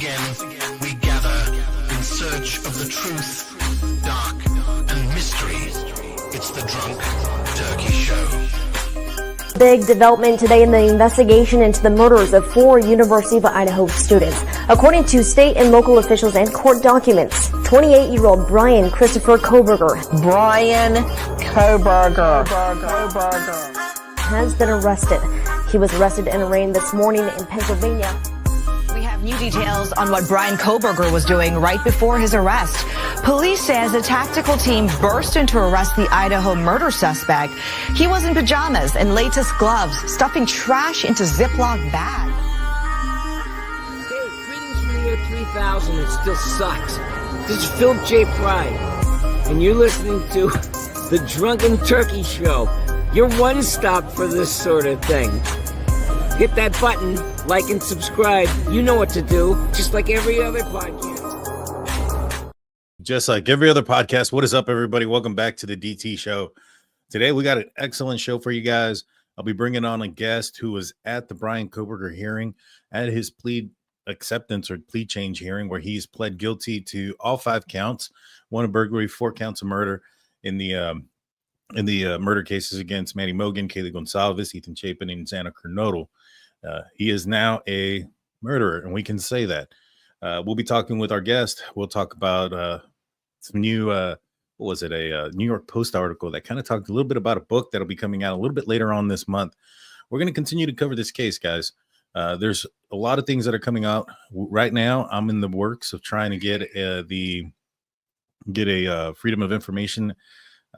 again we gather in search of the truth, dark and mystery. It's the Drunk Turkey Show. Big development today in the investigation into the murders of 4 University of Idaho students. According to state and local officials and court documents, 28-year-old Bryan Christopher Kohberger has been arrested. He was arrested and arraigned this morning in Pennsylvania. We have new details on what Bryan Kohberger was doing right before his arrest. Police says a tactical team burst in to arrest the Idaho murder suspect. He was in pajamas and latex gloves, stuffing trash into Ziploc bags. Hey, greetings from the year 3000. It still sucks. This is Philip J. Pride, and you're listening to the Drunken Turkey Show. Your one-stop for this sort of thing. Hit that button, like and subscribe. You know what to do, just like every other podcast. Just like every other podcast. What is up, everybody? Welcome back to the DT Show. Today, we got an excellent show for you guys. I'll be bringing on a guest who was at the Bryan Kohberger hearing, at his plea acceptance or plea change hearing, where he's pled guilty to all 5 counts, 1 of burglary, 4 counts of murder in the murder cases against Madison Mogen, Kaylee Goncalves, Ethan Chapin, and Xana Kernodle. He is now a murderer, and we can say that. We'll be talking with our guest. We'll talk about some new, a New York Post article that kind of talked a little bit about a book that'll be coming out a little bit later on this month. We're going to continue to cover this case, guys. There's a lot of things that are coming out right now. I'm in the works of trying to get a Freedom of Information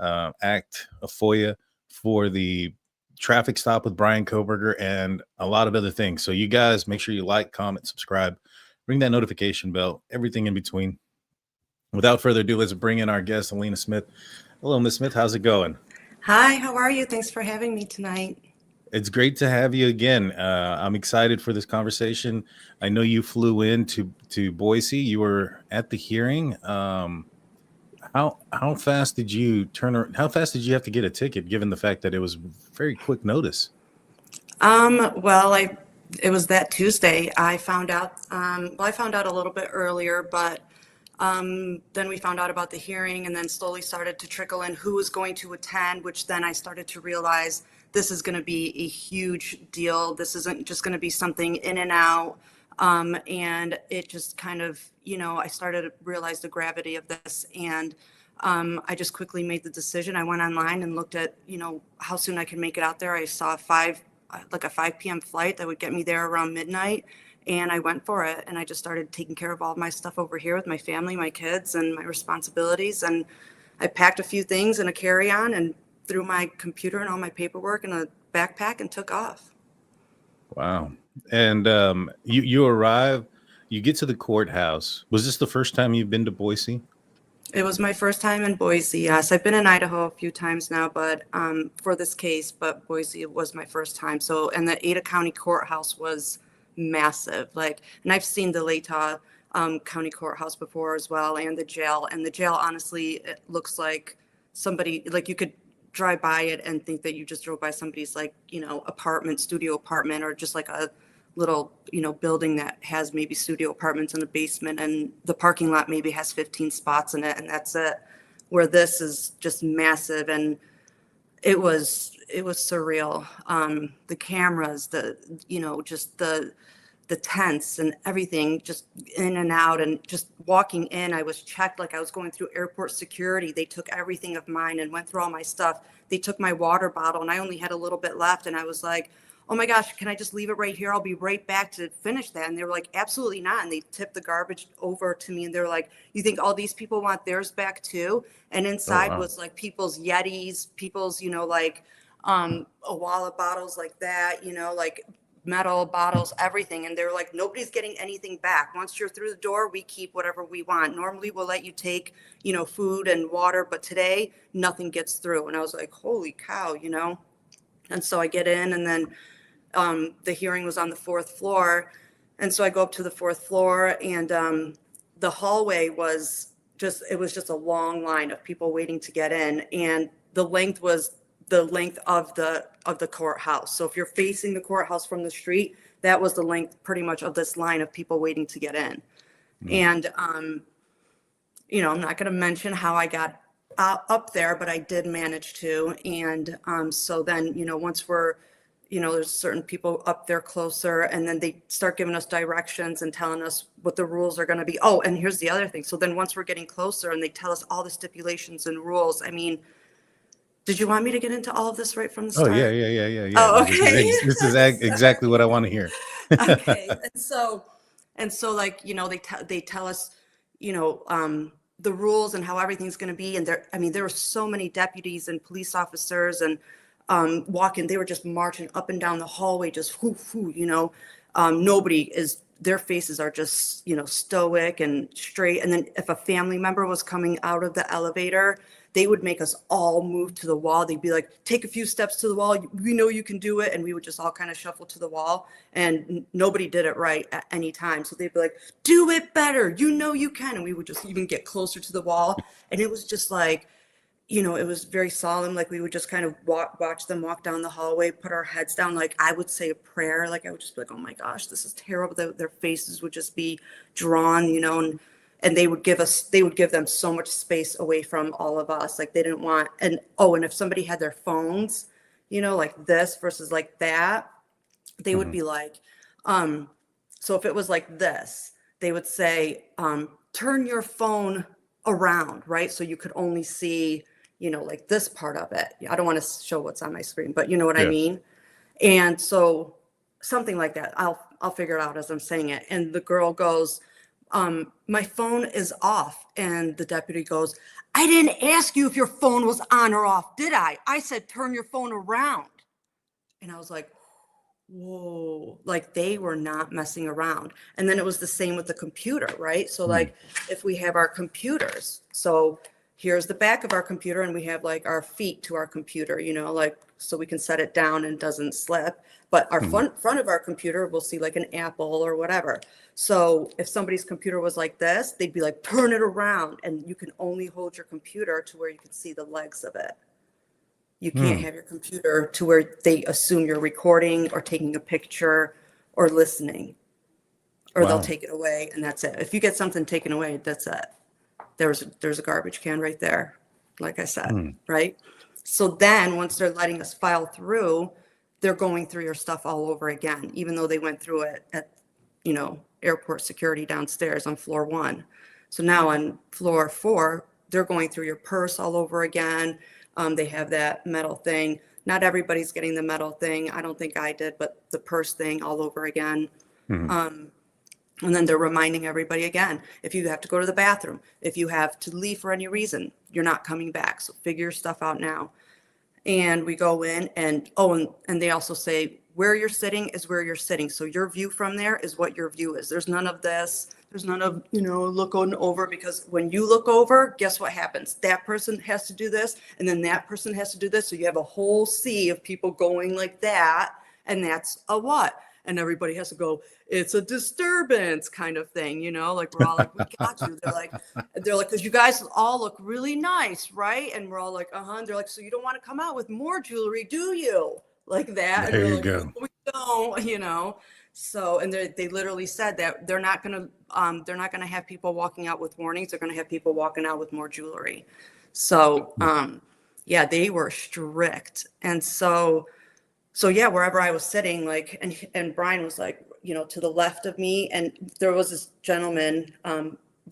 Act, a FOIA, for the traffic stop with Bryan Kohberger and a lot of other things. So you guys make sure you like, comment, subscribe, ring that notification bell, everything in between. Without further ado, let's bring in our guest, Alina Smith. Hello, Ms. Smith. How's it going? Hi, how are you? Thanks for having me tonight. It's great to have you again. I'm excited for this conversation. I know you flew in to Boise. You were at the hearing. How fast did you how fast did you have to get a ticket, given the fact that it was very quick notice? It was that Tuesday. I found out, I found out a little bit earlier, but then we found out about the hearing and then slowly started to trickle in who was going to attend, which then I started to realize this is going to be a huge deal. This isn't just going to be something in and out. And it just kind of, I started to realize the gravity of this, and I just quickly made the decision. I went online and looked at, how soon I could make it out there. I saw a 5 p.m. flight that would get me there around midnight, and I went for it. And I just started taking care of all of my stuff over here with my family, my kids, and my responsibilities. And I packed a few things in a carry-on and threw my computer and all my paperwork in a backpack and took off. Wow. And you arrive, you get to the courthouse. Was this the first time you've been to Boise? It was my first time in Boise. Yes, I've been in Idaho a few times now, but for this case, but Boise was my first time. So, and the Ada County Courthouse was massive. And I've seen the Latah County Courthouse before as well, and the jail. And the jail, honestly, it looks like somebody, you could drive by it and think that you just drove by somebody's studio apartment, or just like a little, building that has maybe studio apartments in the basement, and the parking lot maybe has 15 spots in it, and that's it. Where this is just massive, and it was surreal. The cameras, just the tents and everything, just in and out, and just walking in, I was checked like I was going through airport security. They took everything of mine and went through all my stuff. They took my water bottle, and I only had a little bit left, and I was like, oh my gosh, can I just leave it right here? I'll be right back to finish that. And they were like, absolutely not. And they tipped the garbage over to me, and they're like, you think all these people want theirs back too? And inside was like people's Yetis, people's, a wall of bottles like that, metal bottles, everything. And they're like, nobody's getting anything back. Once you're through the door, we keep whatever we want. Normally we'll let you take, food and water, but today nothing gets through. And I was like, holy cow, And so I get in, and then the hearing was on the 4th floor. And so I go up to the 4th floor, and the hallway was just a long line of people waiting to get in. And the length was the length of the courthouse. So if you're facing the courthouse from the street, that was the length pretty much of this line of people waiting to get in. And, you know, I'm not going to mention how I got up there, but I did manage to. And so then, you know, once we're, you know, there's certain people up there closer, and then they start giving us directions and telling us what the rules are going to be. Oh, and here's the other thing. So then once we're getting closer and they tell us all the stipulations and rules, I mean, did you want me to get into all of this right from the start? Oh yeah. Oh, okay. This is exactly what I want to hear. Okay. And so like, you know, they tell us, you know, the rules and how everything's going to be. And there were so many deputies and police officers and walking, they were just marching up and down the hallway, just whoo, you know, their faces are just, you know, stoic and straight. And then if a family member was coming out of the elevator, they would make us all move to the wall. They'd be like, take a few steps to the wall. We know you can do it. And we would just all kind of shuffle to the wall, and nobody did it right at any time. So they'd be like, do it better. You know you can. And we would just even get closer to the wall. And it was just like, you know, it was very solemn. Like we would just kind of watch them walk down the hallway, put our heads down. Like I would say a prayer. Like I would just be like, oh my gosh, this is terrible. Their faces would just be drawn, you know, and they would give them so much space away from all of us. Like they didn't want, and if somebody had their phones, you know, like this versus like that, they would be like, so if it was like this, they would say, turn your phone around, right? So you could only see, you know, like this part of it. I don't want to show what's on my screen, but you know what I mean? And so something like that, I'll figure it out as I'm saying it. And the girl goes, my phone is off. And the deputy goes, I didn't ask you if your phone was on or off, did I? I said, turn your phone around. And I was like, whoa, like they were not messing around. And then it was the same with the computer, right? So like if we have our computers, so here's the back of our computer and we have like our feet to our computer, you know, like, so we can set it down and it doesn't slip. But our front of our computer, we'll see like an apple or whatever. So if somebody's computer was like this, they'd be like, turn it around. And you can only hold your computer to where you can see the legs of it. You can't have your computer to where they assume you're recording or taking a picture or listening, or they'll take it away and that's it. If you get something taken away, that's it. There's a garbage can right there, like I said, right? So then once they're letting us file through, they're going through your stuff all over again, even though they went through it at, you know, airport security downstairs on floor 1. So now on floor 4, they're going through your purse all over again. They have that metal thing. Not everybody's getting the metal thing. I don't think I did, but the purse thing all over again. And then they're reminding everybody again, if you have to go to the bathroom, if you have to leave for any reason, you're not coming back. So figure your stuff out now. And we go in and they also say where you're sitting is where you're sitting. So your view from there is what your view is. There's none of this. There's none of, you know, looking over, because when you look over, guess what happens? That person has to do this, and then that person has to do this. So you have a whole sea of people going like that, and that's a what? And everybody has to go, it's a disturbance kind of thing, you know, like we're all like, we got you. They're like, because you guys all look really nice, right? And we're all like, And they're like, so you don't want to come out with more jewelry, do you? Like that. There and you like, go. We don't, you know. So, and they literally said that they're not gonna have people walking out with warnings. They're gonna have people walking out with more jewelry. So, yeah, they were strict. And so yeah, wherever I was sitting, like, and Bryan was like, you know, to the left of me, and there was this gentleman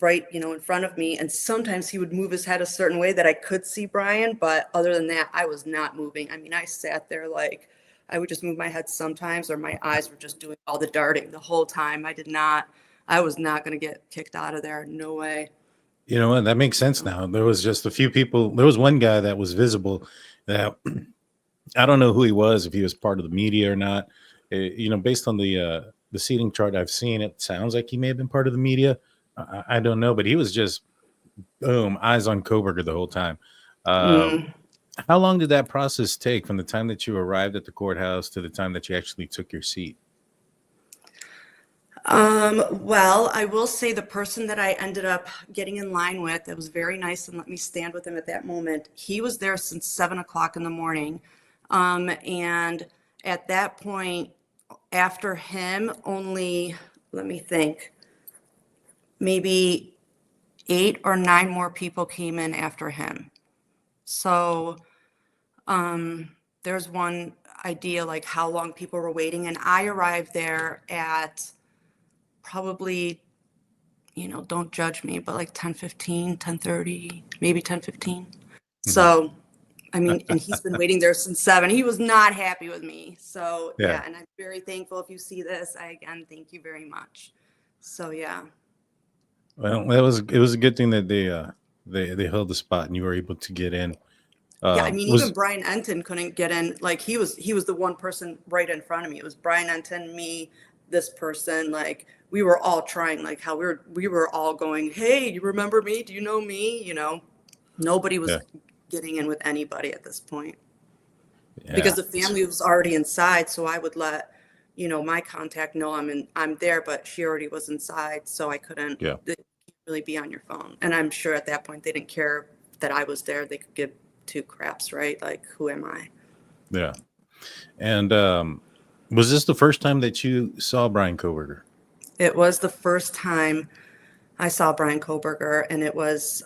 right, you know, in front of me, and sometimes he would move his head a certain way that I could see Bryan, but other than that, I was not moving. I mean, I sat there like, I would just move my head sometimes, or my eyes were just doing all the darting the whole time. I was not going to get kicked out of there. No way. You know what? That makes sense now. There was just a few people. There was one guy that was visible that I don't know who he was, if he was part of the media or not. You know, based on the seating chart I've seen, it sounds like he may have been part of the media. I don't know, but he was just boom, eyes on Kohberger the whole time. How long did that process take from the time that you arrived at the courthouse to the time that you actually took your seat? Well, I will say the person that I ended up getting in line with, that was very nice and let me stand with him at that moment. He was there since 7 o'clock in the morning. And at that point, after him, only, let me think, maybe 8 or 9 more people came in after him. So there's one idea like how long people were waiting, and I arrived there at probably, don't judge me, but like 10:15, 10:30, maybe 10:15. So, I mean, and he's been waiting there since 7. He was not happy with me. So, yeah, and I'm very thankful if you see this. Again, thank you very much. So, yeah. Well, it was a good thing that they held the spot and you were able to get in. Yeah, I mean, even Brian Enton couldn't get in. Like he was the one person right in front of me. It was Brian Enton, me, this person. Like we were all trying. Like how we were all going, "Hey, you remember me? Do you know me?" Nobody was getting in with anybody at this point because the family was already inside. So I would let my contact know I'm there, but she already was inside, so I couldn't really be on your phone. And I'm sure at that point they didn't care that I was there. They could give 2 craps, right? Like, who am I? Yeah. And was this the first time that you saw Bryan Kohberger? It was the first time I saw Bryan Kohberger, and it was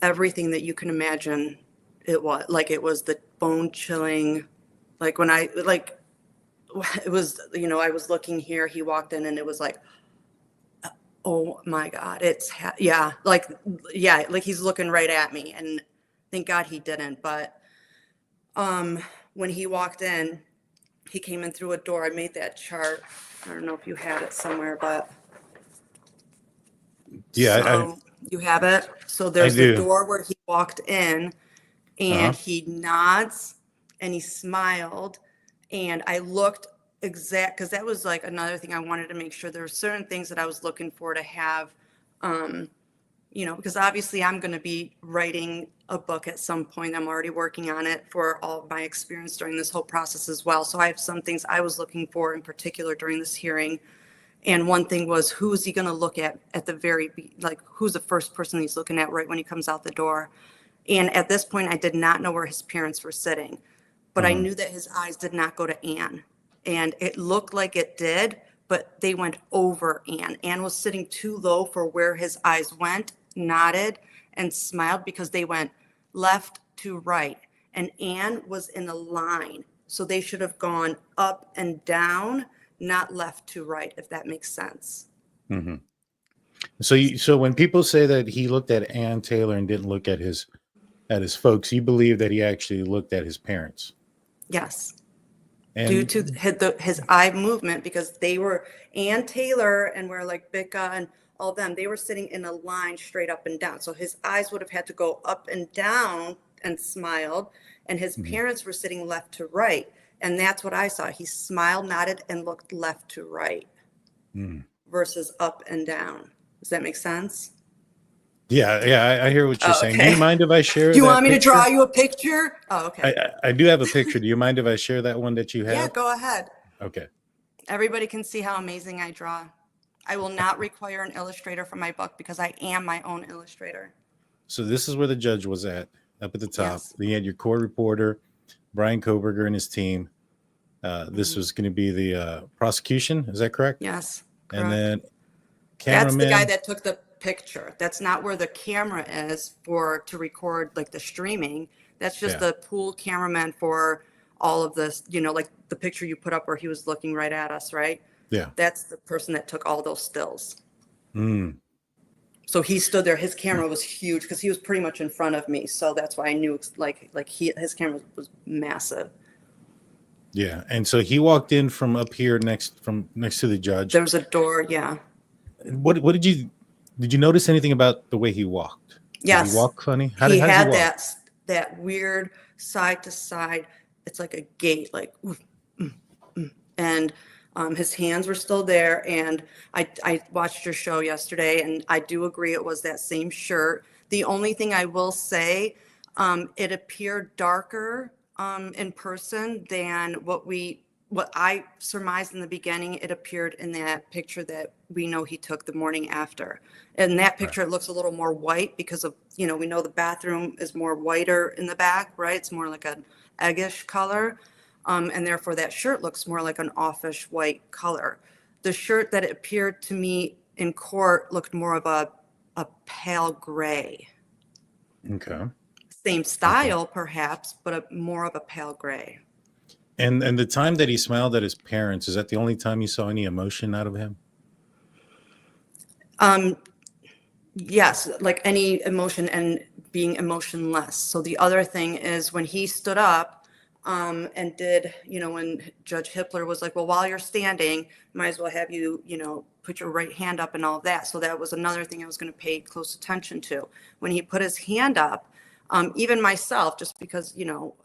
everything that you can imagine. It was the bone chilling, like when it was, I was looking here, he walked in and it was like, oh my God, like he's looking right at me, and thank God he didn't. But when he walked in, he came in through a door. I made that chart. I don't know if you had it somewhere, but you have it. So there's the door where he walked in, and he nods and he smiled, and I looked because that was like another thing I wanted to make sure. There were certain things that I was looking for to have, because obviously I'm going to be writing a book at some point. I'm already working on it for all of my experience during this whole process as well. So I have some things I was looking for in particular during this hearing. And one thing was, who is he going to look at the who's the first person he's looking at right when he comes out the door? And at this point, I did not know where his parents were sitting, but I knew that his eyes did not go to Anne. And it looked like it did, but they went over Anne. Anne was sitting too low for where his eyes went, nodded, and smiled because they went left to right. And Anne was in a line. So they should have gone up and down, not left to right, if that makes sense. Mm-hmm. So when people say that he looked at Ann Taylor and didn't look at his folks, you believe that he actually looked at his parents? Yes. And due to his eye movement, because they were Ann Taylor and where like Bicca and all them, they were sitting in a line straight up and down. So his eyes would have had to go up and down and smiled, and his parents were sitting left to right. And that's what I saw. He smiled, nodded, and looked left to right versus up and down. Does that make sense? Yeah, I hear what you're saying. Do you mind if I share? Do you want me to draw you a picture? Oh, okay. I do have a picture. Do you mind if I share that one that you have? Yeah, go ahead. Okay. Everybody can see how amazing I draw. I will not require an illustrator for my book because I am my own illustrator. So this is where the judge was at, up at the top. Yes. You had your court reporter, Bryan Kohberger, and his team. This was going to be the prosecution. Is that correct? Yes. Correct. And then that's the guy that took the picture. That's not where the camera is to record like the streaming. That's just the pool cameraman for all of this, like the picture you put up where he was looking right at us, right? Yeah. That's the person that took all those stills. So he stood there. His camera was huge because he was pretty much in front of me. So that's why I knew his camera was massive. Yeah. And so he walked in from up here next to the judge. There was a door. Yeah. What did you notice anything about the way he walked? Yes. Did he walk funny? How did he walk? that weird side to side. It's like a gait, like, and his hands were still there. And I watched your show yesterday, and I do agree it was that same shirt. The only thing I will say, it appeared darker in person than what I surmised in the beginning. It appeared in that picture that we know he took the morning after. In that picture, It looks a little more white because of, we know the bathroom is more whiter in the back, right? It's more like an eggish color. And therefore that shirt looks more like an offish white color. The shirt that appeared to me in court looked more of a pale gray. Okay. Same style, perhaps, but more of a pale gray. And the time that he smiled at his parents, is that the only time you saw any emotion out of him? Yes, like any emotion and being emotionless. So the other thing is when he stood up and did, when Judge Hippler was like, well, while you're standing, might as well have you, put your right hand up and all of that. So that was another thing I was going to pay close attention to. When he put his hand up, even myself, just because,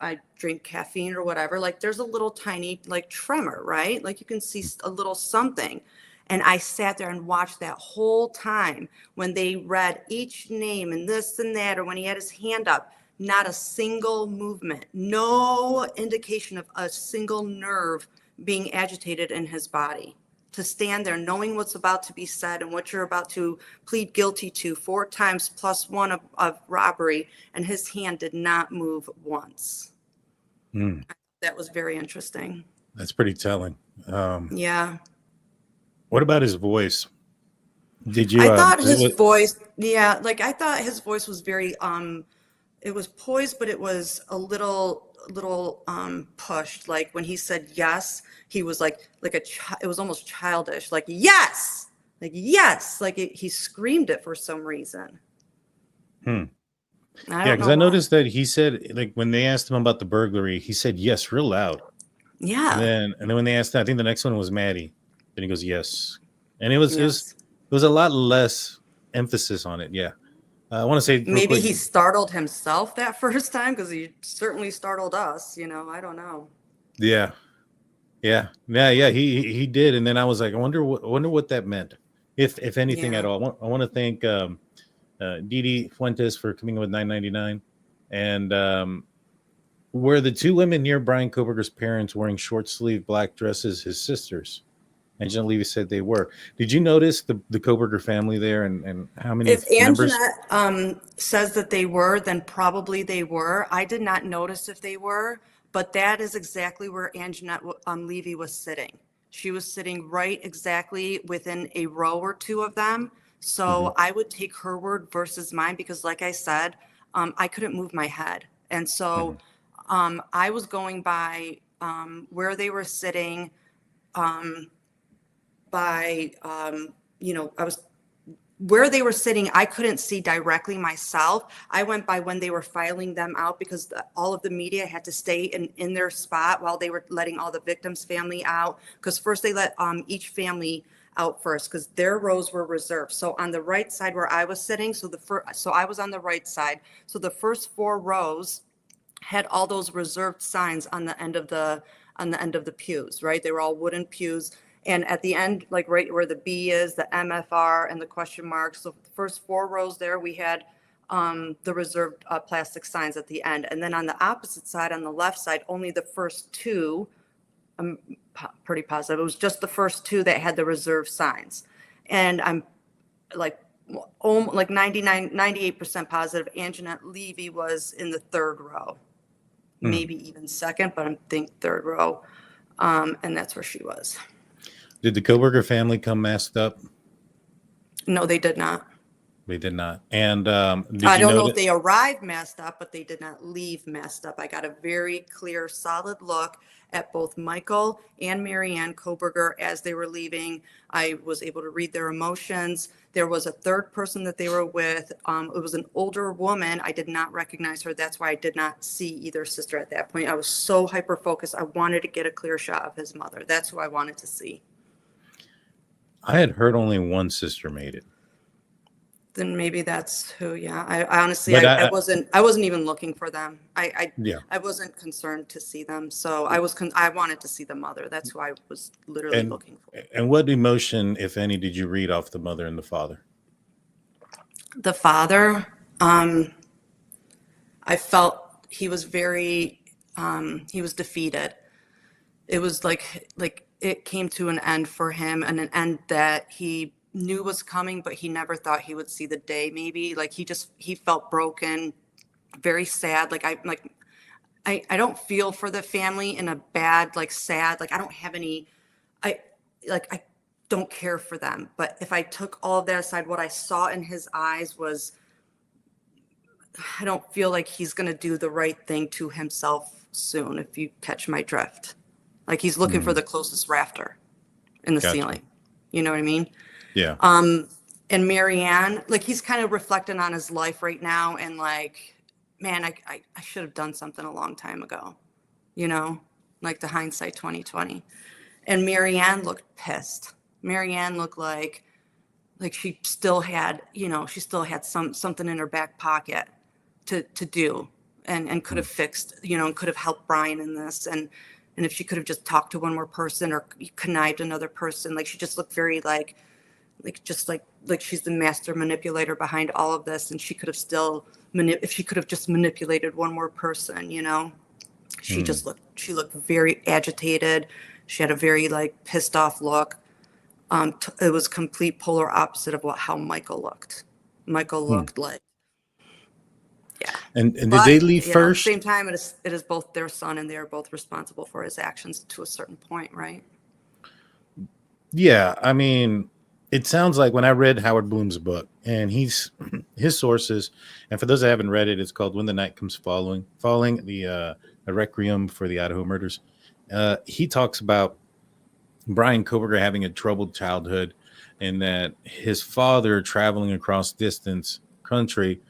I drink caffeine or whatever, like there's a little tiny like tremor, right? Like you can see a little something. And I sat there and watched that whole time when they read each name and this and that, or when he had his hand up, not a single movement, no indication of a single nerve being agitated in his body. To stand there knowing what's about to be said and what you're about to plead guilty to 4 times plus 1 of robbery, and his hand did not move once. That was very interesting. That's pretty telling. Yeah. What about his voice? Did you? I thought his voice, I thought his voice was very, it was poised, but it was a little pushed. Like when he said yes, he was like it was almost childish. Like yes, like he screamed it for some reason. Yeah, because I noticed that he said, like when they asked him about the burglary, he said yes real loud. Yeah. And then when they asked, I think the next one was Maddie. Then he goes, yes. And it was a lot less emphasis on it. Yeah. I want to say maybe he startled himself that first time, because he certainly startled us, I don't know. Yeah. He did. And then I was like, I wonder what that meant, if anything at all. I want to thank Didi Fuentes for coming in with $9.99. And were the 2 women near Bryan Kohberger's parents wearing short sleeve black dresses his sisters? Anjanette Levy said they were. Did you notice the Kohberger family there and how many members? If Anjanette says that they were, then probably they were. I did not notice if they were, but that is exactly where Anjanette Levy was sitting. She was sitting right exactly within a row or 2 of them. So I would take her word versus mine, because like I said, I couldn't move my head. And so I was going by where they were sitting, I was where they were sitting. I couldn't see directly myself. I went by when they were filing them out, because all of the media had to stay in their spot while they were letting all the victims' family out. Because first they let each family out first, because their rows were reserved. So on the right side where I was sitting, so I was on the right side. So the first 4 rows had all those reserved signs on the end of the pews, right? They were all wooden pews. And at the end, like right where the B is, the MFR and the question marks. So the first 4 rows there, we had the reserved plastic signs at the end. And then on the opposite side, on the left side, only the first 2, I'm pretty positive, it was just the first 2 that had the reserved signs. And I'm like 98% positive Anjanette Levy was in the 3rd row, maybe even 2nd, but I think 3rd row. And that's where she was. Did the Kohberger family come masked up? No, they did not. They did not. And I don't know if they arrived masked up, but they did not leave masked up. I got a very clear, solid look at both Michael and Marianne Kohberger as they were leaving. I was able to read their emotions. There was a 3rd person that they were with. It was an older woman. I did not recognize her. That's why I did not see either sister at that point. I was so hyper-focused. I wanted to get a clear shot of his mother. That's who I wanted to see. I had heard only one sister made it. Then maybe that's who. Yeah, I honestly, I wasn't even looking for them. I wasn't concerned to see them. So I wanted to see the mother. That's who I was literally looking for. And what emotion, if any, did you read off the mother and the father? The father, I felt he was very, he was defeated. It was like it came to an end for him, and an end that he knew was coming, but he never thought he would see the day. Maybe like he felt broken, very sad. I don't feel for the family in a bad, like sad, like I don't have any, I don't care for them. But if I took all of that aside, what I saw in his eyes was, I don't feel like he's going to do the right thing to himself soon, if you catch my drift. Like he's looking for the closest rafter in the Gotcha. ceiling. You know what I mean? Yeah. And Marianne, like he's kind of reflecting on his life right now and like, man, I should have done something a long time ago, you know, like the hindsight 2020. And Marianne looked pissed. Marianne looked like she still had, you know, she still had something in her back pocket to do and could have fixed, you know, and could have helped Bryan in this. And if she could have just talked to one more person or connived another person, like she just looked very like she's the master manipulator behind all of this. And she could have still, if she could have just manipulated one more person, you know, she looked very agitated. She had a very like pissed off look. It was complete polar opposite of how Michael looked. Michael looked like, yeah. And did they leave you know, first? at the same time, it is both their son and they are both responsible for his actions to a certain point, right? Yeah, I mean, it sounds like when I read Howard Bloom's book and his sources, and for those that haven't read it, it's called When the Night Comes Falling, the Requiem for the Idaho Murders. He talks about Bryan Kohberger having a troubled childhood and that his father traveling cross country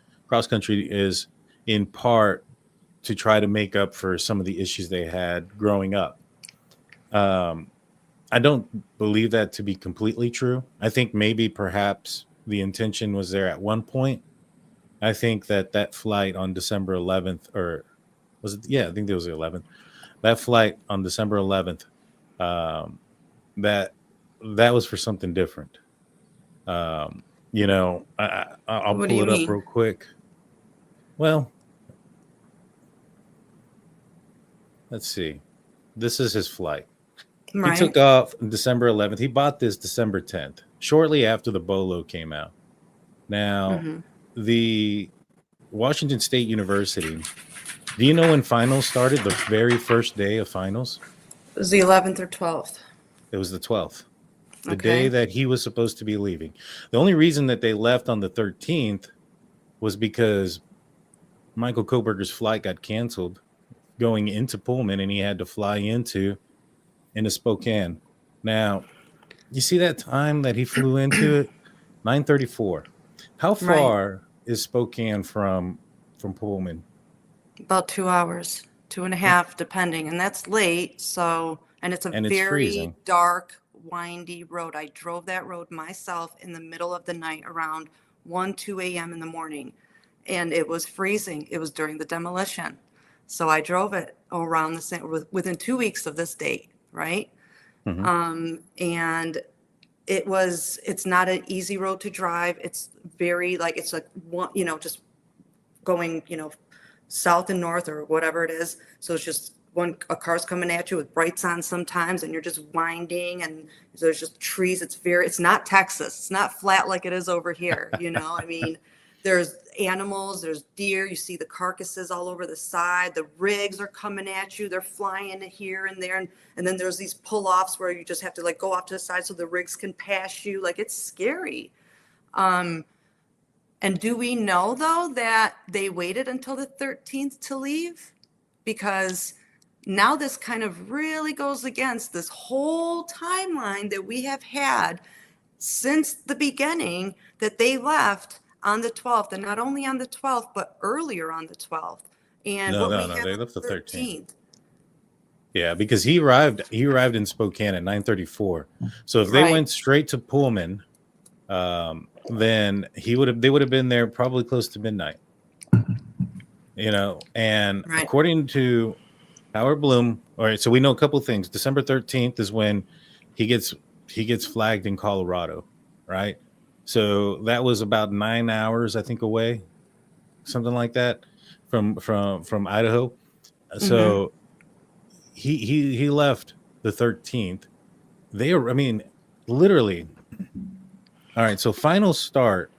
is in part to try to make up for some of the issues they had growing up. I don't believe that to be completely true. I think maybe perhaps the intention was there at one point. I think that flight on December 11th, or was it? Yeah, I think it was the 11th. That flight on December 11th, that was for something different. You know, I'll What do pull you it mean? up real quick. Well, let's see. This is his flight. Right. He took off on December 11th. He bought this December 10th, shortly after the Bolo came out. Now, the Washington State University, do you know when finals started? The very first day of finals? It was the 11th or 12th. It was the 12th, the Okay. day that he was supposed to be leaving. The only reason that they left on the 13th was because Michael Kohberger's flight got canceled going into Pullman, and he had to fly into Spokane. Now, you see that time that he flew into it? 9:34. How far is Spokane from Pullman? About 2 hours, 2.5, depending. And that's late. So, and it's And it's very freezing. dark, windy road. I drove that road myself in the middle of the night around 2 a.m. in the morning. And it was freezing. It was during the demolition. So I drove it around the same, within 2 weeks of this date, right? And it's not an easy road to drive. It's very it's like one, you know, just going, you know, south and north or whatever it is. So it's just a car's coming at you with brights on sometimes, and you're just winding, and there's just trees. It's not Texas. It's not flat like it is over here. You know, I mean, there's animals, there's deer. You see the carcasses all over the side. The rigs are coming at you. They're flying here and there. And then there's these pull-offs where you just have to go off to the side so the rigs can pass you. Like, it's scary. And do we know, though, that they waited until the 13th to leave? Because now this kind of really goes against this whole timeline that we have had since the beginning, that they left on the 12th, and not only on the 12th, but earlier on the 12th. And No, have they on left the 13th. Yeah, because he arrived in Spokane at 9:34. So if they went straight to Pullman, then they would have been there probably close to midnight. You know, and according to Howard Bloom, all right, so we know a couple of things. December 13th is when he gets flagged in Colorado, right? So that was about 9 hours, I think, away, something like that, from Idaho. So he left the 13th. Literally. All right, so finals start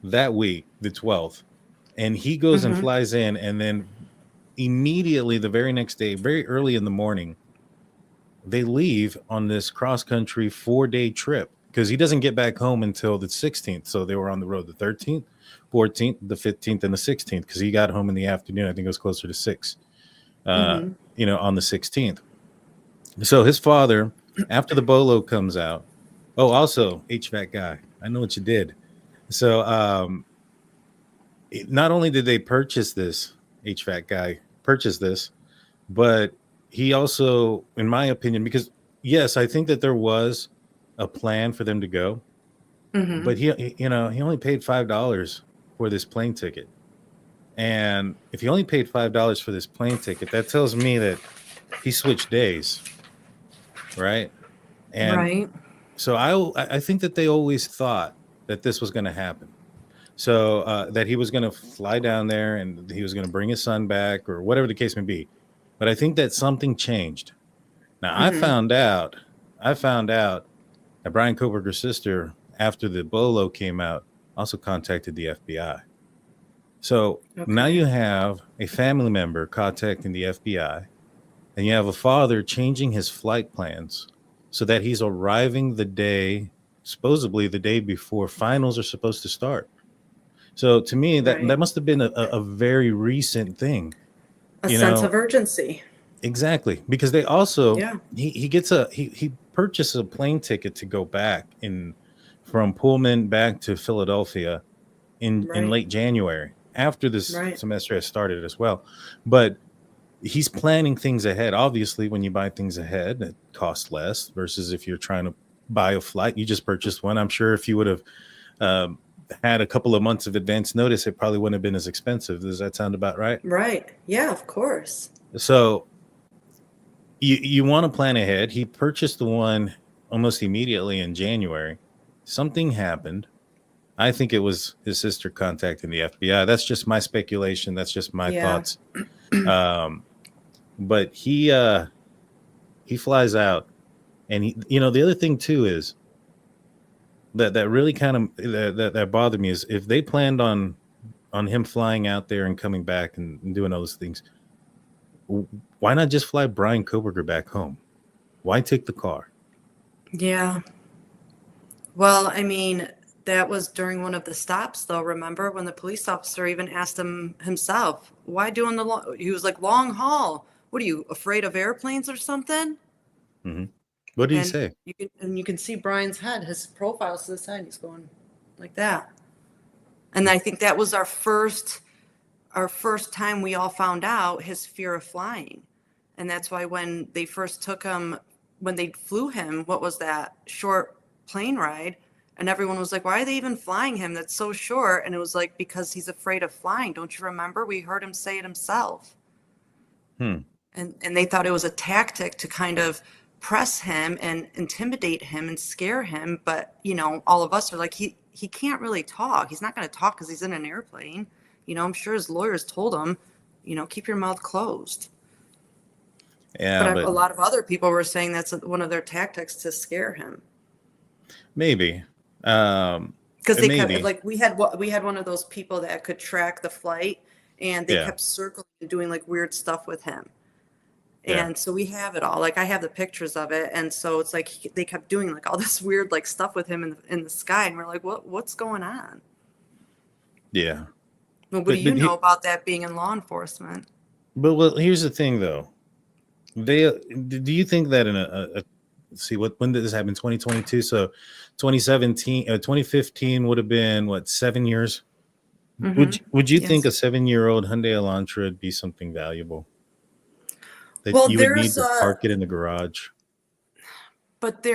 that week, the 12th, and he goes and flies in, and then immediately the very next day, very early in the morning, they leave on this cross-country 4-day trip because he doesn't get back home until the 16th. So they were on the road the 13th, 14th, the 15th, and the 16th because he got home in the afternoon. I think it was closer to 6, on the 16th. So his father, after the bolo comes out, also HVAC guy, I know what you did. So not only did they purchase this, HVAC guy purchase this, but he also, in my opinion, because yes, I think that there was a plan for them to go, but he only paid $5 for this plane ticket. And if he only paid $5 for this plane ticket, that tells me that he switched days, right? And Right. so I think that they always thought that this was going to happen. So that he was going to fly down there and he was going to bring his son back or whatever the case may be. But I think that something changed. Now, I found out that Bryan Kohberger's sister, after the bolo came out, also contacted the FBI. So now you have a family member contacting the FBI, and you have a father changing his flight plans so that he's arriving supposedly the day before finals are supposed to start. So to me, that must have been a very recent thing. A sense of urgency. Exactly. Because they also, he purchased a plane ticket to go back from Pullman back to Philadelphia in late January after this semester has started as well. But he's planning things ahead. Obviously, when you buy things ahead, it costs less versus if you're trying to buy a flight. You just purchased one. I'm sure if you would have had a couple of months of advance notice, it probably wouldn't have been as expensive. Does that sound about right? Right. Yeah, of course. So you want to plan ahead. He purchased the one almost immediately in January. Something happened. I think it was his sister contacting the FBI. That's just my speculation. That's just my thoughts. But he flies out, and the other thing too is that really kind of that bothered me is if they planned on him flying out there and coming back and doing all those things, why not just fly Bryan Kohberger back home? Why take the car? Yeah. Well, I mean, that was during one of the stops, though. Remember when the police officer even asked him himself, why doing he was like, long haul. What are you, afraid of airplanes or something? Mm-hmm. What did he say? You can see Brian's head, his profile's to the side. He's going like that. And I think that was our first time we all found out his fear of flying. And that's why when they first took him, when they flew him, what was that short plane ride? And everyone was like, why are they even flying him? That's so short. And it was like, because he's afraid of flying. Don't you remember? We heard him say it himself. And they thought it was a tactic to kind of press him and intimidate him and scare him. But, all of us are like, he can't really talk. He's not going to talk because he's in an airplane. I'm sure his lawyers told him, keep your mouth closed. Yeah, but a lot of other people were saying that's one of their tactics to scare him. Maybe. Because they kept, like, we had one of those people that could track the flight, and they kept circling and doing like weird stuff with him. And so we have it all. Like, I have the pictures of it, and so it's like they kept doing like all this weird like stuff with him in the sky, and we're like, what's going on? Yeah. Well, what do you know about that being in law enforcement? But here's the thing, though. Do you think that in when did this happen? 2022. So 2015 would have been 7 years. Mm-hmm. Would you think a 7-year-old Hyundai Elantra would be something valuable? That you would need to park it in the garage. But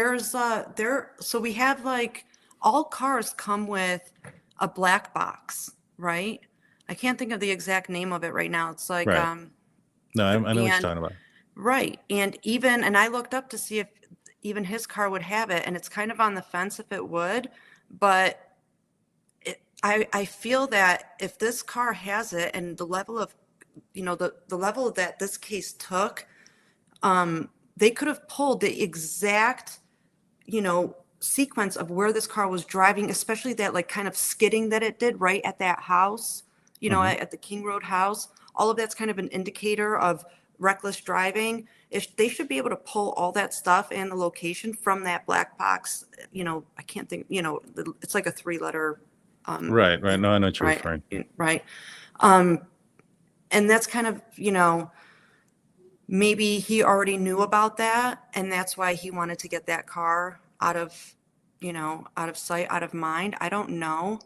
so we have like all cars come with a black box, right? I can't think of the exact name of it right now. It's like no, I know what you're talking about. Right. And I looked up to see if even his car would have it, and it's kind of on the fence if it would, but I feel that if this car has it and the level of, the level that this case took, they could have pulled the exact, sequence of where this car was driving, especially that like kind of skidding that it did right at that house, you know, at the King Road house, all of that's kind of an indicator of reckless driving. If they should be able to pull all that stuff and the location from that black box, you know, I can't think, you know, it's like a 3-letter. Right. No, I know what you're referring. Right. And that's kind of, you know, maybe he already knew about that, and that's why he wanted to get that car out of, you know, out of sight, out of mind. I don't know.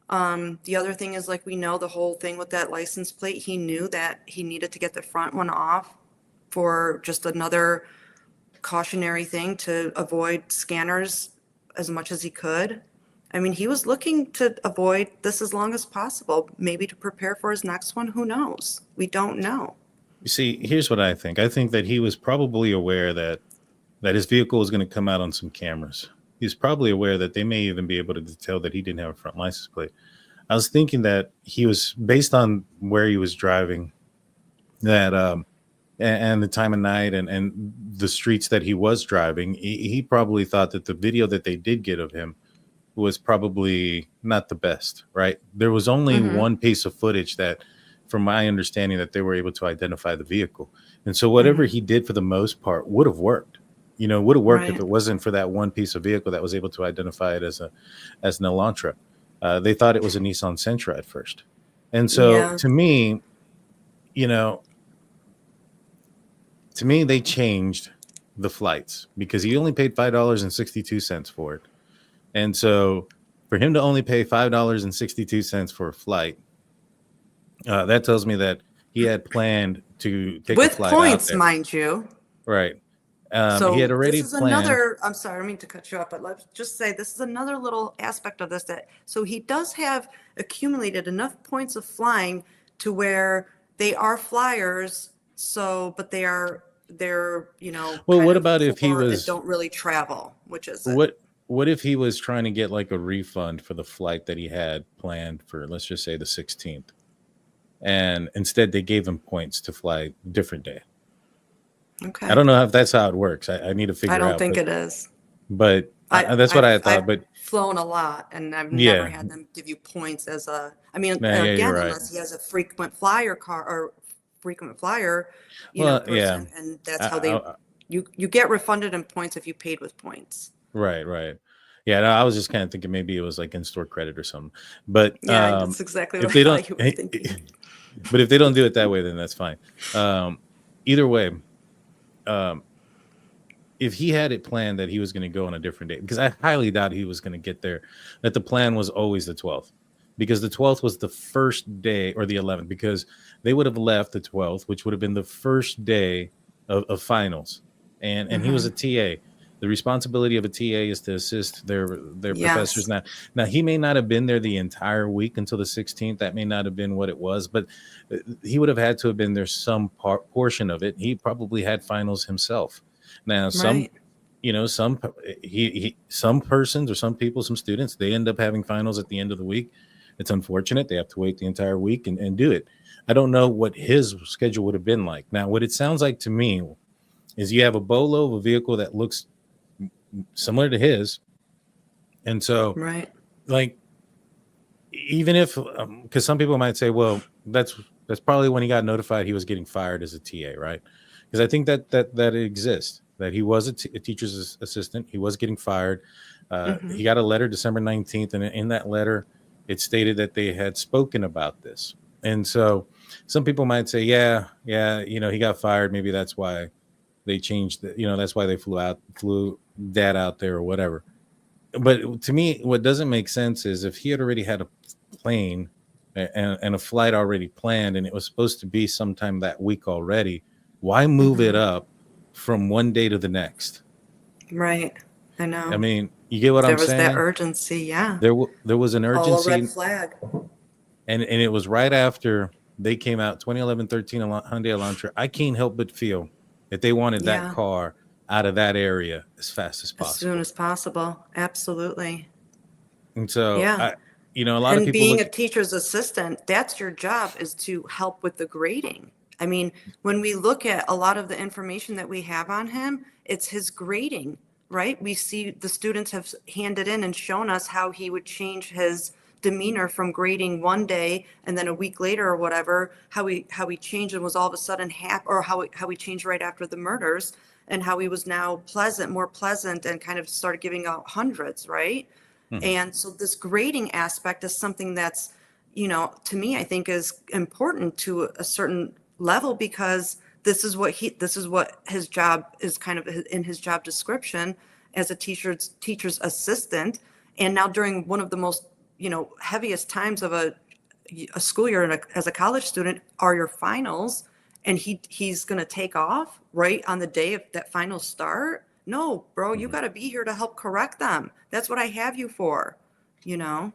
The other thing is, like, we know the whole thing with that license plate. He knew that he needed to get the front one off for just another cautionary thing to avoid scanners as much as he could. I mean, he was looking to avoid this as long as possible, maybe to prepare for his next one. Who knows? We don't know. You see, here's what I think. I think that he was probably aware that his vehicle was going to come out on some cameras. He's probably aware that they may even be able to tell that he didn't have a front license plate. I was thinking that he was, based on where he was driving, that and the time of night and the streets that he was driving, he probably thought that the video that they did get of him was probably not the best, right? There was only one piece of footage that, from my understanding, that they were able to identify the vehicle. And so whatever he did for the most part would have worked. You know, would have worked if it wasn't for that one piece of vehicle that was able to identify it as an Elantra. They thought it was a Nissan Sentra at first. And so to me, you know, they changed the flights because he only paid $5.62 for it. And so for him to only pay $5.62 for a flight, that tells me that he had planned to take a flight with points, out there. mind you. Right. So he had already this is planned. I'm sorry, I don't mean to cut you off, but let's just say this is another little aspect of this so he does have accumulated enough points of flying to where they are flyers. So, but they're, you know, well, what about if he was don't really travel, which is what if he was trying to get like a refund for the flight that he had planned for, let's just say the 16th, and instead they gave him points to fly a different day? Okay. I don't know if that's how it works. I need to figure out. I don't think it is. But that's what I thought. I've but flown a lot, and I've never had them give you points as a. I mean, again, unless he has a frequent flyer car or frequent flyer, you know, person, and that's how you get refunded in points if you paid with points. Right. Yeah, no, I was just kind of thinking maybe it was like in-store credit or something. But that's exactly what they I don't, thought you were thinking. But if they don't do it that way, then that's fine. Either way, if he had it planned that he was going to go on a different day, because I highly doubt he was going to get there, that the plan was always the 12th, because the 12th was the first day, or the 11th, because they would have left the 12th, which would have been the first day of finals. And he was a TA. The responsibility of a TA is to assist their professors. Now he may not have been there the entire week until the 16th. That may not have been what it was, but he would have had to have been there some portion of it. He probably had finals himself. Now, some persons or some people, some students, they end up having finals at the end of the week. It's unfortunate. They have to wait the entire week and do it. I don't know what his schedule would have been like. Now, what it sounds like to me is you have a bolo of a vehicle that looks similar to his. And so, like, even if, because some people might say, well, that's probably when he got notified he was getting fired as a TA, right? Because I think that it exists, that he was a teacher's assistant. He was getting fired. He got a letter December 19th. And in that letter, it stated that they had spoken about this. And so some people might say, yeah, you know, he got fired. Maybe that's why they changed, that's why they flew dad out there or whatever. But to me, what doesn't make sense is if he had already had a plane and a flight already planned, and it was supposed to be sometime that week already, why move it up from one day to the next? Right. I know. I mean, you get what I'm saying? There was that urgency. Yeah. There was an urgency. All a red flag. And it was right after they came out, 2011-13 Hyundai Elantra. I can't help but feel that they wanted that car out of that area as fast as possible. As soon as possible. Absolutely. And so, a lot of people. Being a teacher's assistant, that's your job, is to help with the grading. I mean, when we look at a lot of the information that we have on him, it's his grading, right? We see the students have handed in and shown us how he would change his demeanor from grading one day and then a week later or whatever, how he changed and was all of a sudden happy, or how he changed right after the murders, and how he was now more pleasant and kind of started giving out hundreds, right? And so this grading aspect is something that's, to me, I think is important to a certain level, because this is what his job is, kind of in his job description as a teacher's assistant. And now during one of the most, heaviest times of a school year as a college student are your finals, and he's going to take off right on the day of that final start. No, bro, you got to be here to help correct them. That's what I have you for, Yeah.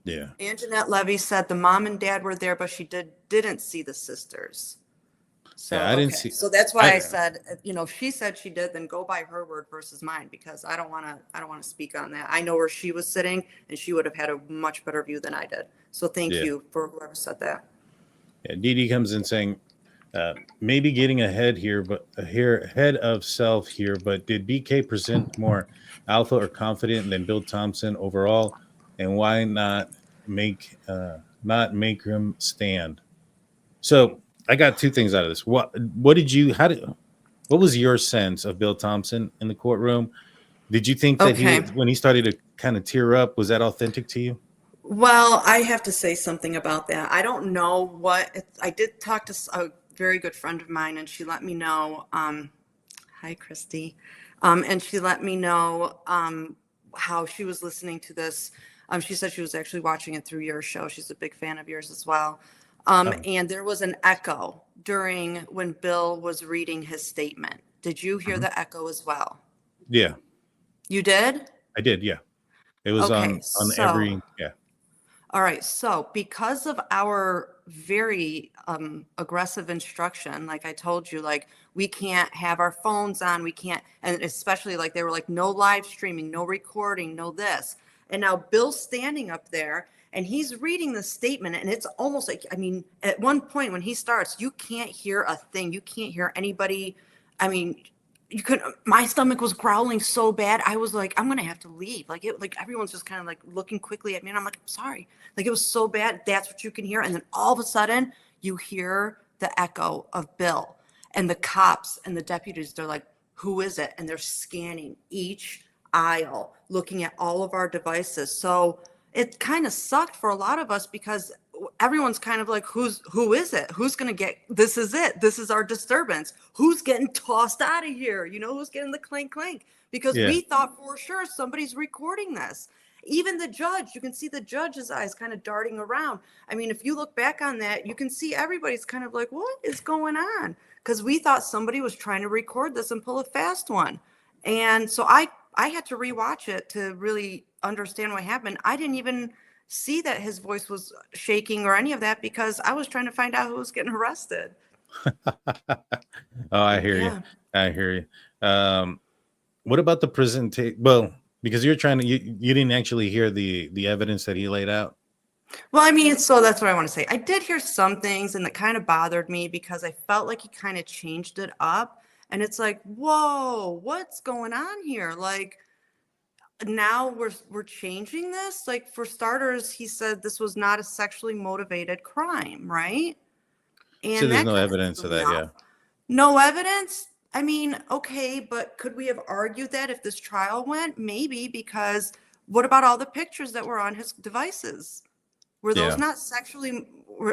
Anjanette Levy said the mom and dad were there, but she didn't see the sisters. So Yeah, I didn't see. So that's why I said, if she said she did, then go by her word versus mine, because I don't want to speak on that. I know where she was sitting, and she would have had a much better view than I did. So thank you for whoever said that. Yeah, Dee comes in saying, maybe getting ahead of self here, but did BK present more alpha or confident than Bill Thompson overall, and why not make him stand? So I got two things out of this. What was your sense of Bill Thompson in the courtroom? Did you think that when he started to kind of tear up, was that authentic to you? Well, I have to say something about that. I don't know I did talk to a very good friend of mine, and she let me know, hi, Christy. And she let me know, how she was listening to this. She said she was actually watching it through your show. She's a big fan of yours as well. And there was an echo during when Bill was reading his statement. Did you hear the echo as well? Yeah. You did? I did, yeah. It was on every, yeah. All right. So because of our very aggressive instruction, like I told you, like we can't have our phones on, we can't, and especially like they were like, no live streaming, no recording, no this. And now Bill's standing up there and he's reading the statement, and it's almost like, at one point when he starts, you can't hear a thing. You can't hear anybody. My stomach was growling so bad. I was like, I'm going to have to leave. Like everyone's just kind of like looking quickly at me. And I'm like, I'm sorry. Like it was so bad. That's what you can hear. And then all of a sudden you hear the echo of Bill, and the cops and the deputies, they're like, who is it? And they're scanning each aisle, looking at all of our devices. So it kind of sucked for a lot of us, because everyone's kind of like, who is it? Who's going to get, this is it. This is our disturbance. Who's getting tossed out of here? Who's getting the clank clank? Because we thought for sure somebody's recording this. Even the judge, you can see the judge's eyes kind of darting around. If you look back on that, you can see everybody's kind of like, what is going on? Because we thought somebody was trying to record this and pull a fast one. And so I had to rewatch it to really understand what happened. I didn't even see that his voice was shaking or any of that, because I was trying to find out who was getting arrested. Oh, I hear you. I hear you. What about the presentation? Well, because you're trying to, you didn't actually hear the evidence that he laid out. Well, so that's what I want to say. I did hear some things, and that kind of bothered me because I felt like he kind of changed it up. And it's like, whoa, what's going on here? Like, now we're changing this. Like, for starters, he said this was not a sexually motivated crime, right? And so there's no evidence of that, yeah. No evidence? Okay, but could we have argued that if this trial went? Maybe, because what about all the pictures that were on his devices? Were those not sexually,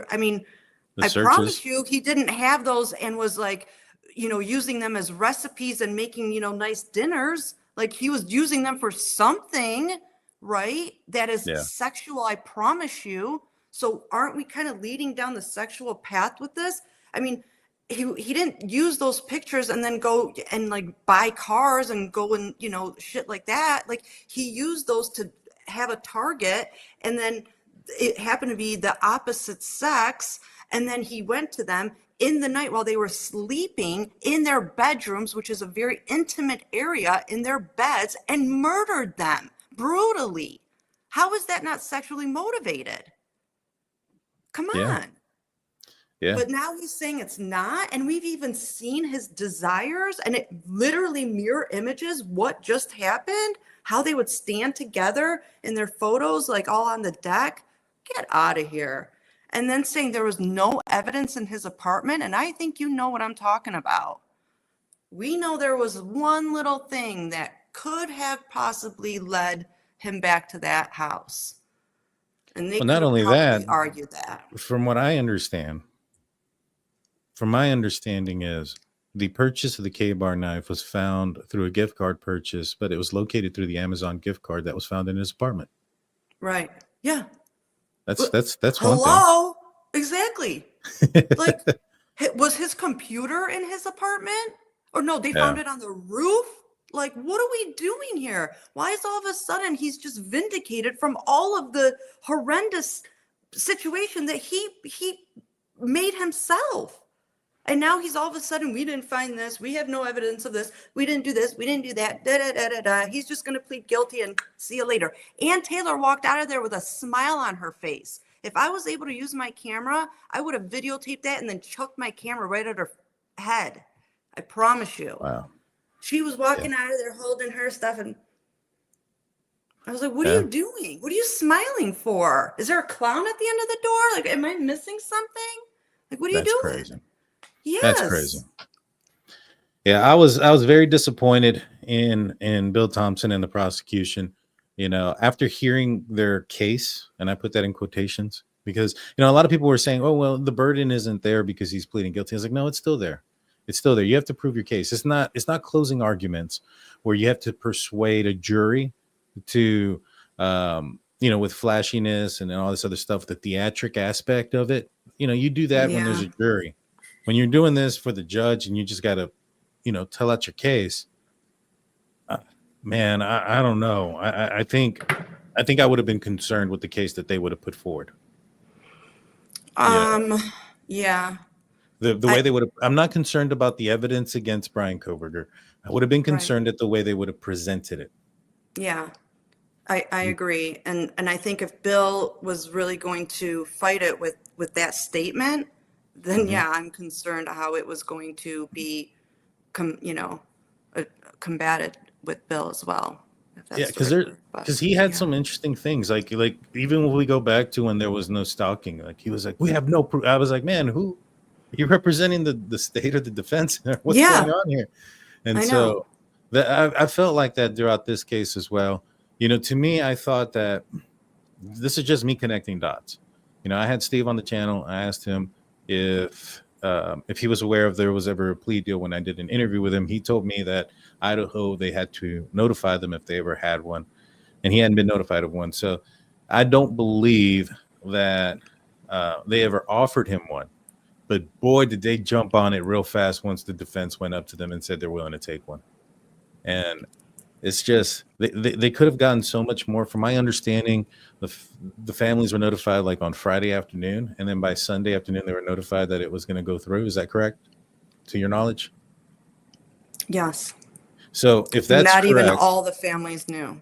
I promise you he didn't have those and was like, using them as recipes and making, nice dinners. Like he was using them for something, right? That is sexual, I promise you. So aren't we kind of leading down the sexual path with this? He didn't use those pictures and then go and like buy cars and go and, shit like that. Like he used those to have a target, and then it happened to be the opposite sex. And then he went to them in the night while they were sleeping in their bedrooms, which is a very intimate area, in their beds, and murdered them brutally. How is that not sexually motivated? Come on. Yeah. But now he's saying it's not. And we've even seen his desires, and it literally mirror images what just happened. how they would stand together in their photos, like all on the deck. Get out of here. And then saying there was no evidence in his apartment. And I think you know what I'm talking about. We know there was one little thing that could have possibly led him back to that house. And they Well, could not have only probably that, argued that. from what I understand, from my understanding is the purchase of the K-bar knife was found through a gift card purchase, but it was located through the Amazon gift card that was found in his apartment. Right. Yeah. That's one thing. Hello? Exactly. Like, was his computer in his apartment? Or no, they found it on the roof? Like, what are we doing here? Why is all of a sudden he's just vindicated from all of the horrendous situation that he made himself? And now he's all of a sudden, we didn't find this. We have no evidence of this. We didn't do this. We didn't do that. Da, da, da, da, da. He's just going to plead guilty and see you later. Ann Taylor walked out of there with a smile on her face. If I was able to use my camera, I would have videotaped that and then chucked my camera right at her head. I promise you. Wow. She was walking out of there holding her stuff. And I was like, what are you doing? What are you smiling for? Is there a clown at the end of the door? Like, am I missing something? Like, what are you doing? That's crazy. Yes. That's crazy. Yeah, I was very disappointed in Bill Thompson and the prosecution. You know, after hearing their case, and I put that in quotations because, you know, a lot of people were saying, oh, well, the burden isn't there because he's pleading guilty. I was like, no, it's still there. It's still there. You have to prove your case. It's not closing arguments where you have to persuade a jury to, you know, with flashiness and all this other stuff, the theatric aspect of it. You know, you do that when there's a jury. When you're doing this for the judge and you just got to, you know, tell out your case, man, I don't know. I think I would have been concerned with the case that they would have put forward. Yeah. The way they would have, I'm not concerned about the evidence against Bryan Kohberger. I would have been concerned at the way they would have presented it. Yeah, I agree. And I think if Bill was really going to fight it with that statement, then I'm concerned how it was going to be, combated with Bill as well. Yeah, because he had some interesting things, like even when we go back to when there was no stalking, like he was like, we have no proof. I was like, man, who are you representing, the state or the defense? What's going on here? And so I felt like that throughout this case as well. You know, to me, I thought that this is just me connecting dots. You know, I had Steve on the channel. I asked him if he was aware if there was ever a plea deal. When I did an interview with him, he told me that Idaho, they had to notify them if they ever had one, and he hadn't been notified of one. So I don't believe that they ever offered him one, but boy, did they jump on it real fast once the defense went up to them and said they're willing to take one. And it's just, they could have gotten so much more. From my understanding, the families were notified like on Friday afternoon, and then by Sunday afternoon, they were notified that it was going to go through. Is that correct, to your knowledge? Yes. So if that's not correct, even all the families knew.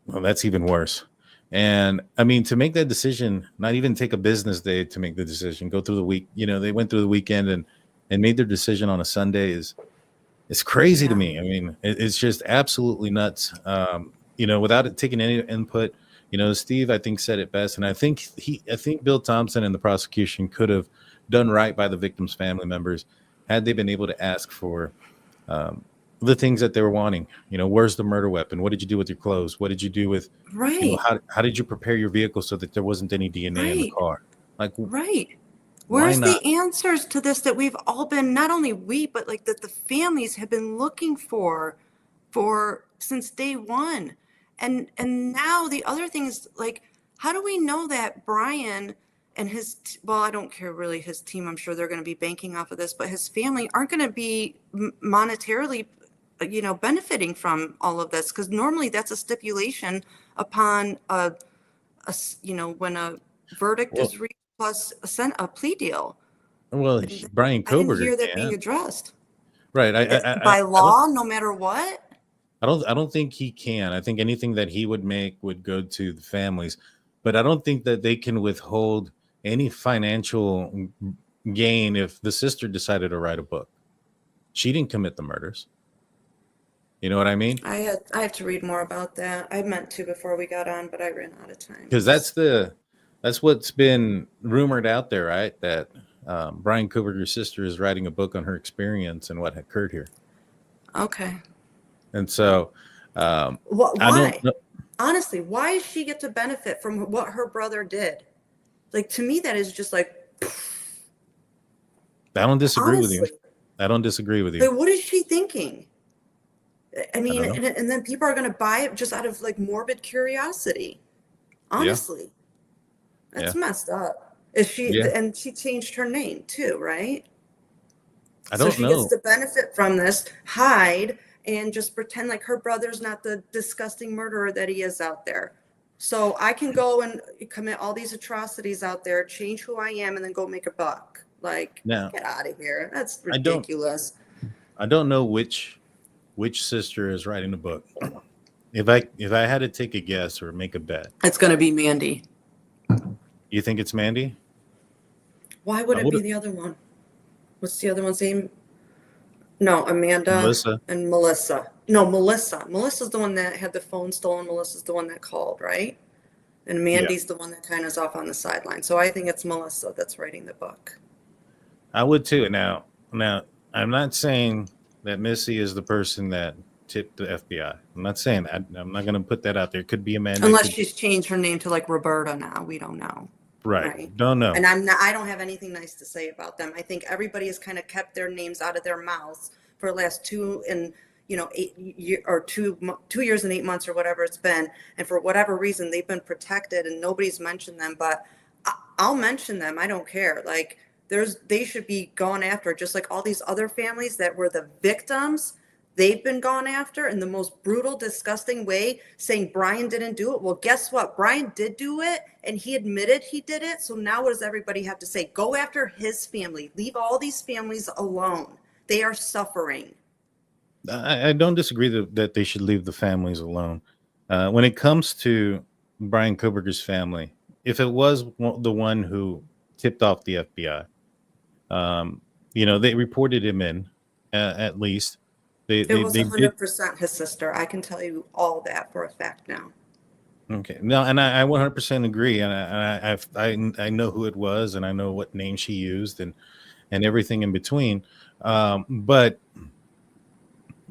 Well, that's even worse. And I mean, to make that decision, not even take a business day to make the decision, go through the week, you know, they went through the weekend and made their decision on a Sunday it's crazy to me. I mean, it's just absolutely nuts. You know, without it taking any input, you know, Steve, I think, said it best. And I think Bill Thompson and the prosecution could have done right by the victim's family members had they been able to ask for the things that they were wanting. You know, where's the murder weapon? What did you do with your clothes? What did you do with, you know, how did you prepare your vehicle so that there wasn't any DNA in the car? Like, Where's the answers to this that we've all been, not only we, but like that the families have been looking for since day one. And now the other thing is, like, how do we know that Bryan and I don't care really, his team, I'm sure they're going to be banking off of this, but his family aren't going to be monetarily, you know, benefiting from all of this? Because normally that's a stipulation upon you know, when a verdict is reached plus a plea deal. Well, Bryan Kohberger, I didn't hear that being addressed. Right. By law, no matter what. I don't think he can. I think anything that he would make would go to the families, but I don't think that they can withhold any financial gain if the sister decided to write a book. She didn't commit the murders. You know what I mean? I have to read more about that. I meant to before we got on, but I ran out of time. Because that's what's been rumored out there, right? That Bryan Kohberger's sister is writing a book on her experience and what occurred here. Okay. And so, What? I Why? don't know. Honestly, why does she get to benefit from what her brother did? Like, to me, that is just like, I don't disagree with you. honestly, I don't disagree with like, you. what is she thinking? I I mean, don't know. and then people are going to buy it just out of like morbid curiosity. Honestly, that's Yeah. messed up. Is she? Yeah. And she changed her name too, right? I So don't she gets know. to benefit from this, hide, and just pretend like her brother's not the disgusting murderer that he is out there. So I can go and commit all these atrocities out there, change who I am, and then go make a buck. Like, Now, get out of here. That's I don't ridiculous. I don't know which sister is writing the book. If I had to take a guess or make a bet, It's going to be Mandy. you think it's Mandy? Why would I it be would've- the other one? What's the other one's name? No, Amanda Melissa. and Melissa. No, Melissa. Melissa's the one that had the phone stolen. Melissa's the one that called, right? And Mandy's the one that kind of is off on the sideline. So I think it's Melissa that's writing the book. I would too. Now, I'm not saying that Missy is the person that tipped the FBI. I'm not saying that. I'm not going to put that out there. It could be Amanda. Unless she's changed her name to like Roberta now. We don't know. right. Don't know. And I don't have anything nice to say about them. I think everybody has kind of kept their names out of their mouths for the last 2 and 2 years and 8 months or whatever it's been. And for whatever reason, they've been protected and nobody's mentioned them, but I'll mention them. I don't care. Like they should be gone after, just like all these other families that were the victims. They've been gone after in the most brutal, disgusting way, saying Bryan didn't do it. Well, guess what? Bryan did do it, and he admitted he did it. So now what does everybody have to say? Go after his family. Leave all these families alone. They are suffering. I don't disagree that they should leave the families alone. When it comes to Bryan Kohberger's family, if it was the one who tipped off the FBI, they reported him in, at least. It was 100% his sister. I can tell you all that for a fact now. Okay. No, and I 100% agree. And I know who it was, and I know what name she used, and everything in between. But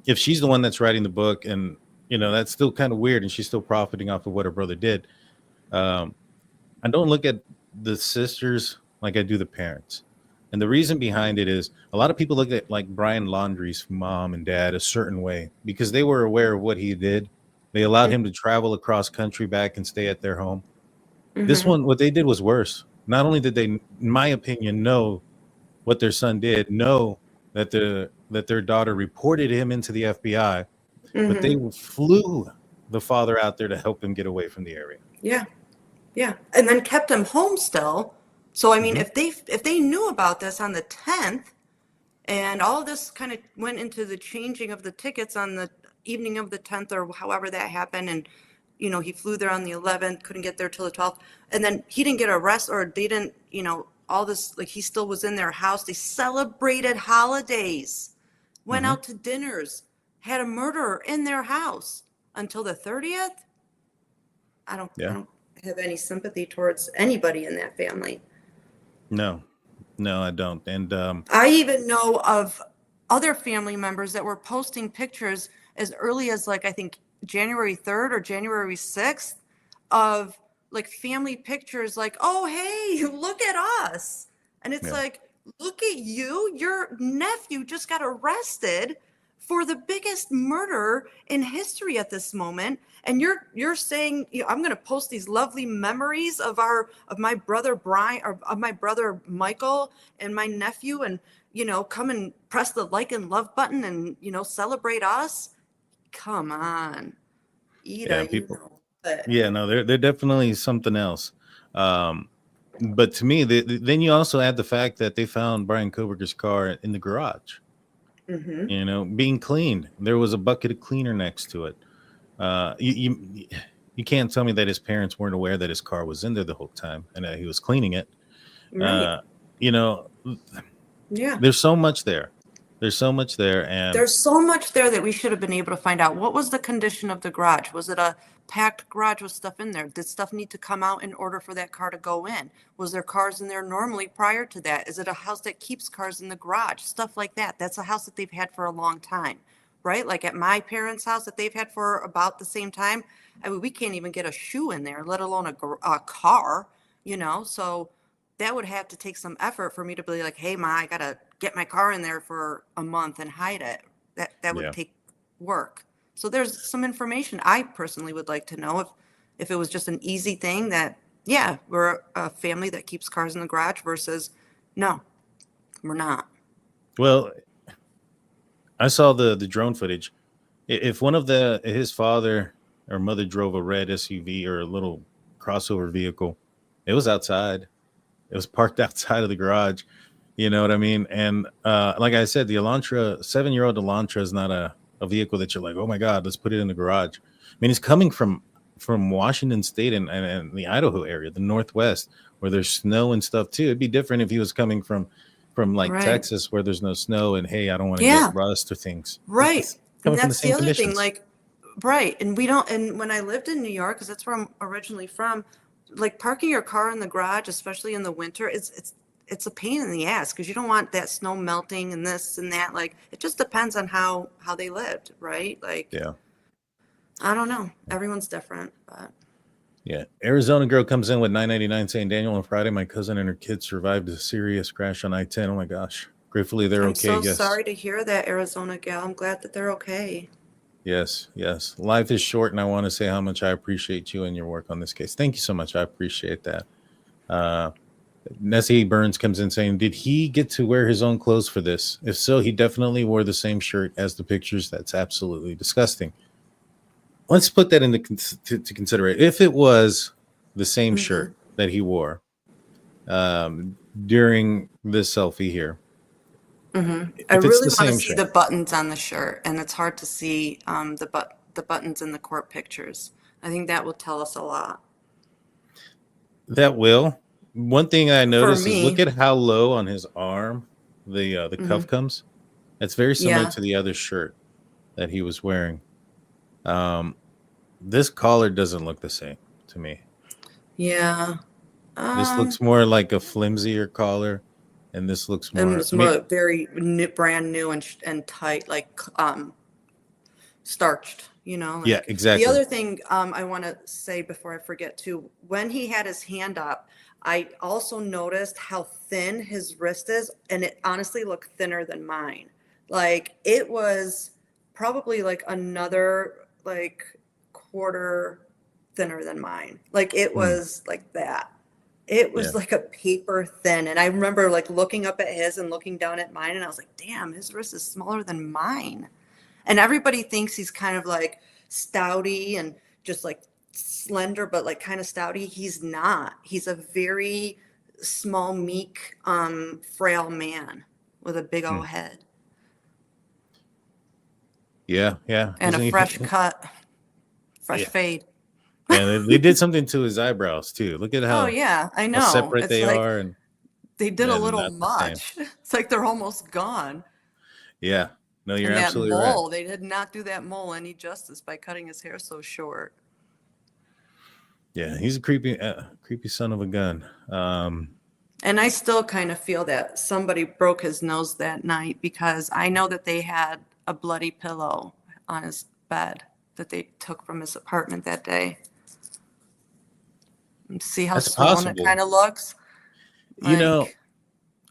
if she's the one that's writing the book, and that's still kind of weird, and she's still profiting off of what her brother did. I don't look at the sisters like I do the parents. And the reason behind it is a lot of people look at like Brian Laundrie's mom and dad a certain way because they were aware of what he did. They allowed him to travel across country back and stay at their home. Mm-hmm. This one, what they did was worse. Not only did they, in my opinion, know what their son did, know that their daughter reported him into the FBI, but they flew the father out there to help him get away from the area. Yeah. Yeah. And then kept him home still. So, I mean, if they knew about this on the 10th and all of this kind of went into the changing of the tickets on the evening of the 10th or however that happened, and, he flew there on the 11th, couldn't get there till the 12th, and then he didn't get arrested or they didn't, all this, like he still was in their house. They celebrated holidays, went out to dinners, had a murderer in their house until the 30th. I don't have any sympathy towards anybody in that family. No, I don't. And I even know of other family members that were posting pictures as early as I think January 3rd or January 6th of like family pictures like, oh, hey, look at us. And it's like, look at you. Your nephew just got arrested for the biggest murder in history at this moment. And you're saying, I'm going to post these lovely memories of my brother Brian, or of my brother Michael and my nephew, and come and press the like and love button and celebrate us. Come on, Ida, people. Yeah, no, they're definitely something else. But to me, then you also add the fact that they found Bryan Kohberger's car in the garage. Being cleaned. There was a bucket of cleaner next to it. You can't tell me that his parents weren't aware that his car was in there the whole time and that he was cleaning it. Right. There's so much there. There's so much there, and There's so much there that we should have been able to find out. What was the condition of the garage? Was it a packed garage with stuff in there? Did stuff need to come out in order for that car to go in? Was there cars in there normally prior to that? Is it a house that keeps cars in the garage? Stuff like that. That's a house that they've had for a long time, right? Like at my parents' house that they've had for about the same time. I mean, we can't even get a shoe in there, let alone a car, So that would have to take some effort for me to be like, hey, Ma, I got to get my car in there for a month and hide it. That would take work. So there's some information I personally would like to know if it was just an easy thing that, yeah, we're a family that keeps cars in the garage versus no, we're not. well, I saw the drone footage. If one of his father or mother drove a red SUV or a little crossover vehicle, it was outside. It was parked outside of the garage. You know what I mean? And like I said, the Elantra, 7-year-old Elantra is not a vehicle that you're like, oh my God, let's put it in the garage. I mean, it's coming from Washington State and the Idaho area, the Northwest, where there's snow and stuff too. It'd be different if he was coming from like Right. Texas, where there's no snow and hey, I don't want to get rust or things. Right. It's coming And from that's the other conditions. thing, like, right. And when I lived in New York, because that's where I'm originally from, like parking your car in the garage, especially in the winter, it's a pain in the ass because you don't want that snow melting and this and that. Like, it just depends on how they lived, right? Like, Yeah. I don't know. Everyone's different, but. Yeah. Arizona girl comes in with $9.99 saying, Daniel, on Friday, my cousin and her kids survived a serious crash on I-10. Oh my gosh. Gratefully, they're I'm okay. so Yes. sorry to hear that, Arizona gal. I'm glad that they're okay. Yes. Yes. Life is short, and I want to say how much I appreciate you and your work on this case. Thank you so much. I appreciate that. Nessie Burns comes in saying, did he get to wear his own clothes for this? If so, he definitely wore the same shirt as the pictures. That's absolutely disgusting. Let's put that into to consider it. If it was the same shirt that he wore during this selfie here, I it's really the want to same see shirt. the buttons on the shirt, and it's hard to see the buttons in the court pictures. I think that will tell us a lot. That will. One thing I noticed is look me. at how low on his arm the cuff comes. It's very similar Yeah. to the other shirt that he was wearing. This collar doesn't look the same to me. Yeah. This looks more like a flimsier collar, and this looks And more. it's more very new, brand new and tight, like starched. Like. Yeah, exactly. The other thing I want to say before I forget too, when he had his hand up, I also noticed how thin his wrist is, and it honestly looked thinner than mine. Like it was probably like another like quarter thinner than mine. Like it was like that. It was like a paper thin. And I remember like looking up at his and looking down at mine, and I was like, damn, his wrist is smaller than mine. And everybody thinks he's kind of like stouty and just like slender, but like kind of stouty. He's not. He's a very small, meek, frail man with a big old head. Yeah. And a fresh cut, fresh fade. And they did something to his eyebrows too. Look at how, Oh yeah, I know. how separate It's they like are. And they did a and little not the much. It's like they're almost gone. yeah. No, you're And that absolutely mole, right. they did not do that mole any justice by cutting his hair so short. Yeah, he's a creepy son of a gun. And I still kind of feel that somebody broke his nose that night because I know that they had a bloody pillow on his bed that they took from his apartment that day. And see how That's swollen possible. it kind of looks?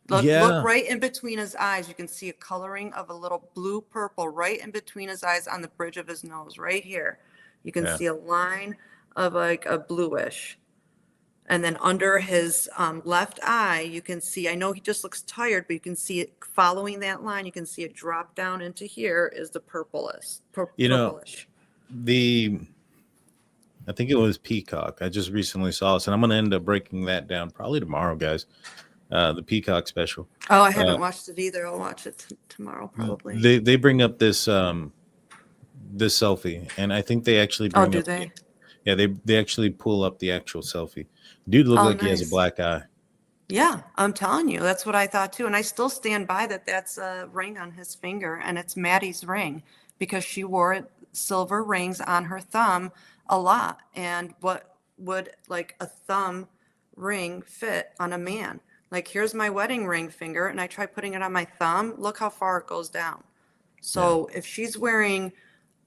Look yeah. right in between his eyes. You can see a coloring of a little blue purple right in between his eyes on the bridge of his nose, right here. You can see a line of like a bluish. And then under his left eye, you can see, I know he just looks tired, but you can see it following that line. You can see it drop down into here is the purplish. I think it was Peacock. I just recently saw this, and I'm going to end up breaking that down probably tomorrow, guys. The Peacock special. Oh, I haven't watched it either. I'll watch it tomorrow probably. They bring up this this selfie, and I think they actually bring do up they? they actually pull up the actual selfie. Dude looked like he has a nice. black eye. Yeah, I'm telling you, that's what I thought too. And I still stand by that that's a ring on his finger and it's Maddie's ring because she wore silver rings on her thumb a lot. And what would like a thumb ring fit on a man? Like, here's my wedding ring finger, and I try putting it on my thumb. Look how far it goes down. Yeah. So if she's wearing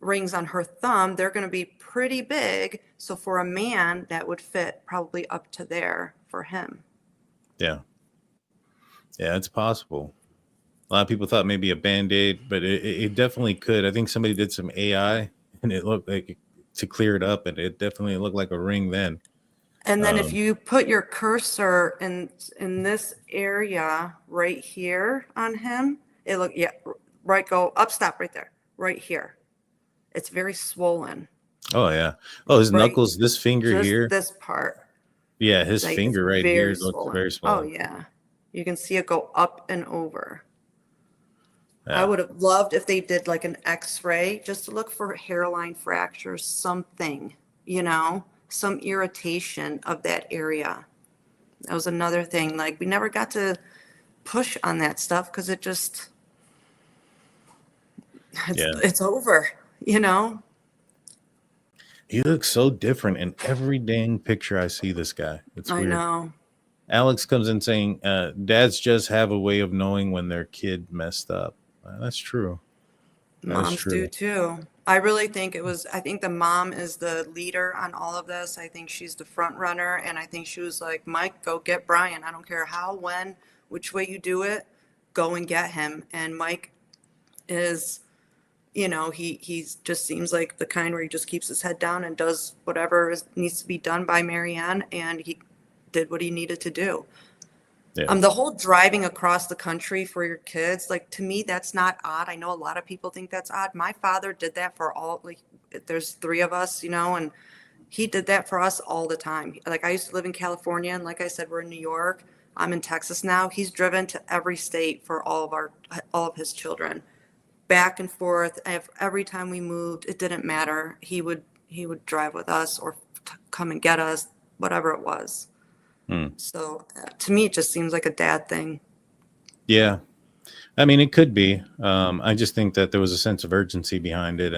rings on her thumb, they're going to be pretty big. So for a man, that would fit probably up to there for him. Yeah. Yeah, it's possible. A lot of people thought maybe a Band-Aid, but it definitely could. I think somebody did some AI and it looked like to clear it up, and it definitely looked like a ring then. And then if you put your cursor in this area right here on him, it look, yeah, right, go up, stop right there, right here. It's very swollen. Oh yeah. Oh, his Right. knuckles, this finger Just here. this part. Yeah, his Like, finger it's right very here looks swollen. very small. Oh yeah. You can see it go up and over. Yeah. I would have loved if they did like an x-ray just to look for hairline fractures, something, some irritation of that area. That was another thing. Like, we never got to push on that stuff because it's over, He looks so different in every dang picture I see this guy. It's I weird. know. Alex comes in saying, dads just have a way of knowing when their kid messed up. That's true. That is Moms true. do too. I really think I think the mom is the leader on all of this. I think she's the front runner. And I think she was like, Mike, go get Bryan. I don't care how, when, which way you do it, go and get him. And Mike is, he just seems like the kind where he just keeps his head down and does whatever needs to be done by Marianne. And he did what he needed to do. Yeah. The whole driving across the country for your kids, like, to me, that's not odd. I know a lot of people think that's odd. My father did that for all, like, there's 3 of us, and he did that for us all the time. Like, I used to live in California, and like I said, we're in New York. I'm in Texas now. He's driven to every state for all of his children, back and forth. Every time we moved, it didn't matter. He would drive with us or come and get us, whatever it was. So to me, it just seems like a dad thing. Yeah. I mean, it could be. I just think that there was a sense of urgency behind it,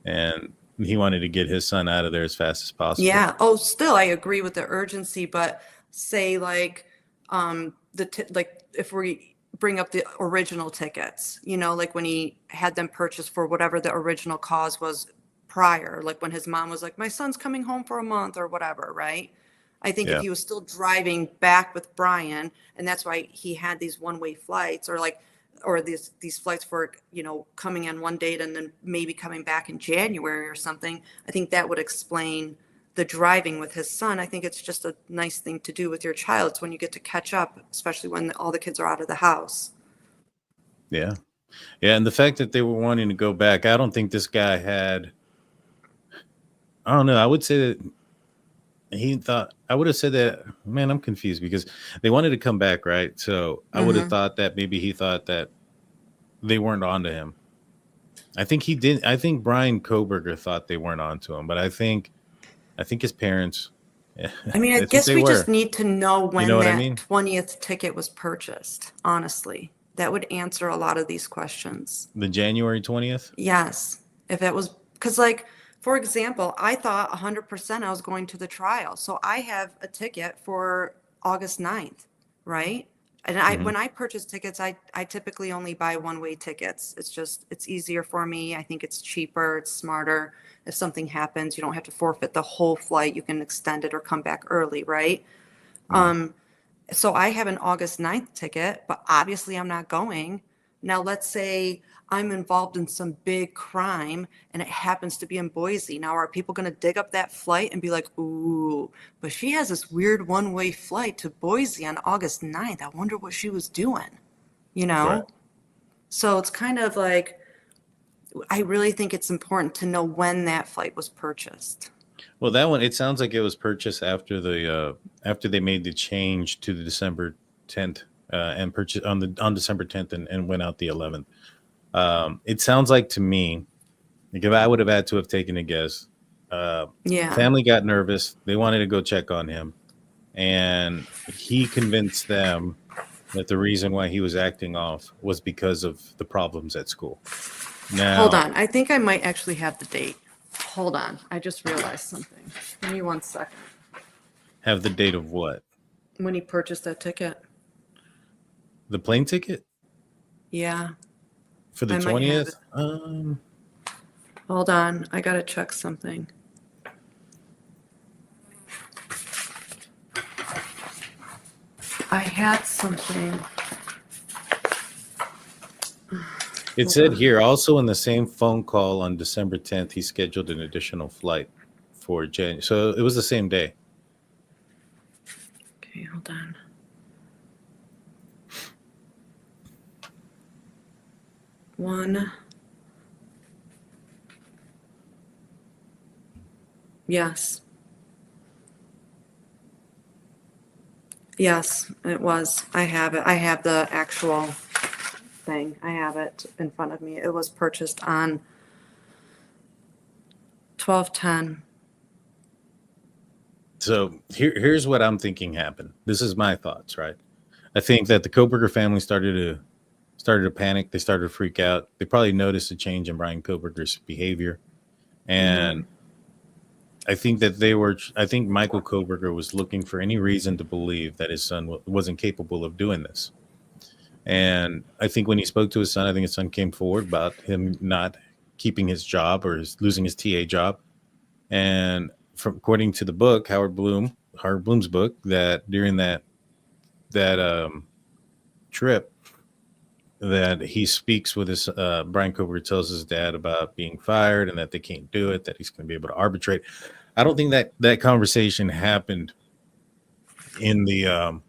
and he wanted to get his son out of there as fast as possible. Yeah. Oh, still, I agree with the urgency, but say like, like if we bring up the original tickets, like when he had them purchased for whatever the original cause was prior, like when his mom was like, my son's coming home for a month or whatever, right? I think if he was still driving back with Bryan, and that's why he had these one-way flights or these flights for, coming on one date and then maybe coming back in January or something, I think that would explain the driving with his son. I think it's just a nice thing to do with your child. It's when you get to catch up, especially when all the kids are out of the house. Yeah. Yeah. And the fact that they were wanting to go back, I don't think this guy had, I don't know. I would say that I would have said that, man, I'm confused because they wanted to come back, right? So I would have thought that maybe he thought that they weren't onto him. I think he did. I think Bryan Kohberger thought they weren't onto him, but I think his parents. I mean, I guess we just need to know when what I that mean? 20th ticket was purchased. Honestly, that would answer a lot of these questions. The January 20th? Yes. If it was, because like, for example, I thought 100% I was going to the trial. So I have a ticket for August 9th, right? And when I purchase tickets, I typically only buy one-way tickets. It's easier for me. I think it's cheaper, it's smarter. If something happens, you don't have to forfeit the whole flight. You can extend it or come back early, right? So I have an August 9th ticket, but obviously I'm not going. Now, let's say I'm involved in some big crime and it happens to be in Boise. Now, are people going to dig up that flight and be like, ooh, but she has this weird one-way flight to Boise on August 9th. I wonder what she was doing, Right. So it's kind of like, I really think it's important to know when that flight was purchased. Well, that one, it sounds like it was purchased after after they made the change to the December 10th and purchased on December 10th and went out the 11th. It sounds like to me, like if I would have had to have taken a guess, Yeah. family got nervous. They wanted to go check on him. and he convinced them that the reason why he was acting off was because of the problems at school. Now, Hold on. I think I might actually have the date. Hold on. I just realized something. Give me 1 second. have the date of what? When he purchased that ticket. The plane ticket Yeah. for the I might have 20th? Hold on. I got to check something. I had something. It said here also in the same phone call on December 10th, he scheduled an additional flight for January. So it was the same day. Okay, hold on. One. Yes. Yes, it was. I have it. I have the actual thing. I have it in front of me. It was purchased on 12/10. So here's what I'm thinking happened. This is my thoughts, right? I think that the Kohberger family started to panic. They started to freak out. They probably noticed a change in Bryan Kohberger's behavior. And I think that I think Michael Kohberger was looking for any reason to believe that his son wasn't capable of doing this. And I think when he spoke to his son, I think his son came forward about him not keeping his job or losing his TA job. And according to the book, Howard Bloom's book, that during that trip, that he speaks with his Bryan Kohberger tells his dad about being fired and that they can't do it, that he's going to be able to arbitrate. I don't think that conversation happened in the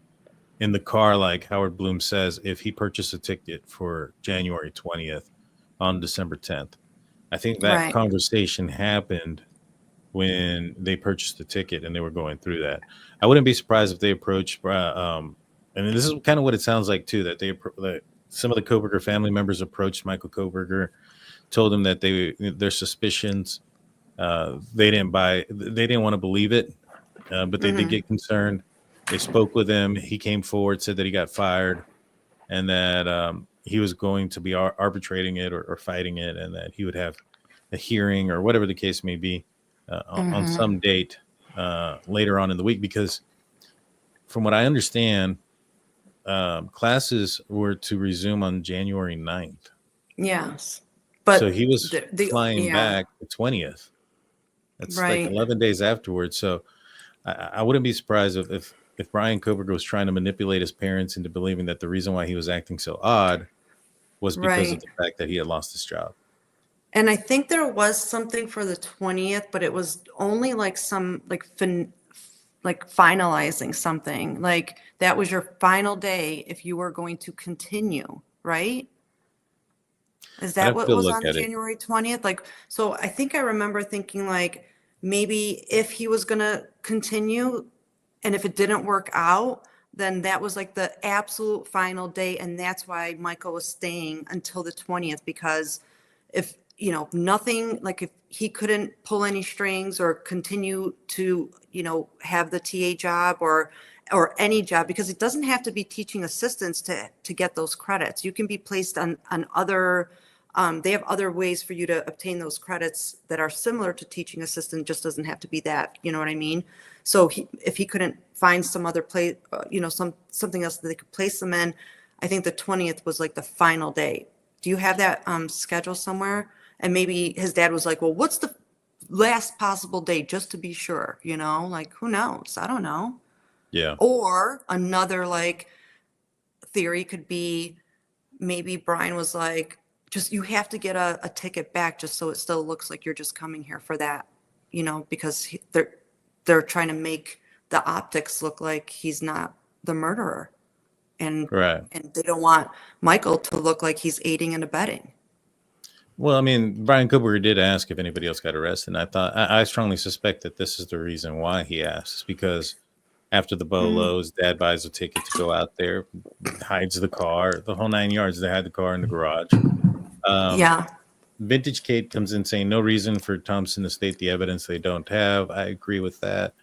car, like Howard Bloom says, if he purchased a ticket for January 20th on December 10th. I think that conversation happened when they purchased the ticket and they were going through that. I wouldn't be surprised if they approached, and this is kind of what it sounds like too, that some of the Kohberger family members approached Michael Kohberger, told him that their suspicions, they didn't want to believe it, but they did get concerned. They spoke with him. He came forward, said that he got fired, and that he was going to be arbitrating it or fighting it, and that he would have a hearing or whatever the case may be on some date later on in the week. Because from what I understand, classes were to resume on January 9th. Yes. But so he was flying back the 20th. That's like 11 days afterwards. So I wouldn't be surprised if Bryan Kohberger was trying to manipulate his parents into believing that the reason why he was acting so odd was because of the fact that he had lost his job. And I think there was something for the 20th, but it was only like some like finalizing something. Like that was your final day if you were going to continue, right? Is that what was on January 20th? Like, so I think I remember thinking like maybe if he was going to continue and if it didn't work out, then that was like the absolute final day. And that's why Michael was staying until the 20th, because if, nothing, like if he couldn't pull any strings or continue to, have the TA job or any job, because it doesn't have to be teaching assistants to get those credits. You can be placed on other, they have other ways for you to obtain those credits that are similar to teaching assistant, just doesn't have to be that, you know what I mean? So if he couldn't find some other place, something else that they could place them in, I think the 20th was like the final day. Do you have that schedule somewhere? And maybe his dad was like, well, what's the last possible day just to be sure, like who knows? I don't know. Yeah. Or another like theory could be maybe Bryan was like, just you have to get a ticket back just so it still looks like you're just coming here for that, because they're trying to make the optics look like he's not the murderer. And they don't want Michael to look like he's aiding and abetting. Well, I mean, Bryan Kohberger did ask if anybody else got arrested. And I strongly suspect that this is the reason why he asks, because after the bolos, dad buys a ticket to go out there, hides the car, the whole 9 yards. They hide the car in the garage. Vintage Kate comes in saying no reason for Thompson to state the evidence they don't have. I agree with that.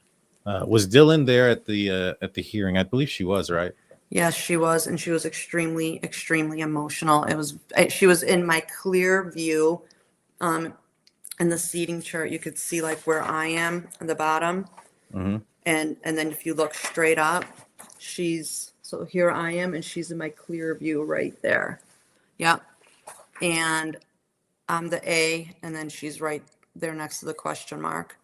Was Dylan there at the hearing? I believe she was, right? Yes, she was, and she was extremely, extremely emotional. She was in my clear view. In the seating chart, you could see like where I am at the bottom. Mm-hmm. And then if you look straight up, so here I am, and she's in my clear view right there. Yep. And I'm the A, and then she's right there next to the question mark.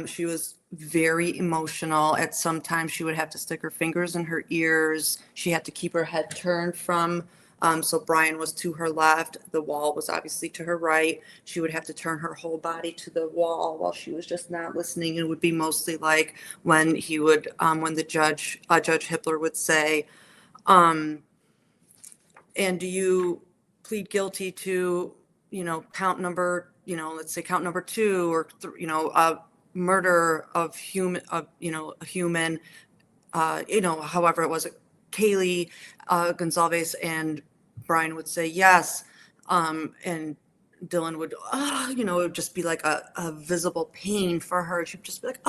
She was very emotional. At some times she would have to stick her fingers in her ears. She had to keep her head turned so Bryan was to her left. The wall was obviously to her right. She would have to turn her whole body to the wall while she was just not listening. It would be mostly like when when the Judge Hippler would say, and do you plead guilty to, count number, let's say count number 2 or, murder of a human, however it was, Kaylee Goncalves, and Bryan would say yes. And Dylan would, it would just be like a visible pain for her. She'd just be like,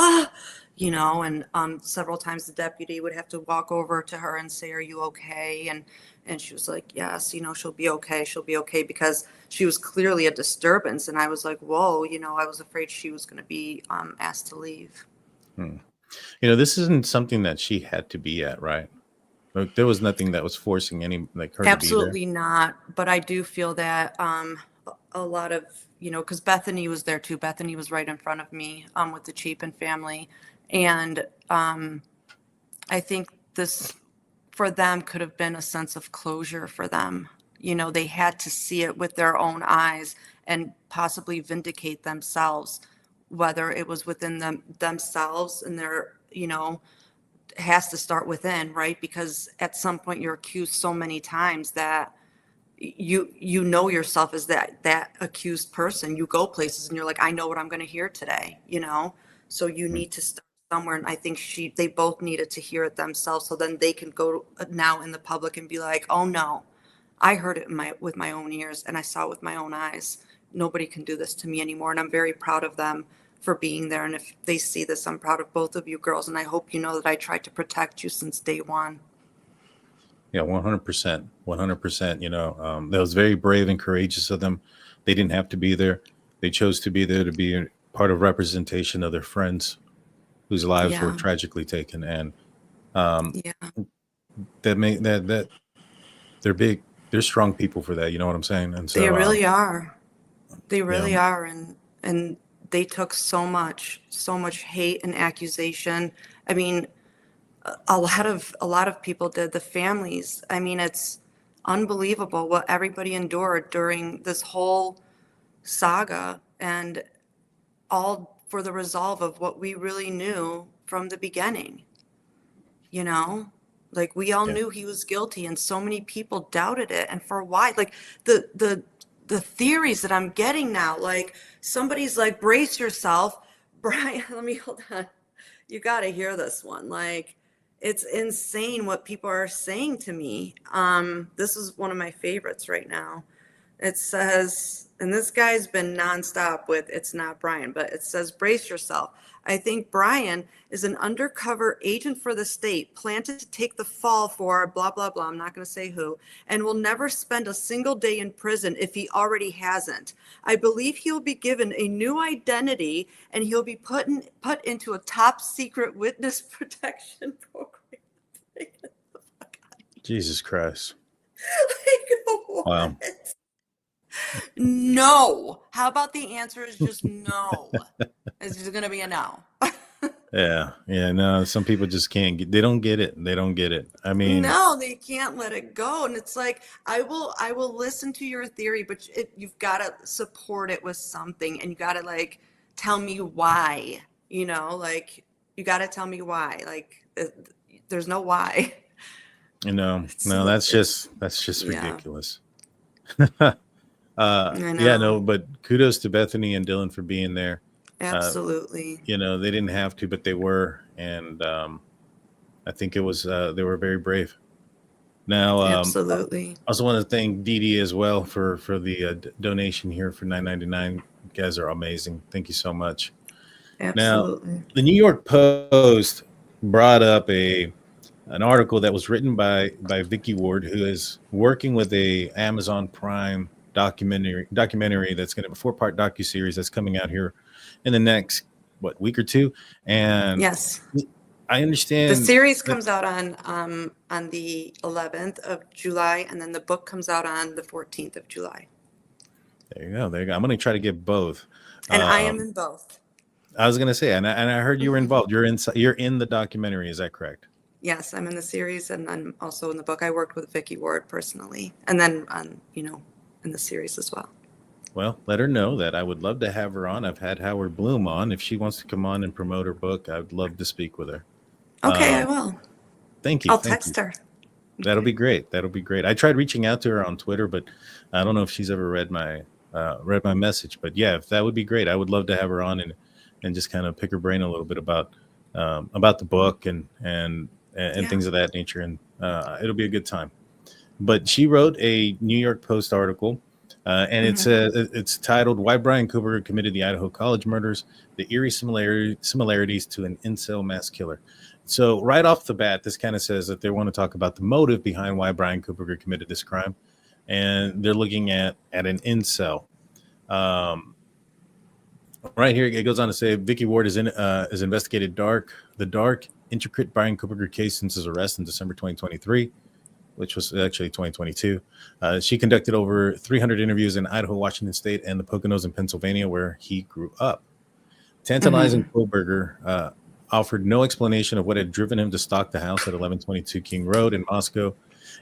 and several times the deputy would have to walk over to her and say, are you okay? And she was like, yes, she'll be okay. She'll be okay, because she was clearly a disturbance. And I was like, whoa, I was afraid she was going to be asked to leave. This isn't something that she had to be at, right? Like, there was nothing that was forcing her Absolutely to be there. not. But I do feel that a lot of, because Bethany was there too. Bethany was right in front of me with the Chapin family. And I think this for them could have been a sense of closure for them. They had to see it with their own eyes and possibly vindicate themselves, whether it was within themselves and their, has to start within, right? Because at some point you're accused so many times that you yourself as that accused person. You go places and you're like, I know what I'm going to hear today, so you need to start somewhere. And I think they both needed to hear it themselves, so then they can go now in the public and be like, oh no, I heard it with my own ears, and I saw it with my own eyes. Nobody can do this to me anymore. And I'm very proud of them for being there. And if they see this, I'm proud of both of you girls. And I hope you know that I tried to protect you since day one. Yeah, 100%. 100%. That was very brave and courageous of them. They didn't have to be there. They chose to be there to be a part of representation of their friends whose lives were tragically taken. And that they're big, they're strong people for that. You know what I'm saying? And so they really are. They really are. And they took so much hate and accusation. I mean, a lot of people did. The families. I mean, it's unbelievable what everybody endured during this whole saga, and all for the resolve of what we really knew from the beginning. Like we all knew he was guilty, and so many people doubted it. And for why? Like the theories that I'm getting now, like somebody's like, brace yourself, Bryan, hold on. You got to hear this one. Like, it's insane what people are saying to me. This is one of my favorites right now. It says, and this guy's been nonstop with, it's not Bryan, but it says, brace yourself. I think Bryan is an undercover agent for the state, planted to take the fall for blah, blah, blah. I'm not going to say who, and will never spend a single day in prison if he already hasn't. I believe he'll be given a new identity, and he'll be put into a top secret witness protection program. Jesus Christ. Like, wow. No. How about the answer is just no? It's just going to be a no. Yeah. No, some people just can't they don't get it. I mean, no, they can't let it go. And it's like, I will listen to your theory, but you've got to support it with something, and you got to like tell me why, like you got to tell me why. Like there's no why. No, that's just ridiculous. But kudos to Bethany and Dylan for being there. Absolutely. They didn't have to, but they were. And I think it was, they were very brave. Now, absolutely. I also want to thank Dee Dee as well for the donation here for $9.99. You guys are amazing. Thank you so much. Absolutely. the New York Post brought up an article that was written by Vicky Ward, who is working with a Amazon Prime documentary that's going to be a 4-part docuseries that's coming out here in the next week or two. And Yes. I understand The series comes out on the 11th of July, and then the book comes out on the 14th of July. There you go. I'm going to try to get both. And I am in both. I was going to say, and I heard you were involved. You're in the documentary. Is that correct? Yes, I'm in the series, and I'm also in the book. I worked with Vicky Ward personally, and then in the series as well. Well, let her know that I would love to have her on. I've had Howard Bloom on. If she wants to come on and promote her book, I'd love to speak with her. Okay, I will. Thank you. I'll text her. That'll be great. I tried reaching out to her on Twitter, but I don't know if she's ever read my message. But yeah, if that would be great. I would love to have her on and just kind of pick her brain a little bit about the book and things of that nature. And it'll be a good time. But she wrote a New York Post article, and it's titled "Why Bryan Kohberger Committed the Idaho College Murders: The Eerie Similarities to an Incel Mass Killer." So right off the bat, this kind of says that they want to talk about the motive behind why Bryan Kohberger committed this crime, and they're looking at an incel. Right here, it goes on to say Vicky Ward has investigated the dark, intricate Bryan Kohberger case since his arrest in December 2023, which was actually 2022. She conducted over 300 interviews in Idaho, Washington State, and the Poconos in Pennsylvania, where he grew up. Tantalizing Kohberger offered no explanation of what had driven him to stalk the house at 1122 King Road in Moscow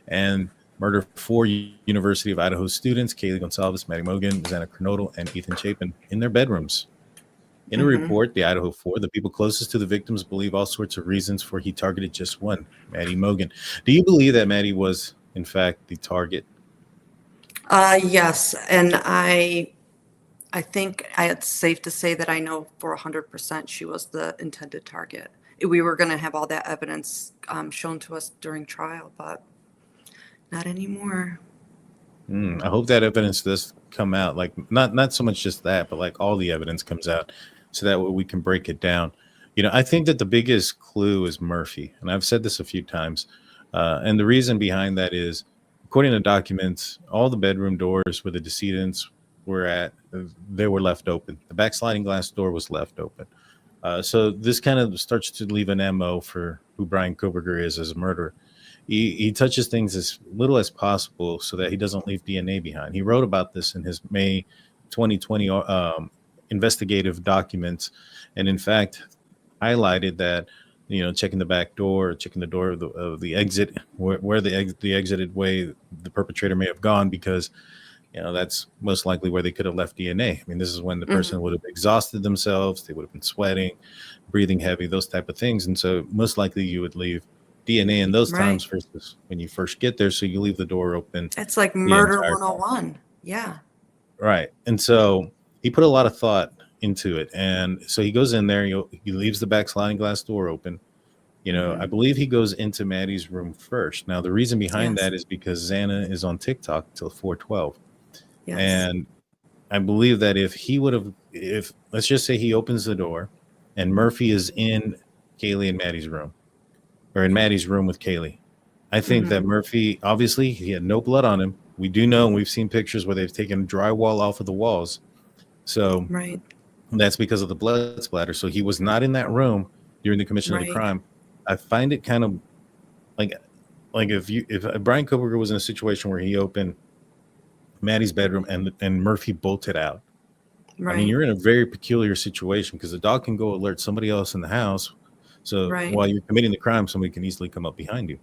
and murder 4 University of Idaho students, Kaylee Goncalves, Madison Mogen, Xana Kernodle, and Ethan Chapin, in their bedrooms. In a report, the Idaho 4, the people closest to the victims believe all sorts of reasons for he targeted just one, Maddie Mogen. Do you believe that Maddie was, in fact, the target? Yes, and I think it's safe to say that I know for 100% she was the intended target. We were going to have all that evidence shown to us during trial, but not anymore. I hope that evidence does come out. Like not so much just that, but like all the evidence comes out, so that way we can break it down. I think that the biggest clue is Murphy, and I've said this a few times. And the reason behind that is, according to documents, all the bedroom doors where the decedents were at, they were left open. The back sliding glass door was left open. So this kind of starts to leave an MO for who Bryan Kohberger is as a murderer. He touches things as little as possible so that he doesn't leave DNA behind. He wrote about this in his May 2020 investigative documents, and in fact highlighted that checking the back door, checking the door of the exit, where the exited way the perpetrator may have gone, because that's most likely where they could have left DNA. I mean, this is when the person would have exhausted themselves, they would have been sweating, breathing heavy, those type of things, and so most likely you would leave DNA in those times versus when you first get there, so you leave the door open. It's like murder 101. Yeah. Right. And so he put a lot of thought into it, and so he goes in there, he leaves the back sliding glass door open. I believe he goes into Maddie's room first. Now the reason behind that is because Xana is on TikTok till 4:12. Yes. And I believe that if let's just say he opens the door and Murphy is in Kaylee and Maddie's room, or in Maddie's room with Kaylee, I think that Murphy, obviously he had no blood on him. We do know, and we've seen pictures where they've taken drywall off of the walls. So that's because of the blood splatter. So he was not in that room during the commission of the crime. I find it kind of like if Bryan Kohberger was in a situation where he opened Maddie's bedroom and Murphy bolted out. I mean, you're in a very peculiar situation, because the dog can go alert somebody else in the house. So while you're committing the crime, somebody can easily come up behind you.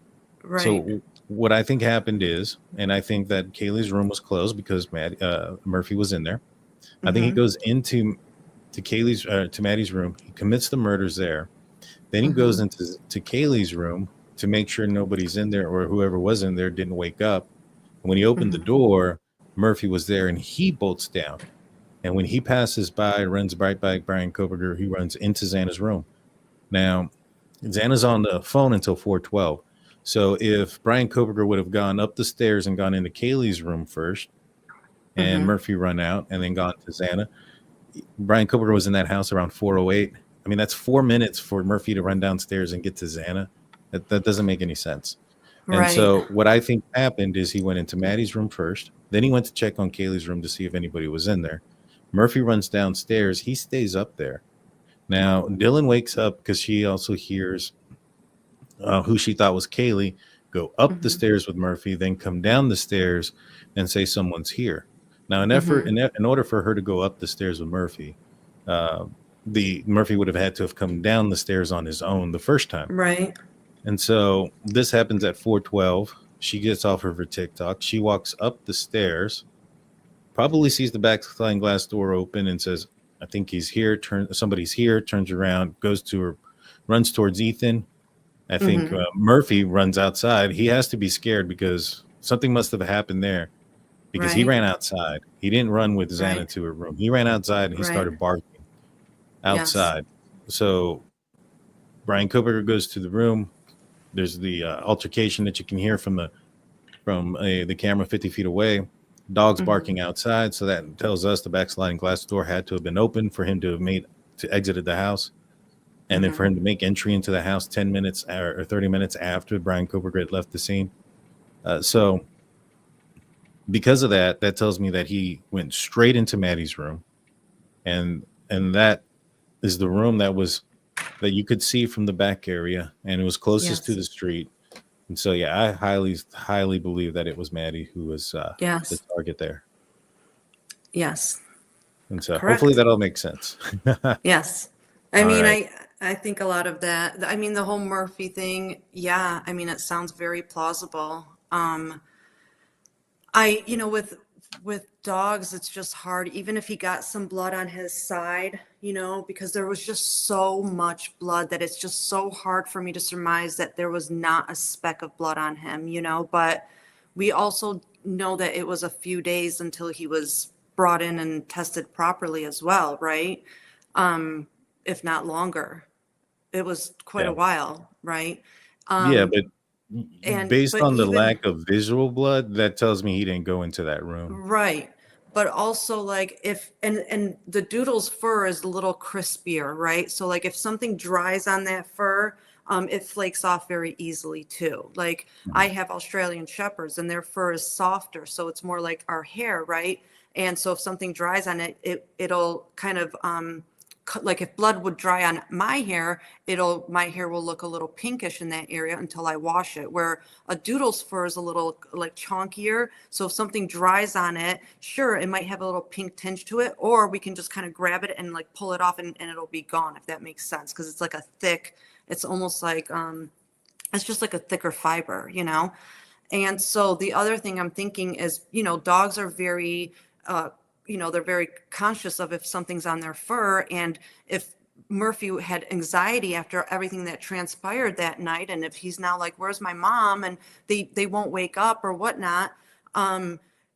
So what I think happened is, and I think that Kaylee's room was closed because Murphy was in there. I think he goes into to Maddie's room. He commits the murders there. Then he goes into Kaylee's room to make sure nobody's in there, or whoever was in there didn't wake up. And when he opened the door, Murphy was there, and he bolts down. And when he passes by, runs right by Bryan Kohberger, he runs into Xana's room. Now, Xana's on the phone until 4:12. So if Bryan Kohberger would have gone up the stairs and gone into Kaylee's room first, and Murphy run out and then gone to Xana, Bryan Kohberger was in that house around 4:08, I mean, that's 4 minutes for Murphy to run downstairs and get to Xana. That doesn't make any sense. And Right. so what I think happened is he went into Maddie's room first. Then he went to check on Kaylee's room to see if anybody was in there. Murphy runs downstairs. He stays up there. Now, Dylan wakes up because she also hears who she thought was Kaylee go up the stairs with Murphy, then come down the stairs and say someone's here. Now, in order for her to go up the stairs with Murphy, the Murphy would have had to have come down the stairs on his own the first time. Right. And so this happens at 4:12. She gets off of her TikTok. She walks up the stairs, probably sees the back sliding glass door open and says, I think he's here. Somebody's here, turns around, goes to her, runs towards Ethan. I think Murphy runs outside. He has to be scared because something must have happened there because he ran outside. He didn't run with Xana to her room. He ran outside and he started barking outside. Yes. So Bryan Kohberger goes to the room. There's the altercation that you can hear from the camera 50 feet away. Dogs barking outside. So that tells us the backsliding glass door had to have been open for him to have exited the house. And then for him to make entry into the house 10 minutes or 30 minutes after Bryan Kohberger had left the scene. So because of that, that tells me that he went straight into Maddie's room. And that is the room that you could see from the back area. And it was closest to the street. And so, yeah, I highly, highly believe that it was Maddie who was the target there. Yes. And so hopefully that'll make sense. Yes. I think a lot of that, I mean, the whole Murphy thing, yeah, I mean, it sounds very plausible. With dogs, it's just hard, even if he got some blood on his side, because there was just so much blood that it's just so hard for me to surmise that there was not a speck of blood on him, but we also know that it was a few days until he was brought in and tested properly as well, right? If not longer. It was quite a while, right? But based on the lack of visual blood, that tells me he didn't go into that room. Right. But also like and the doodle's fur is a little crispier, right? So like if something dries on that fur, it flakes off very easily too. Like I have Australian Shepherds and their fur is softer. So it's more like our hair, right? And so if something dries on it, it'll kind of, like if blood would dry on my hair, my hair will look a little pinkish in that area until I wash it, where a doodle's fur is a little like chonkier. So if something dries on it, sure, it might have a little pink tinge to it, or we can just kind of grab it and like pull it off and it'll be gone, if that makes sense. Cause it's like it's almost like, it's just like a thicker fiber, And so the other thing I'm thinking is, dogs are very, they're very conscious of if something's on their fur. And if Murphy had anxiety after everything that transpired that night, and if he's now like, where's my mom? And they won't wake up or whatnot.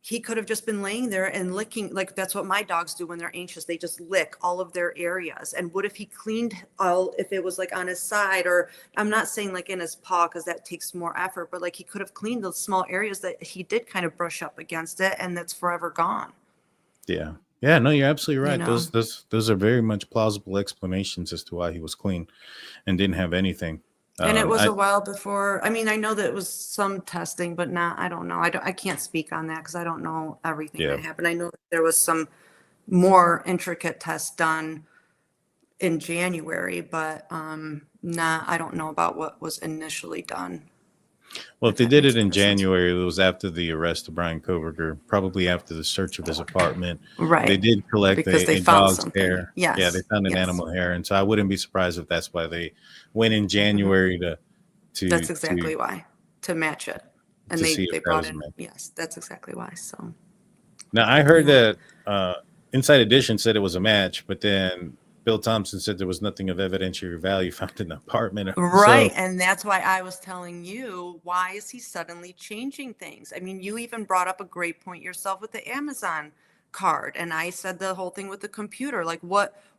He could have just been laying there and licking. Like that's what my dogs do when they're anxious. They just lick all of their areas. And what if he cleaned if it was like on his side, or I'm not saying like in his paw, because that takes more effort, but like he could have cleaned those small areas that he did kind of brush up against it, and that's forever gone. Yeah. No, you're absolutely right. Those are very much plausible explanations as to why he was clean and didn't have anything. And it was a while before. I mean, I know that it was some testing, but I don't know. I can't speak on that because I don't know everything that happened. I know that there was some more intricate tests done in January, but I don't know about what was initially done. Well, if they did it in January, it was after the arrest of Bryan Kohberger, probably after the search of his apartment. Right. They did collect a dog's hair. Yes. Yeah, they found an animal hair. And so I wouldn't be surprised if that's why they went in January to That's exactly why, to match it. And they brought in. Yes, that's exactly why. So now I heard that Inside Edition said it was a match, but then Bill Thompson said there was nothing of evidentiary value found in the apartment. Right. And that's why I was telling you, why is he suddenly changing things? I mean, you even brought up a great point yourself with the Amazon card. And I said the whole thing with the computer, like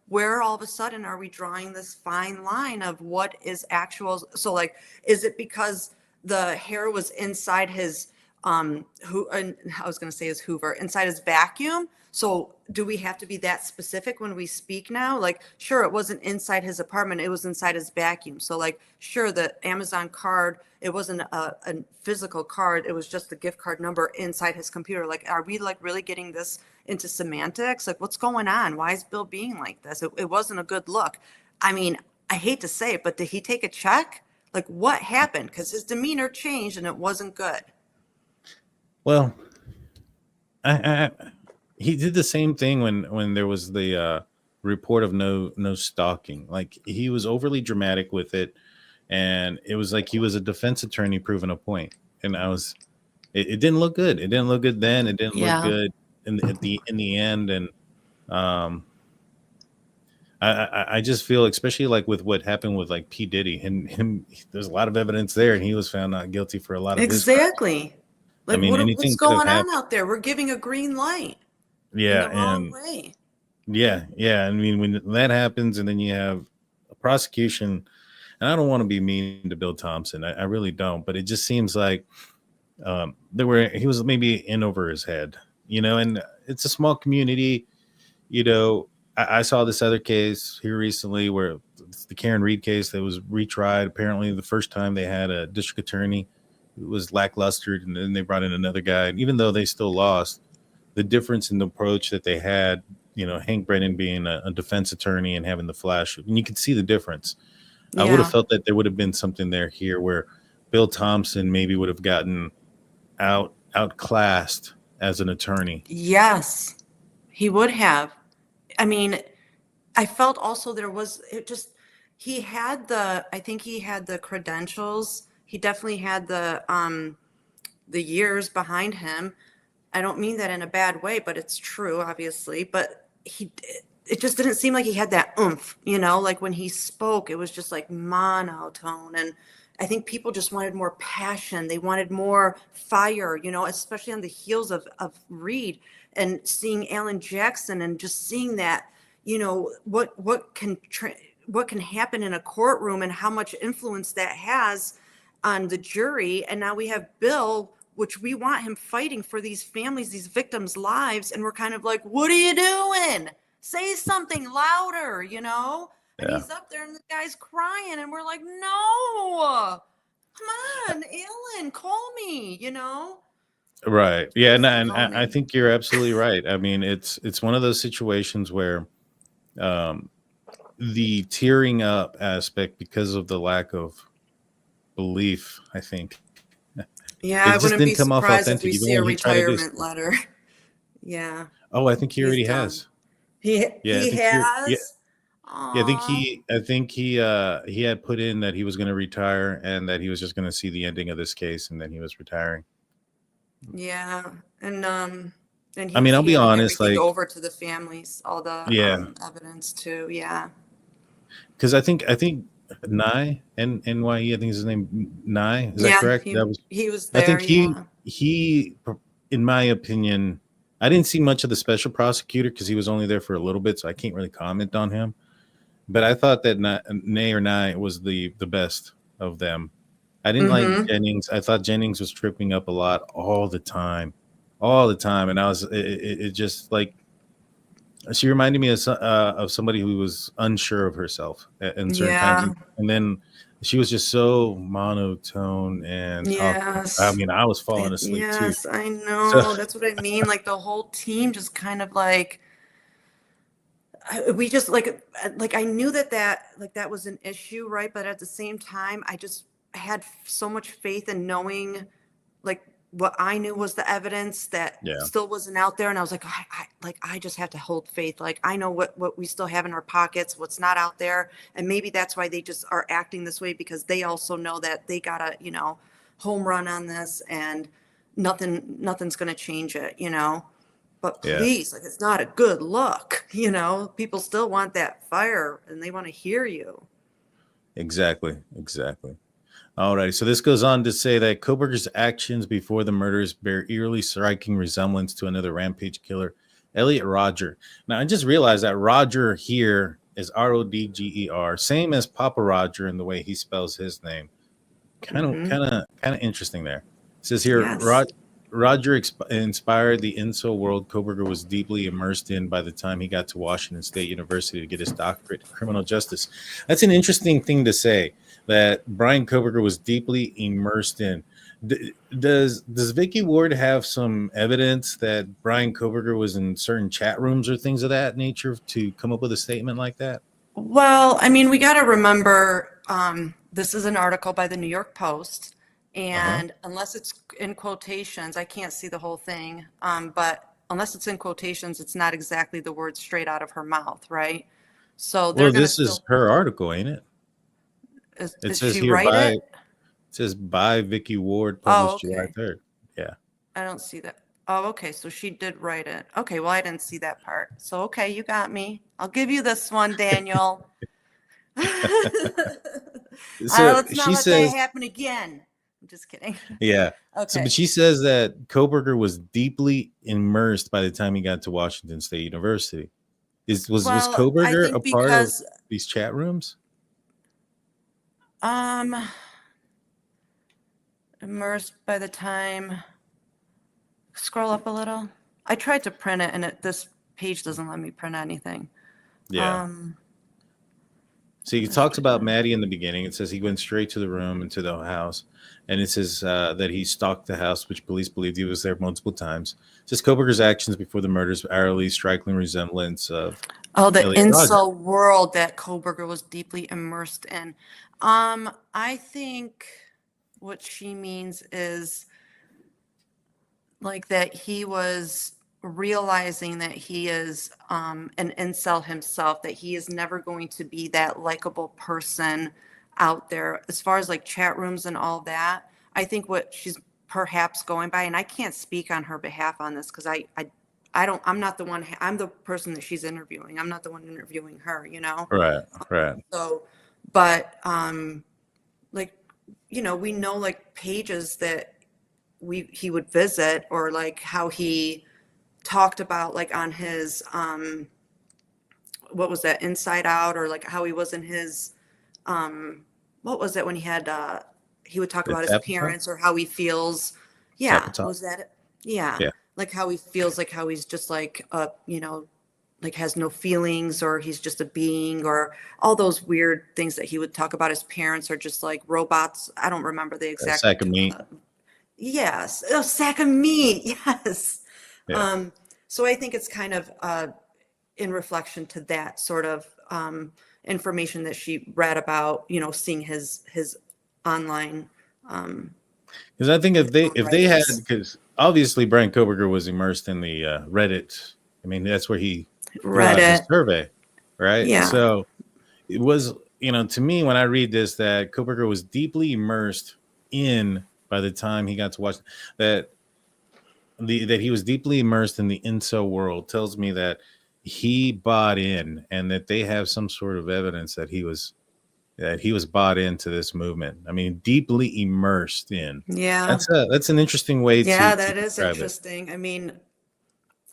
where all of a sudden are we drawing this fine line of what is actual? So like, is it because the hair was inside his who, and I was going to say his Hoover, inside his vacuum. So do we have to be that specific when we speak now? Like, sure, it wasn't inside his apartment, it was inside his vacuum. So like, sure, the Amazon card, it wasn't a physical card, it was just the gift card number inside his computer. Like, are we like really getting this into semantics? Like, what's going on? Why is Bill being like this? It wasn't a good look. I mean, I hate to say it, but did he take a check? Like, what happened? Because his demeanor changed and it wasn't good. Well, he did the same thing when there was the report of no stalking. Like, he was overly dramatic with it, and it was like he was a defense attorney proving a point. And it didn't look good. It didn't look good then. It didn't look good in the end. And I just feel, especially like with what happened with like P. Diddy and him, there's a lot of evidence there, and he was found not guilty for a lot of exactly. Like, I mean, what's going on out there? We're giving a green light. Yeah, in the wrong way. Yeah. I mean, when that happens, and then you have a prosecution, and I don't want to be mean to Bill Thompson, I really don't, but it just seems like he was maybe in over his head, and it's a small community. I saw this other case here recently where it's the Karen Reed case that was retried. Apparently, the first time they had a district attorney who was lackluster, and then they brought in another guy. And even though they still lost, the difference in the approach that they had, Hank Brennan being a defense attorney and having the flash, and you could see the difference. Yeah. I would have felt that there would have been something there here where Bill Thompson maybe would have gotten outclassed as an attorney. Yes, he would have. I mean, I felt also I think he had the credentials. He definitely had the years behind him. I don't mean that in a bad way, but it's true, obviously. But it just didn't seem like he had that oomph, like when he spoke, it was just like monotone. And I think people just wanted more passion. They wanted more fire, especially on the heels of Reed, and seeing Alan Jackson, and just seeing that, what can happen in a courtroom and how much influence that has on the jury. And now we have Bill, which we want him fighting for these families, these victims' lives. And we're kind of like, what are you doing? Say something louder, And he's up there and the guy's crying. And we're like, no, come on, Alan, call me, Right. Yeah. And I think you're absolutely right. I mean, it's one of those situations where the tearing up aspect, because of the lack of belief, I think. Yeah, I wouldn't be surprised if we see a retirement letter. Yeah. Oh, I think he already has. He has. Yeah, I think he had put in that he was going to retire, and that he was just going to see the ending of this case, and then he was retiring. Yeah, and I mean, I'll be honest, like, over to the families, all the evidence too. Yeah. Because I think Nye, NYE, I think is his name, Nye. Is that correct? He was there. I think he, in my opinion, I didn't see much of the special prosecutor because he was only there for a little bit, so I can't really comment on him. But I thought that Nye was the best of them. I didn't like Jennings. I thought Jennings was tripping up a lot all the time. And it just like, she reminded me of somebody who was unsure of herself in certain times. And then she was just so monotone and I mean, I was falling asleep too. Yes, I know. So, that's what I mean. Like, the whole team just kind of like, we just like I knew that was an issue, right? But at the same time, I just had so much faith in knowing, like, what I knew was the evidence that still wasn't out there. And I was like, I just have to hold faith. Like, I know what we still have in our pockets, what's not out there. And maybe that's why they just are acting this way, because they also know that they got a, home run on this, and nothing's going to change it, But please, like, it's not a good look, people still want that fire, and they want to hear you. Exactly. All right. So this goes on to say that Kohberger's actions before the murders bear eerily striking resemblance to another rampage killer, Elliot Roger. Now, I just realized that Roger here is Rodger, same as Papa Roger in the way he spells his name. Kind of interesting there. It says here, Roger inspired the Incel world Kohberger was deeply immersed in by the time he got to Washington State University to get his doctorate in criminal justice. That's an interesting thing to say, that Bryan Kohberger was deeply immersed in. Does Vicky Ward have some evidence that Bryan Kohberger was in certain chat rooms or things of that nature to come up with a statement like that? Well, I mean, we got to remember this is an article by the New York Post, and unless it's in quotations, I can't see the whole thing, but unless it's in quotations, it's not exactly the words straight out of her mouth, right? So they're Well, going to this is still. her article, ain't it? It Is says she here write by it? it says by Vicky Ward, Oh, published July okay. 3rd. Yeah. I don't see that. Oh, okay. So she did write it. Okay. Well, I didn't see that part. So, okay, you got me. I'll give you this one, Daniel. So Let's not she let that says, happen again. I'm just kidding. yeah. So, Okay. but she says that Kohberger was deeply immersed by the time he got to Washington State University. Was Well, I Kohberger a think part of because these chat rooms? immersed by the time, scroll up a little. I tried to print it, and this page doesn't let me print anything. Yeah. So he talks about Maddie in the beginning. It says he went straight to the room and to the house. And it says that he stalked the house, which police believed he was there multiple times. It says Kohberger's actions before the murders hourly striking resemblance of The Elliot Roger. incel world that Kohberger was deeply immersed in. I think what she means is like that he was realizing that he is an incel himself, that he is never going to be that likable person out there. As far as like chat rooms and all that, I think what she's perhaps going by, and I can't speak on her behalf on this because I'm not the one, I'm the person that she's interviewing. I'm not the one interviewing her, you know? Right. So, but like, you know, we know like pages that he would visit, or like how he talked about like on his what was that, Inside Out, or like how he was in his what was it when he had he would talk The about his Chapin? parents or how he feels. Yeah, Chapin. was that it? Yeah. Yeah. Like how he feels, like how he's just like you know, like has no feelings, or he's just a being, or all those weird things that he would talk about. His parents are just like robots. I don't remember the A exact sack of meat. yes, a sack of meat. Yes. Yeah. So I think it's kind of in reflection to that sort of information that she read about, you know, seeing his online. Because I think if they had, writings. because obviously Bryan Kohberger was immersed in the Reddit. I mean, that's where he threw out his Reddit. survey, right? Yeah. So it was, you know, to me when I read this, that Kohberger was deeply immersed in by the time he got to watch that. That he was deeply immersed in the incel world tells me that he bought in, and that they have some sort of evidence that he was bought into this movement. I mean, deeply immersed in. Yeah. That's an interesting way Yeah, to that is describe it. interesting. I mean,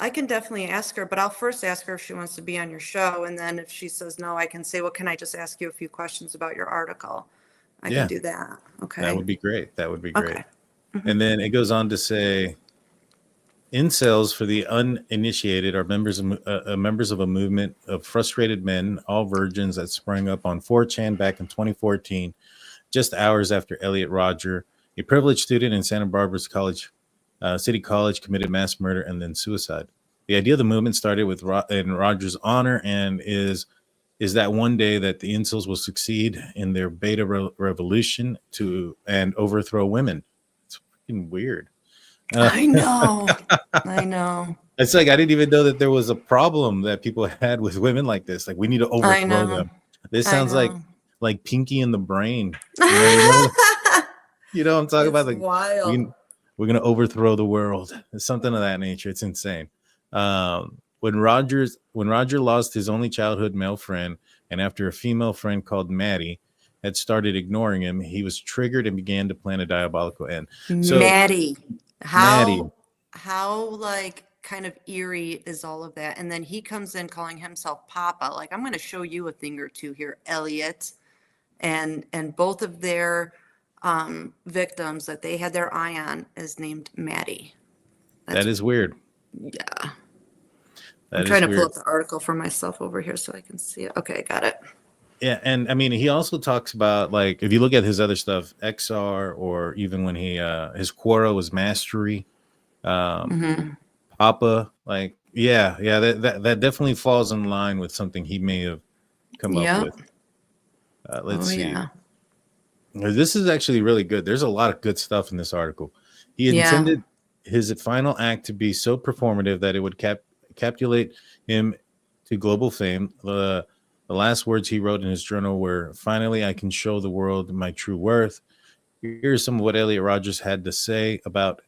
I can definitely ask her, but I'll first ask her if she wants to be on your show. And then if she says no, I can say, well, can I just ask you a few questions about your article? I Yeah. can do that. Okay. That would be great. That would be great. Okay. And then it goes on to say, incels, for the uninitiated, are members of a movement of frustrated men, all virgins, that sprang up on 4chan back in 2014, just hours after Elliot Roger, a privileged student in Santa Barbara's City College, committed mass murder and then suicide. The idea of the movement started with in Roger's honor, and is that one day that the incels will succeed in their beta revolution and overthrow women. It's freaking weird. I know. I know. It's like I didn't even know that there was a problem that people had with women like this. Like, we need to I overthrow know. them. This I sounds know. like Pinky in the Brain. You know I'm talking about? Like, wild. we're gonna overthrow the world. It's something of that nature. It's insane. When Roger lost his only childhood male friend, and after a female friend called Maddie had started ignoring him, he was triggered and began to plan a diabolical end. So Maddie. Maddie. How like kind of eerie is all of that? And then he comes in calling himself Papa. Like, I'm going to show you a thing or two here, Elliot. And both of their victims that they had their eye on is named Maddie. That is weird. Yeah. That I'm trying is to pull weird. up the article for myself over here so I can see it. Okay, got it. Yeah, and I mean, he also talks about, like, if you look at his other stuff, XR, or even when he his Quora was Mastery, Papa, like, that definitely falls in line with something he may have come up Yep. with. Let's see. Yeah. This is actually really good. There's a lot of good stuff in this article. He Yeah. intended his final act to be so performative that it would captivate him to global fame. The last words he wrote in his journal were, "Finally, I can show the world my true worth." Here's some of what Elliot Rogers had to say about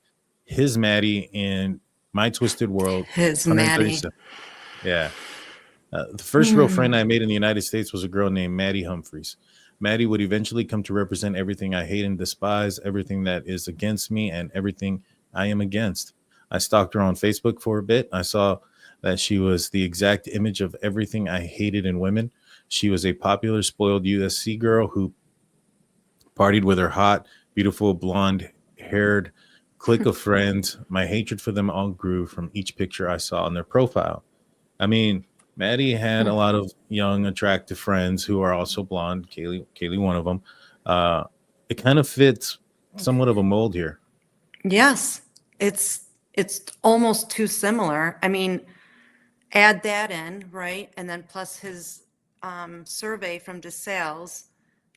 his Maddie in My Twisted World. His Maddie. 137. Yeah. The first real friend I made in the United States was a girl named Maddie Humphreys. Maddie would eventually come to represent everything I hate and despise, everything that is against me, and everything I am against. I stalked her on Facebook for a bit. I saw that she was the exact image of everything I hated in women. She was a popular, spoiled USC girl who partied with her hot, beautiful, blonde-haired clique of friends. My hatred for them all grew from each picture I saw on their profile. I mean, Maddie had a lot of young, attractive friends who are also blonde. Kaylee, one of them. It kind of fits somewhat of a mold here. Yes. It's almost too similar. I mean, add that in, right? And then plus his survey from DeSales.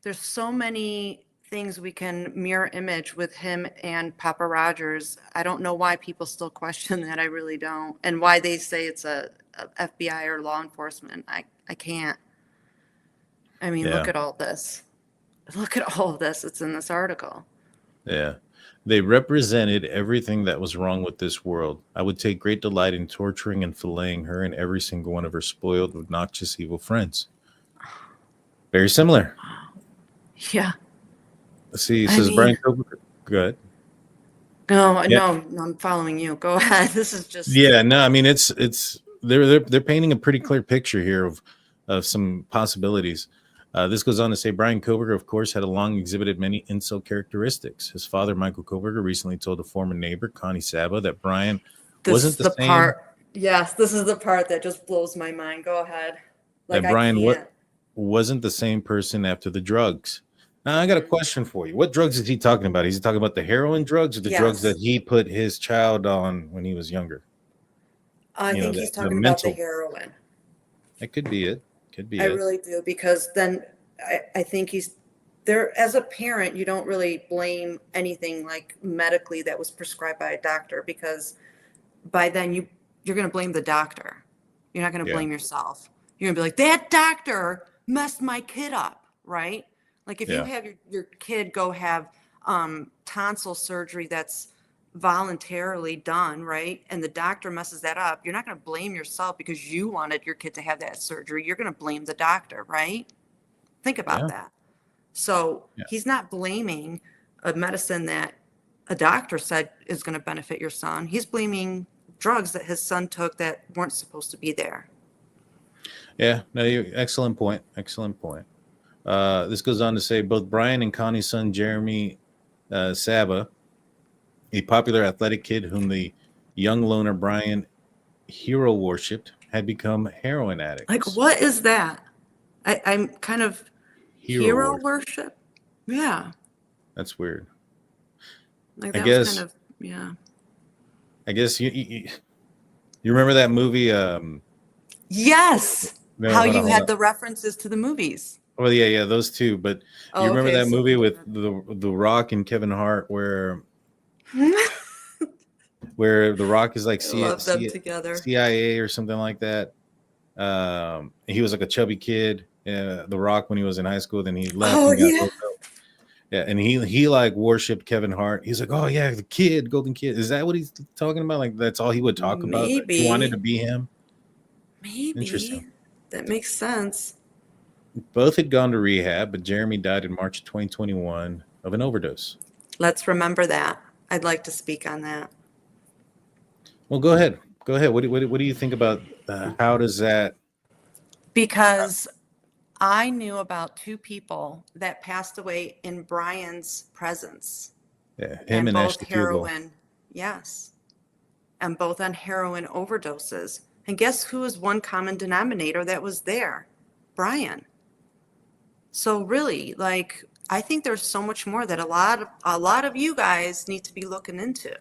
There's so many things we can mirror image with him and Papa Rogers. I don't know why people still question that. I really don't. And why they say it's a FBI or law enforcement. I can't. I mean, Yeah. look at all this. Look at all of this. It's in this article. Yeah. They represented everything that was wrong with this world. I would take great delight in torturing and filleting her and every single one of her spoiled, obnoxious, evil friends. Very similar. Yeah. Let's see. It I says mean- Bryan Kohberger. Good. No, Yeah. no, I'm following you. Go ahead. This is just. Yeah. No, I mean, it's they're painting a pretty clear picture here of some possibilities. This goes on to say Bryan Kohberger, of course, had long exhibited many incel characteristics. His father, Michael Kohberger, recently told a former neighbor, Connie Saba, that Bryan wasn't the same. Part. Yes, this is the part that just blows my mind. Go ahead. That Bryan wasn't the same person after the drugs. Now, I got a question for you. What drugs is he talking about? Is he talking about the heroin drugs or the drugs that he put his child on when he was younger? I think he's talking about the heroin. That could be it. Could be I it. really do, because then I think he's there. As a parent, you don't really blame anything like medically that was prescribed by a doctor, because by then you're going to blame the doctor. You're not going to blame yourself. You're going to be like, that doctor messed my kid up, right? Like if you have your kid go have tonsil surgery that's voluntarily done, right? And the doctor messes that up, you're not going to blame yourself because you wanted your kid to have that surgery. You're going to blame the doctor, right? Think about that. So he's not blaming a medicine that a doctor said is going to benefit your son. He's blaming drugs that his son took that weren't supposed to be there. Yeah, no, excellent point. Excellent point. This goes on to say both Bryan and Connie's son, Jeremy Saba, a popular athletic kid whom the young loner Bryan hero worshipped, had become heroin addicts. Like, what is that? I'm kind of hero worship. Yeah. That's weird. Like, that was kind of, I guess you remember that movie? Yes. No, How hold you on, had the references to the movies. Well, yeah, those two. But you remember that movie with the Rock and Kevin Hart, where The Rock is like CIA or something like that. He was like a chubby kid. The Rock when he was in high school, then he left. Oh, and got and he like worshipped Kevin Hart. He's like, oh yeah, the kid, golden kid. Is that what he's talking about? Like that's all he would talk about. Maybe he wanted to be him. Maybe. Interesting. That makes sense. Both had gone to rehab, but Jeremy died in March 2021 of an overdose. Let's remember that. I'd like to speak on that. Well, go ahead. Go ahead. What do you think about how does that? Because I knew about two people that passed away in Bryan's presence. Yeah, him and both Ashley heroin. Yes. and both on heroin overdoses. And guess who is one common denominator that was there? Bryan. So really, like, I think there's so much more that a lot of you guys need to be looking into.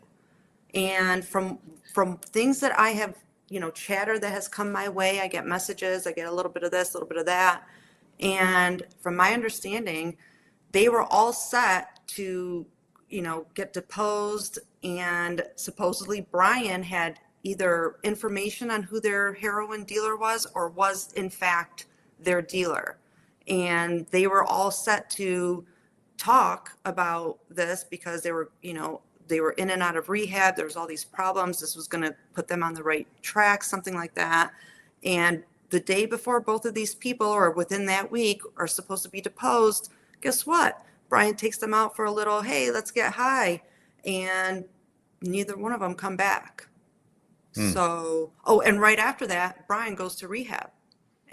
And from things that I have, chatter that has come my way, I get messages, I get a little bit of this, a little bit of that. And from my understanding, they were all set to, get deposed, and supposedly Bryan had either information on who their heroin dealer was or was in fact their dealer. And they were all set to talk about this because they were in and out of rehab. There was all these problems. This was going to put them on the right track, something like that. And the day before both of these people, or within that week, are supposed to be deposed, guess what? Bryan takes them out for a little, hey, let's get high. And neither one of them come back. So, and right after that, Bryan goes to rehab.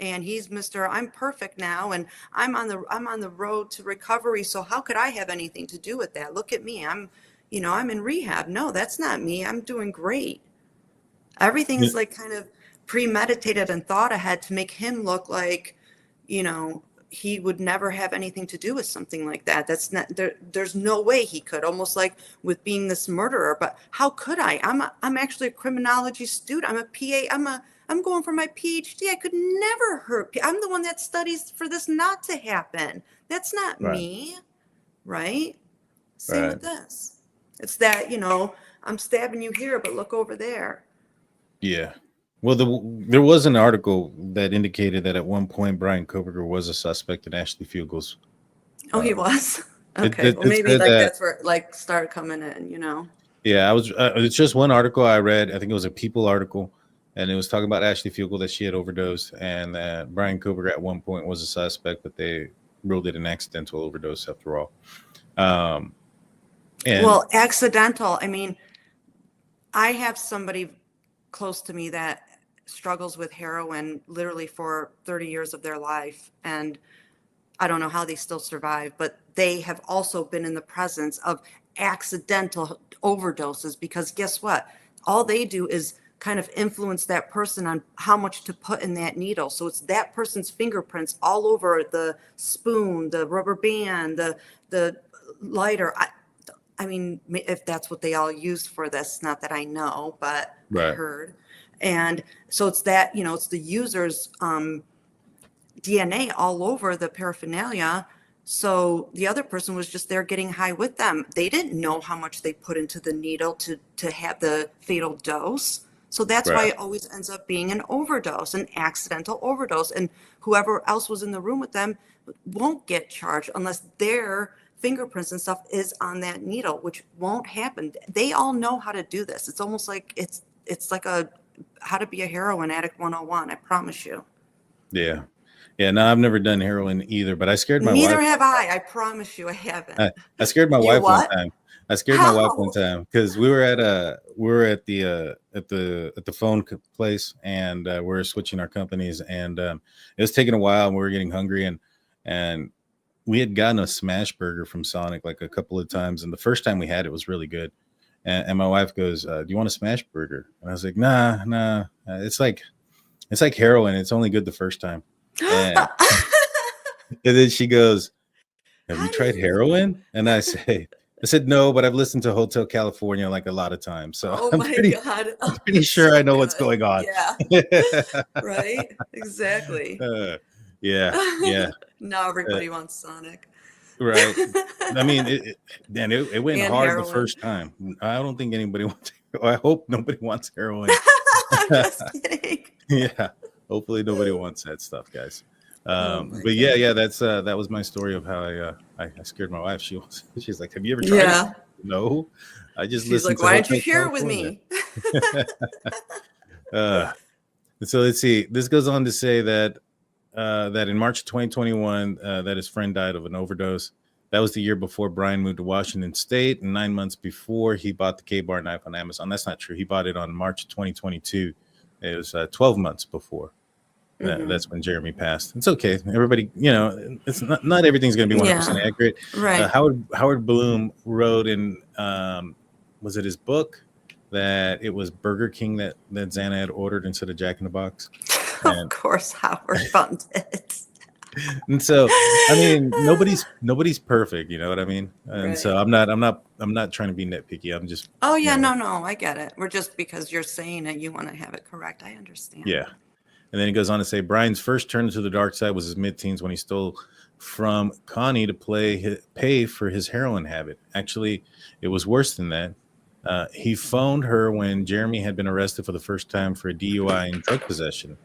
And he's Mr. I'm perfect now, and I'm on the road to recovery. So how could I have anything to do with that? Look at me. I'm in rehab. No, that's not me. I'm doing great. Everything's like kind of premeditated and thought ahead to make him look like, he would never have anything to do with something like that. That's not there. There's no way he could, almost like with being this murderer. But how could I? I'm actually a criminology student. I'm a PA. I'm going for my PhD. I could never hurt. I'm the one that studies for this not to happen. That's not me. Right? Same with this. It's that, I'm stabbing you here, but look over there. Yeah. Well, there was an article that indicated that at one point Bryan Kohberger was a suspect in Ashley Fugel's. Oh, he was? Okay. Well, maybe that's where it started coming in, Yeah, it's just one article I read. I think it was a People article, and it was talking about Ashley Fugel, that she had overdosed, and that Bryan Kohberger at one point was a suspect, but they ruled it an accidental overdose after all. Well, accidental. I mean, I have somebody close to me that struggles with heroin literally for 30 years of their life. And I don't know how they still survive, but they have also been in the presence of accidental overdoses, because guess what? All they do is kind of influence that person on how much to put in that needle. So it's that person's fingerprints all over the spoon, the rubber band, the lighter. I mean, if that's what they all used for this, not that I know, but I heard. And so it's that, it's the user's DNA all over the paraphernalia. So the other person was just there getting high with them. They didn't know how much they put into the needle to have the fatal dose. So that's why it always ends up being an overdose, an accidental overdose. And whoever else was in the room with them won't get charged unless their fingerprints and stuff is on that needle, which won't happen. They all know how to do this. It's almost like it's like how to be a heroin addict 101. I promise you. Yeah. Yeah. No, I've never done heroin either, but I scared my wife. Neither have I. I promise you I haven't. I scared my wife one time. I scared my wife one time because we were at the phone place, and we were switching our companies, and it was taking a while, and we were getting hungry, and we had gotten a smash burger from Sonic like a couple of times, and the first time we had it was really good. And my wife goes, "Do you want a smash burger?" And I was like, "Nah. It's like heroin. It's only good the first time." And, and then she goes, "Have you tried heroin?" And I said, "No, but I've listened to Hotel California like a lot of times, so I'm pretty sure I know what's going on." Yeah. Right. Exactly. Yeah. Now everybody wants Sonic. Right. I mean, it went and hard heroin. The first time. I don't think anybody wants. I hope nobody wants heroin. I'm just kidding. Yeah. Hopefully nobody wants that stuff, guys. But yeah, that was my story of how I scared my wife. She's like, "Have you ever tried it?" No. I just listened to Why don't you share it with me? So let's see. This goes on to say that in March of 2021, that his friend died of an overdose. That was the year before Bryan moved to Washington State, and 9 months before he bought the K-Bar knife on Amazon. That's not true. He bought it on March of 2022. It was 12 months before. That's when Jeremy passed. It's okay. Everybody, it's not everything's going to be 100% accurate. Right. Howard Bloom wrote in, was it his book? that it was Burger King that Xana had ordered instead of Jack in the Box. Of course, Howard found it. And so, I mean, nobody's perfect, you know what I mean? And so Right. I'm not trying to be nitpicky. I'm just, Oh you yeah, know, no, I get it. We're just because you're saying it, you want to have it correct. I understand. yeah. And then he goes on to say Brian's first turn to the dark side was his mid-teens when he stole from Connie to pay for his heroin habit. Actually, it was worse than that. He phoned her when Jeremy had been arrested for the first time for a DUI and drug possession.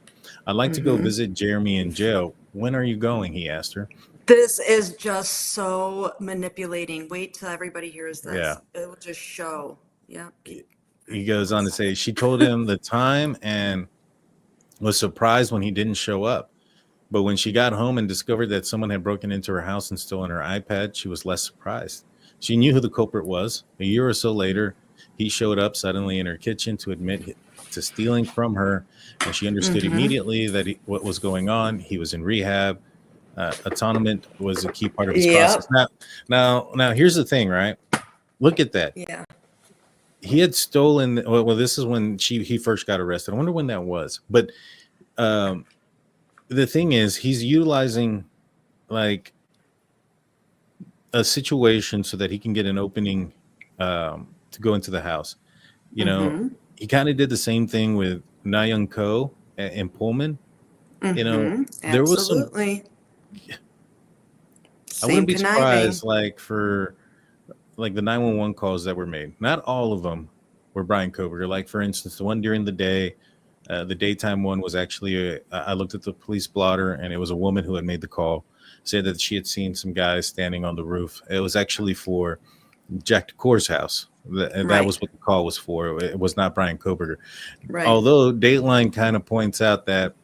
I'd like to go visit Jeremy in jail. When are you going? He asked her. This is just so manipulating. Wait till everybody hears this. Yeah. It will just show. Yeah. He goes on to say she told him the time and was surprised when he didn't show up. But when she got home and discovered that someone had broken into her house and stolen her iPad, she was less surprised. She knew who the culprit was. A year or so later, he showed up suddenly in her kitchen to admit to stealing from her, and she understood immediately that what was going on. He was in rehab. Atonement was a key part of his process. Now, here's the thing, right? Look at that. Yeah. He had stolen. Well, this is when he first got arrested. I wonder when that was. But the thing is, he's utilizing like a situation so that he can get an opening to go into the house. You know, he kind of did the same thing with Na Ko in Pullman. You know, there was some. I wouldn't be surprised, like for like the 911 calls that were made. Not all of them were Bryan Kohberger. Like for instance, the one during the day, the daytime one was actually. I looked at the police blotter, and it was a woman who had made the call. Said that she had seen some guys standing on the roof. It was actually for Jack DeCour's house. That was what the call was for. It was not Bryan Kohberger. Right. Although Dateline kind of points out that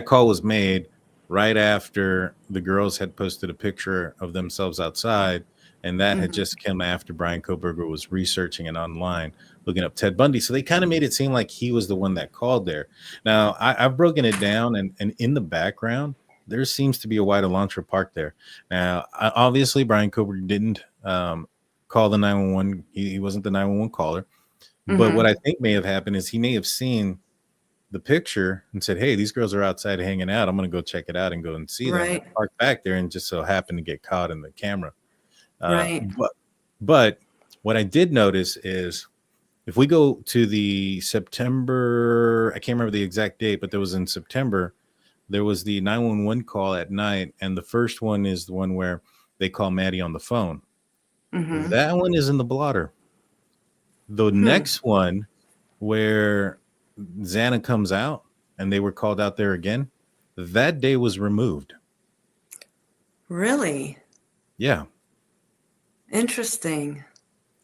call was made right after the girls had posted a picture of themselves outside, and that had just come after Bryan Kohberger was researching it online, looking up Ted Bundy. So they kind of made it seem like he was the one that called there. Now, I've broken it down, and in the background, there seems to be a white Elantra parked there. Now, obviously, Bryan Kohberger didn't call the 911. He wasn't the 911 caller. But what I think may have happened is he may have seen the picture and said, hey, these girls are outside hanging out. I'm going to go check it out and go and see them. Parked back there and just so happened to get caught in the camera. But what I did notice is if we go to the September, I can't remember the exact date, but there was in September, there was the 911 call at night. And the first one is the one where they call Maddie on the phone. That one is in the blotter. The next one where Xana comes out and they were called out there again, that day was removed. Really? Yeah. Interesting.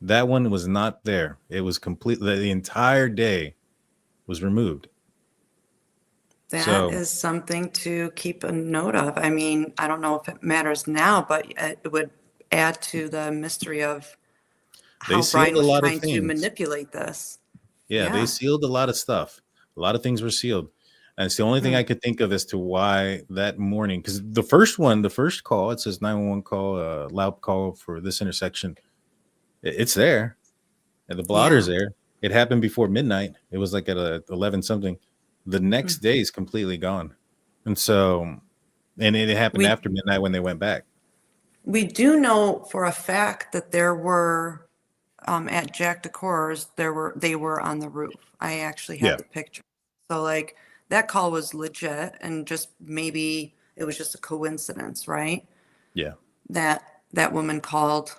That one was not there. It was completely, the entire day was removed. That is something to keep a note of. I mean, I don't know if it matters now, but it would add to the mystery of how Bryan was trying to manipulate this. Yeah, they sealed a lot of stuff. A lot of things were sealed. And it's the only thing I could think of as to why that morning, because the first call, it says 911 call, loud call for this intersection. It's there. And the blotter's there. It happened before midnight. It was like at 11 something. The next day is completely gone. And so, and it happened after midnight when they went back. We do know for a fact that there were, at Jack DeCour's, they were on the roof. I actually had the picture. So like that call was legit, and just maybe it was just a coincidence, right? Yeah. That woman called,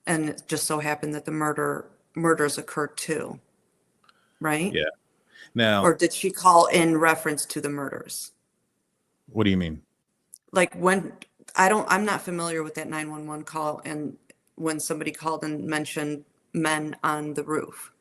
and it just so happened that the murders occurred too, right? Yeah. Now, or did she call in reference to the murders? What do you mean? Like when I'm not familiar with that 911 call, and when somebody called and mentioned men on the roof.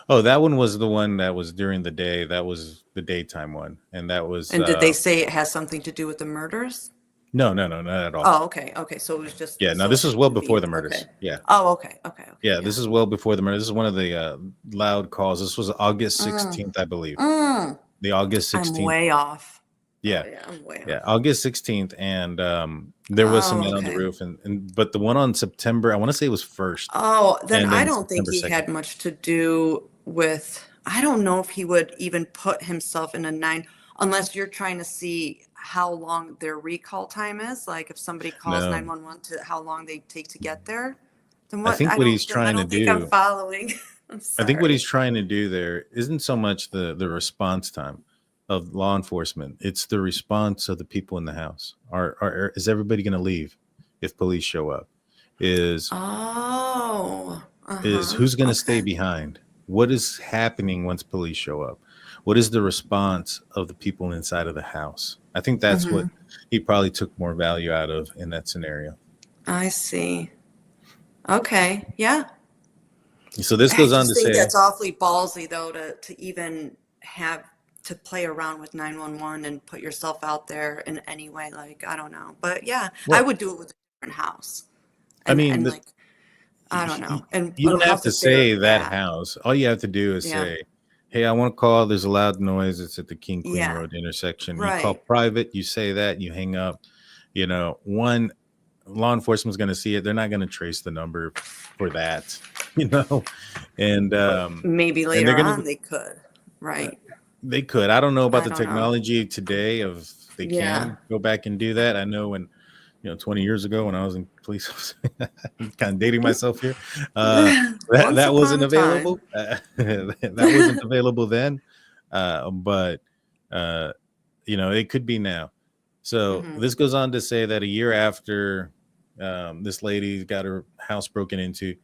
Oh, that one was the one that was during the day. That was the daytime one. And that was. And did they say it has something to do with the murders? No, not at all. Oh, okay. So it was just. Yeah, no, this is well before the murders. Okay. Yeah. Oh, okay. Yeah, this is well before the murders. This is one of the loud calls. This was August 16th, I believe. The August 16th. I'm way off. Yeah. Oh, yeah, I'm way off. Yeah, August 16th. And there was some men on the roof. But the one on September, I want to say it was 1st. Oh, then I don't think he had much to do with, I don't know if he would even put himself in a 9, unless you're trying to see how long their recall time is. Like if somebody calls No, 911 to how long they take to get there. Then I what? think what he's I trying to don't think I'm do, following. I'm I think what he's sorry. trying to do there isn't so much the response time of law enforcement. It's the response of the people in the house. Is everybody going to leave if police show up? Is Oh, is uh-huh. who's going to stay Okay. behind? What is happening once police show up? What is the response of the people inside of the house? I think that's what Mm-hmm. he probably took more value out of in that scenario. I see. Okay. Yeah. So this I goes on just to think say, that's awfully ballsy, though, to even have to play around with 911 and put yourself out there in any way. Like, I don't know. But yeah, I well, would do it with a different house. I mean, And like, I don't know. you And don't have how's to the say therapy that at? house. All you have to do is Yeah. say, "Hey, I want to call. There's a loud noise. It's at the King Queen Yeah. Road intersection." You call Right. private. You say that. You hang up. One law enforcement's going to see it. They're not going to trace the number for that, you know, and But maybe and they're later going on to. they could. Right. They could. I don't know about I the don't know. technology today of they Yeah. can go back and do that. I know when 20 years ago when I was in police, I'm kind of dating myself here. That Once that upon wasn't a time. available. That wasn't available then, but it could be now. So Hmm. this goes on to say that a year after this lady got her house broken into,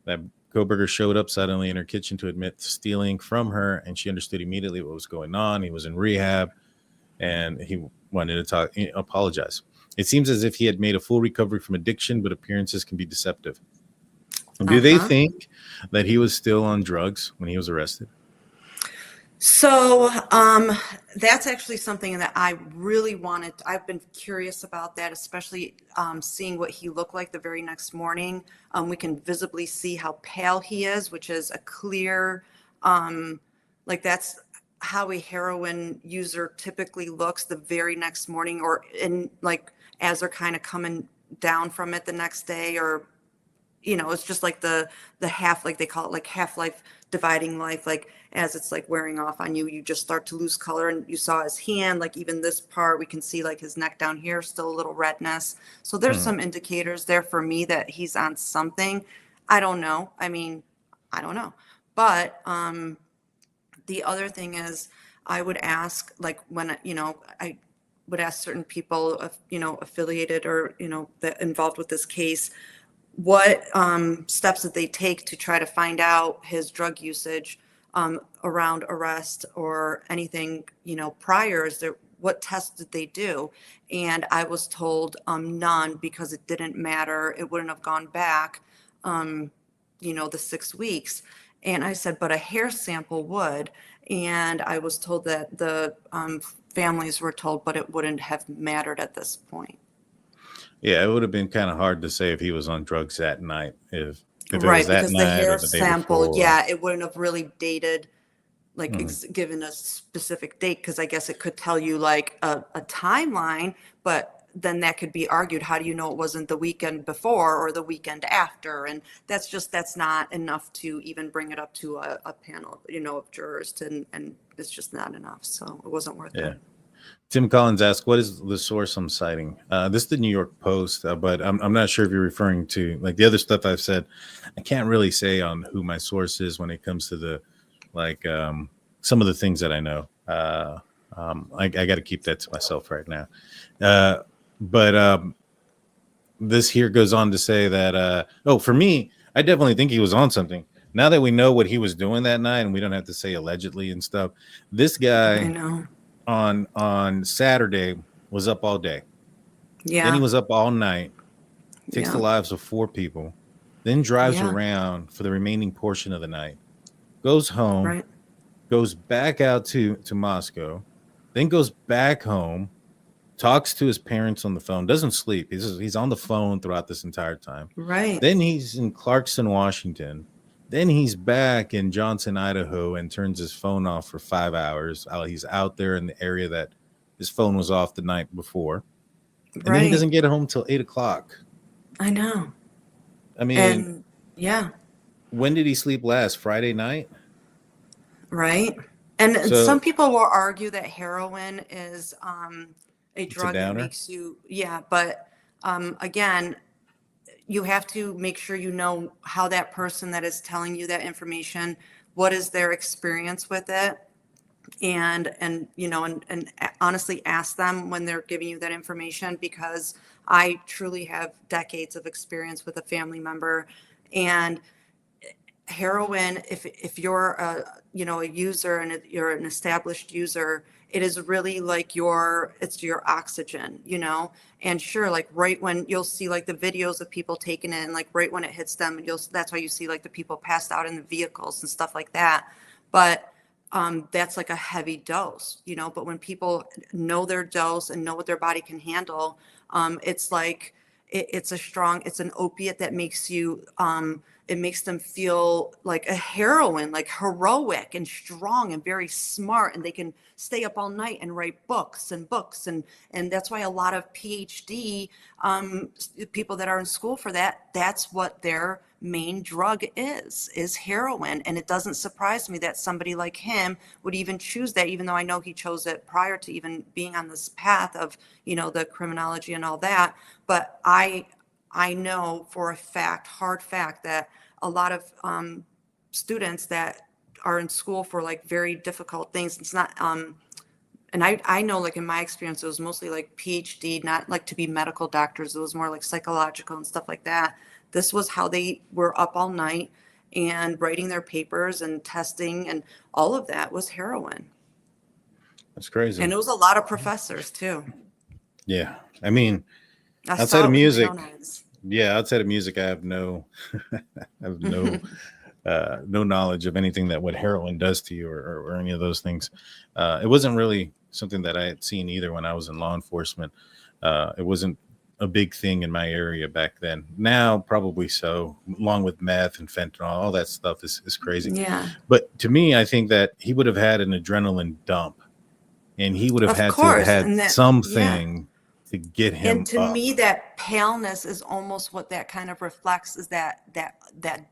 that Kohberger showed up suddenly in her kitchen to admit to stealing from her, and she understood immediately what was going on. He was in rehab, and he wanted to apologize. It seems as if he had made a full recovery from addiction, but appearances can be deceptive. Do they Uh-huh. think that he was still on drugs when he was arrested? So, that's actually something that I really wanted. I've been curious about that, especially seeing what he looked like the very next morning. We can visibly see how pale he is, which is a clear, like that's how a heroin user typically looks the very next morning, or in like as they're kind of coming down from it the next day, or it's just like the half, like they call it, like half-life dividing life, like as it's like wearing off on you, you just start to lose color. And you saw his hand, like even this part, we can see like his neck down here, still a little redness. So there's Hmm. some indicators there for me that he's on something. I don't know. I mean, I don't know. But the other thing is, I would ask, like when, I would ask certain people, affiliated or, that involved with this case, what steps did they take to try to find out his drug usage around arrest or anything, prior? Is there, what tests did they do? And I was told none, because it didn't matter. It wouldn't have gone back, the 6 weeks. And I said, but a hair sample would. And I was told that the families were told, but it wouldn't have mattered at this point. Yeah, it would have been kind of hard to say if he was on drugs that night, if it was Right, that because the night or hair the day sample, before. yeah, it wouldn't have really dated, like Mhm. given a specific date, because I guess it could tell you like a timeline, but then that could be argued. How do you know it wasn't the weekend before or the weekend after? And that's not enough to even bring it up to a panel, of jurors and it's just not enough. So it wasn't worth Yeah. it. Tim Collins asked, "What is the source I'm citing?" This is the New York Post, but I'm not sure if you're referring to like the other stuff I've said. I can't really say on who my source is when it comes to the some of the things that I know. I got to keep that to myself right now. But this here goes on to say that for me, I definitely think he was on something. Now that we know what he was doing that night, and we don't have to say allegedly and stuff, this I guy know. on Saturday was up all day. Then he Yeah. was up all night, takes the Yeah. lives of 4 people, then drives Yeah. around for the remaining portion of the night, goes home, Right. goes back out to Moscow, then goes back home, talks to his parents on the phone, doesn't sleep. He's on the phone throughout this entire time. Right. Then he's in Clarkson, Washington. Then he's back in Johnson, Idaho, and turns his phone off for 5 hours. He's out there in the area that his phone was off the night before. And then he Right. doesn't get home till 8 o'clock. I know. I mean, And yeah. when did he sleep last? Friday night? Right. And some So people will argue that heroin is a it's a drug that downer. makes you, yeah, but again, you have to make sure you know how that person that is telling you that information, what is their experience with it, and you know, and honestly ask them when they're giving you that information, because I truly have decades of experience with a family member. And heroin, if you're a, you know, a user and you're an established user, it is really like it's your oxygen, you know. And sure, like right when you'll see like the videos of people taking it, and like right when it hits them, that's why you see like the people passed out in the vehicles and stuff like that. But that's like a heavy dose, you know. But when people know their dose and know what their body can handle, it's like it's it's an opiate that makes you it makes them feel like a heroine, like heroic and strong and very smart, and they can stay up all night and write books and books. And that's why a lot of PhD people that are in school for that, that's what their main drug is heroin. And it doesn't surprise me that somebody like him would even choose that, even though I know he chose it prior to even being on this path of, you know, the criminology and all that. But I know for a fact, hard fact, that a lot of students that are in school for like very difficult things, it's not, and I know, like in my experience, it was mostly like PhD, not like to be medical doctors. It was more like psychological and stuff like that. This was how they were up all night and writing their papers and testing, and all of that was heroin. That's crazy. And it was a lot of professors too. Yeah. I mean, I outside saw of it with my music, own eyes. yeah, outside of music, I have no, I have no, no knowledge of anything that what heroin does to you, or any of those things. It wasn't really something that I had seen either when I was in law enforcement. It wasn't a big thing in my area back then. Now, probably so, along with meth and fentanyl, all that stuff is crazy. Yeah. But to me, I think that he would have had an adrenaline dump, and he would have Of had to have course. had And that, yeah. something to get him And to up. me, that paleness is almost what that kind of reflects, is that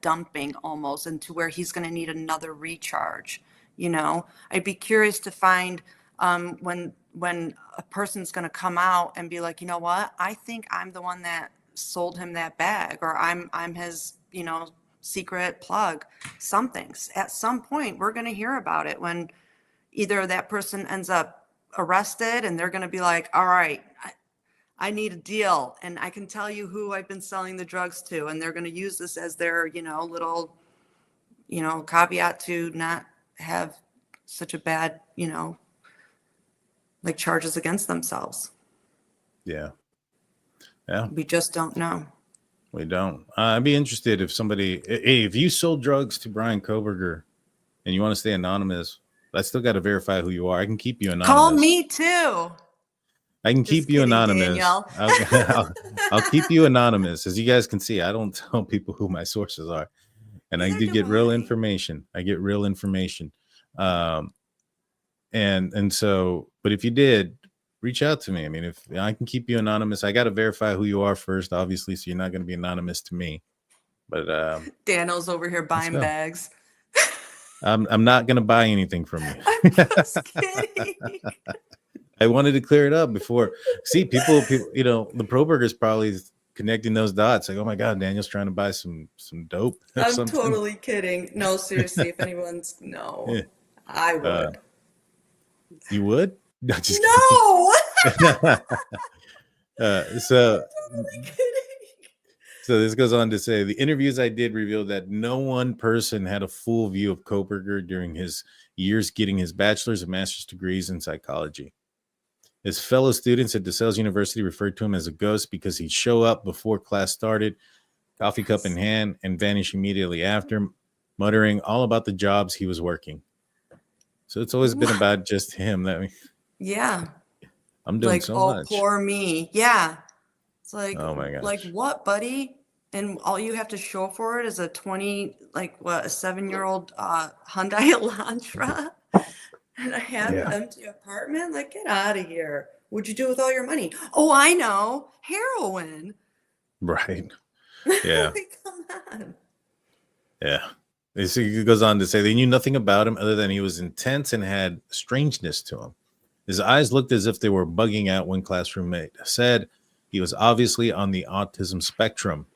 dumping almost, and to where he's going to need another recharge. You know, I'd be curious to find when a person's going to come out and be like, you know what, I think I'm the one that sold him that bag, or I'm his, you know, secret plug. Something at some point we're going to hear about it, when either that person ends up arrested and they're going to be like, all right, I need a deal, and I can tell you who I've been selling the drugs to, and they're going to use this as their, you know, little, you know, caveat to not have such a bad, you know, like charges against themselves. Yeah. Yeah. We just don't know. We don't. I'd be interested if somebody, hey, if you sold drugs to Bryan Kohberger and you want to stay anonymous, I still got to verify who you are. I can keep you anonymous. Call me too. I can Just keep you kidding, anonymous. Danielle. I'll keep you anonymous. As you guys can see, I don't tell people who my sources are, and I Neither do do get real I. information. I get real information. And so, but if you did, reach out to me. I mean, if I can keep you anonymous, I got to verify who you are first, obviously, so you're not going to be anonymous to me. But Daniel's over here buying go. bags. I'm not going to buy anything from you. I'm just kidding. I wanted to clear it up before. See, people, you know, the Proberger's probably connecting those dots. Like, oh my God, Daniel's trying to buy some dope. Or I'm something. totally kidding. No, seriously, if anyone's Yeah. I would. You would? No, just No. so Totally kidding. So this goes on to say, the interviews I did revealed that no one person had a full view of Kohberger during his years getting his bachelor's and master's degrees in psychology. His fellow students at DeSales University referred to him as a ghost because he'd show up before class started, coffee cup in hand, and vanish immediately after, muttering all about the jobs he was working. So it's always been about just him. Yeah. I'm doing Like, so oh, much. poor me. Yeah. It's like, Oh my gosh. like what, buddy? And all you have to show for it is a 7-year-old Hyundai Elantra and a half-empty apartment. Like, get out of here. What'd you do with all your money? Oh, I know. Heroin. Right. Yeah. Like, come on. Yeah. He goes on to say they knew nothing about him other than he was intense and had strangeness to him. His eyes looked as if they were bugging out, one classroom mate said. He was obviously on the autism spectrum.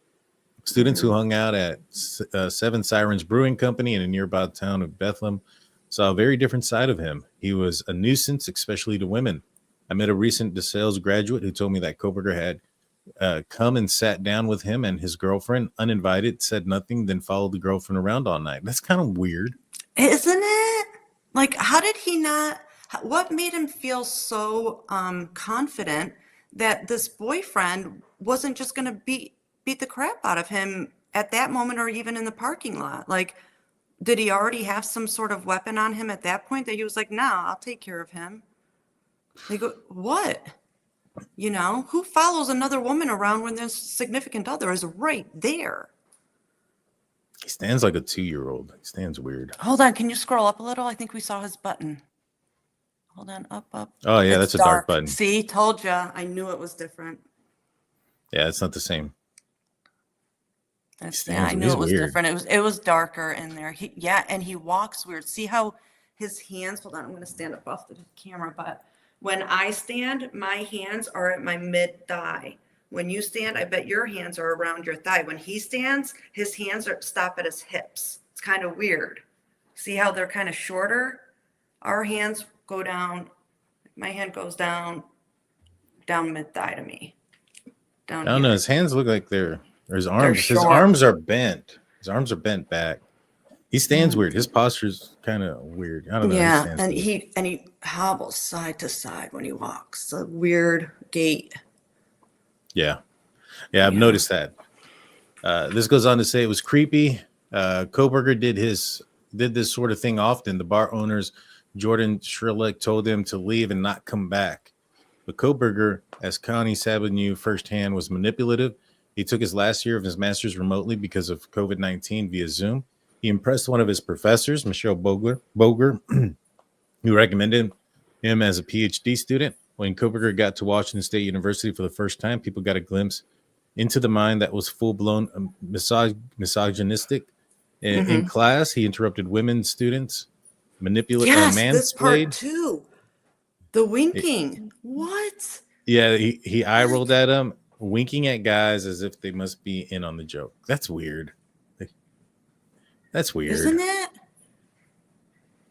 Students who hung out at Seven Sirens Brewing Company in a nearby town of Bethlehem saw a very different side of him. He was a nuisance, especially to women. I met a recent DeSales graduate who told me that Kohberger had come and sat down with him and his girlfriend, uninvited, said nothing, then followed the girlfriend around all night. That's kind of weird. Isn't it? Like, how did he not, what made him feel so confident that this boyfriend wasn't just going to beat the crap out of him at that moment or even in the parking lot? Like, did he already have some sort of weapon on him at that point that he was like, nah, I'll take care of him? They go, what? You know, who follows another woman around when their significant other is right there? He stands like a 2-year-old. He stands weird. Hold on. Can you scroll up a little? I think we saw his button. Hold on. Up. Oh, yeah, It's that's a dark button. See, told ya. I knew it was different. Yeah, it's not the same. I knew it was different. It was darker in there. And he walks weird. See how his hands, hold on, I'm going to stand up off the camera, but when I stand, my hands are at my mid thigh. When you stand, I bet your hands are around your thigh. When he stands, his hands stop at his hips. It's kind of weird. See how they're kind of shorter? Our hands go down. My hand goes down mid thigh to me. I don't know. His hands look like or his arms. His arms are bent. His arms are bent back. He stands weird. His posture's kind of weird. I don't know. Yeah, and he hobbles side to side when he walks. It's a weird gait. Yeah, I've noticed that. This goes on to say it was creepy. Kohberger did this sort of thing often. The bar owners, Jordan Shrillick, told him to leave and not come back. But Kohberger, as Connie Sabin knew firsthand, was manipulative. He took his last year of his master's remotely because of COVID-19 via Zoom. He impressed one of his professors, Michelle Boger, who recommended him as a PhD student. When Kohberger got to Washington State University for the first time, people got a glimpse into the mind that was full-blown misogynistic. In class, he interrupted women students, manipulated, this part too. The winking. What? Yeah, he eye rolled at him, winking at guys as if they must be in on the joke. That's weird. That's weird. Isn't it?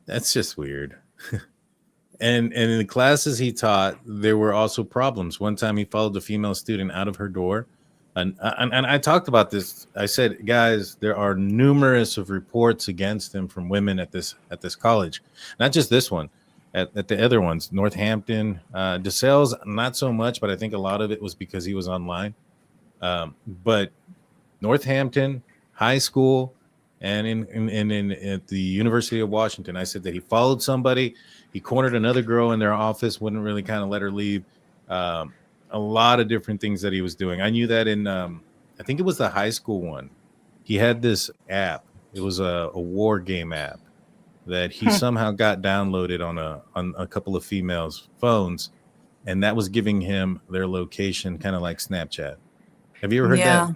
That's just weird. And in the classes he taught, there were also problems. One time he followed a female student out of her door. And I talked about this. I said, guys, there are numerous of reports against him from women at this college. Not just this one, at the other ones, Northampton, DeSales, not so much, but I think a lot of it was because he was online. But Northampton, high school, and in at the University of Washington, I said that he followed somebody. He cornered another girl in their office, wouldn't really kind of let her leave. A lot of different things that he was doing. I knew that in, I think it was the high school one. He had this app. It was a war game app that he somehow got downloaded on a couple of females' phones, and that was giving him their location, kind of like Snapchat. Have you ever heard that?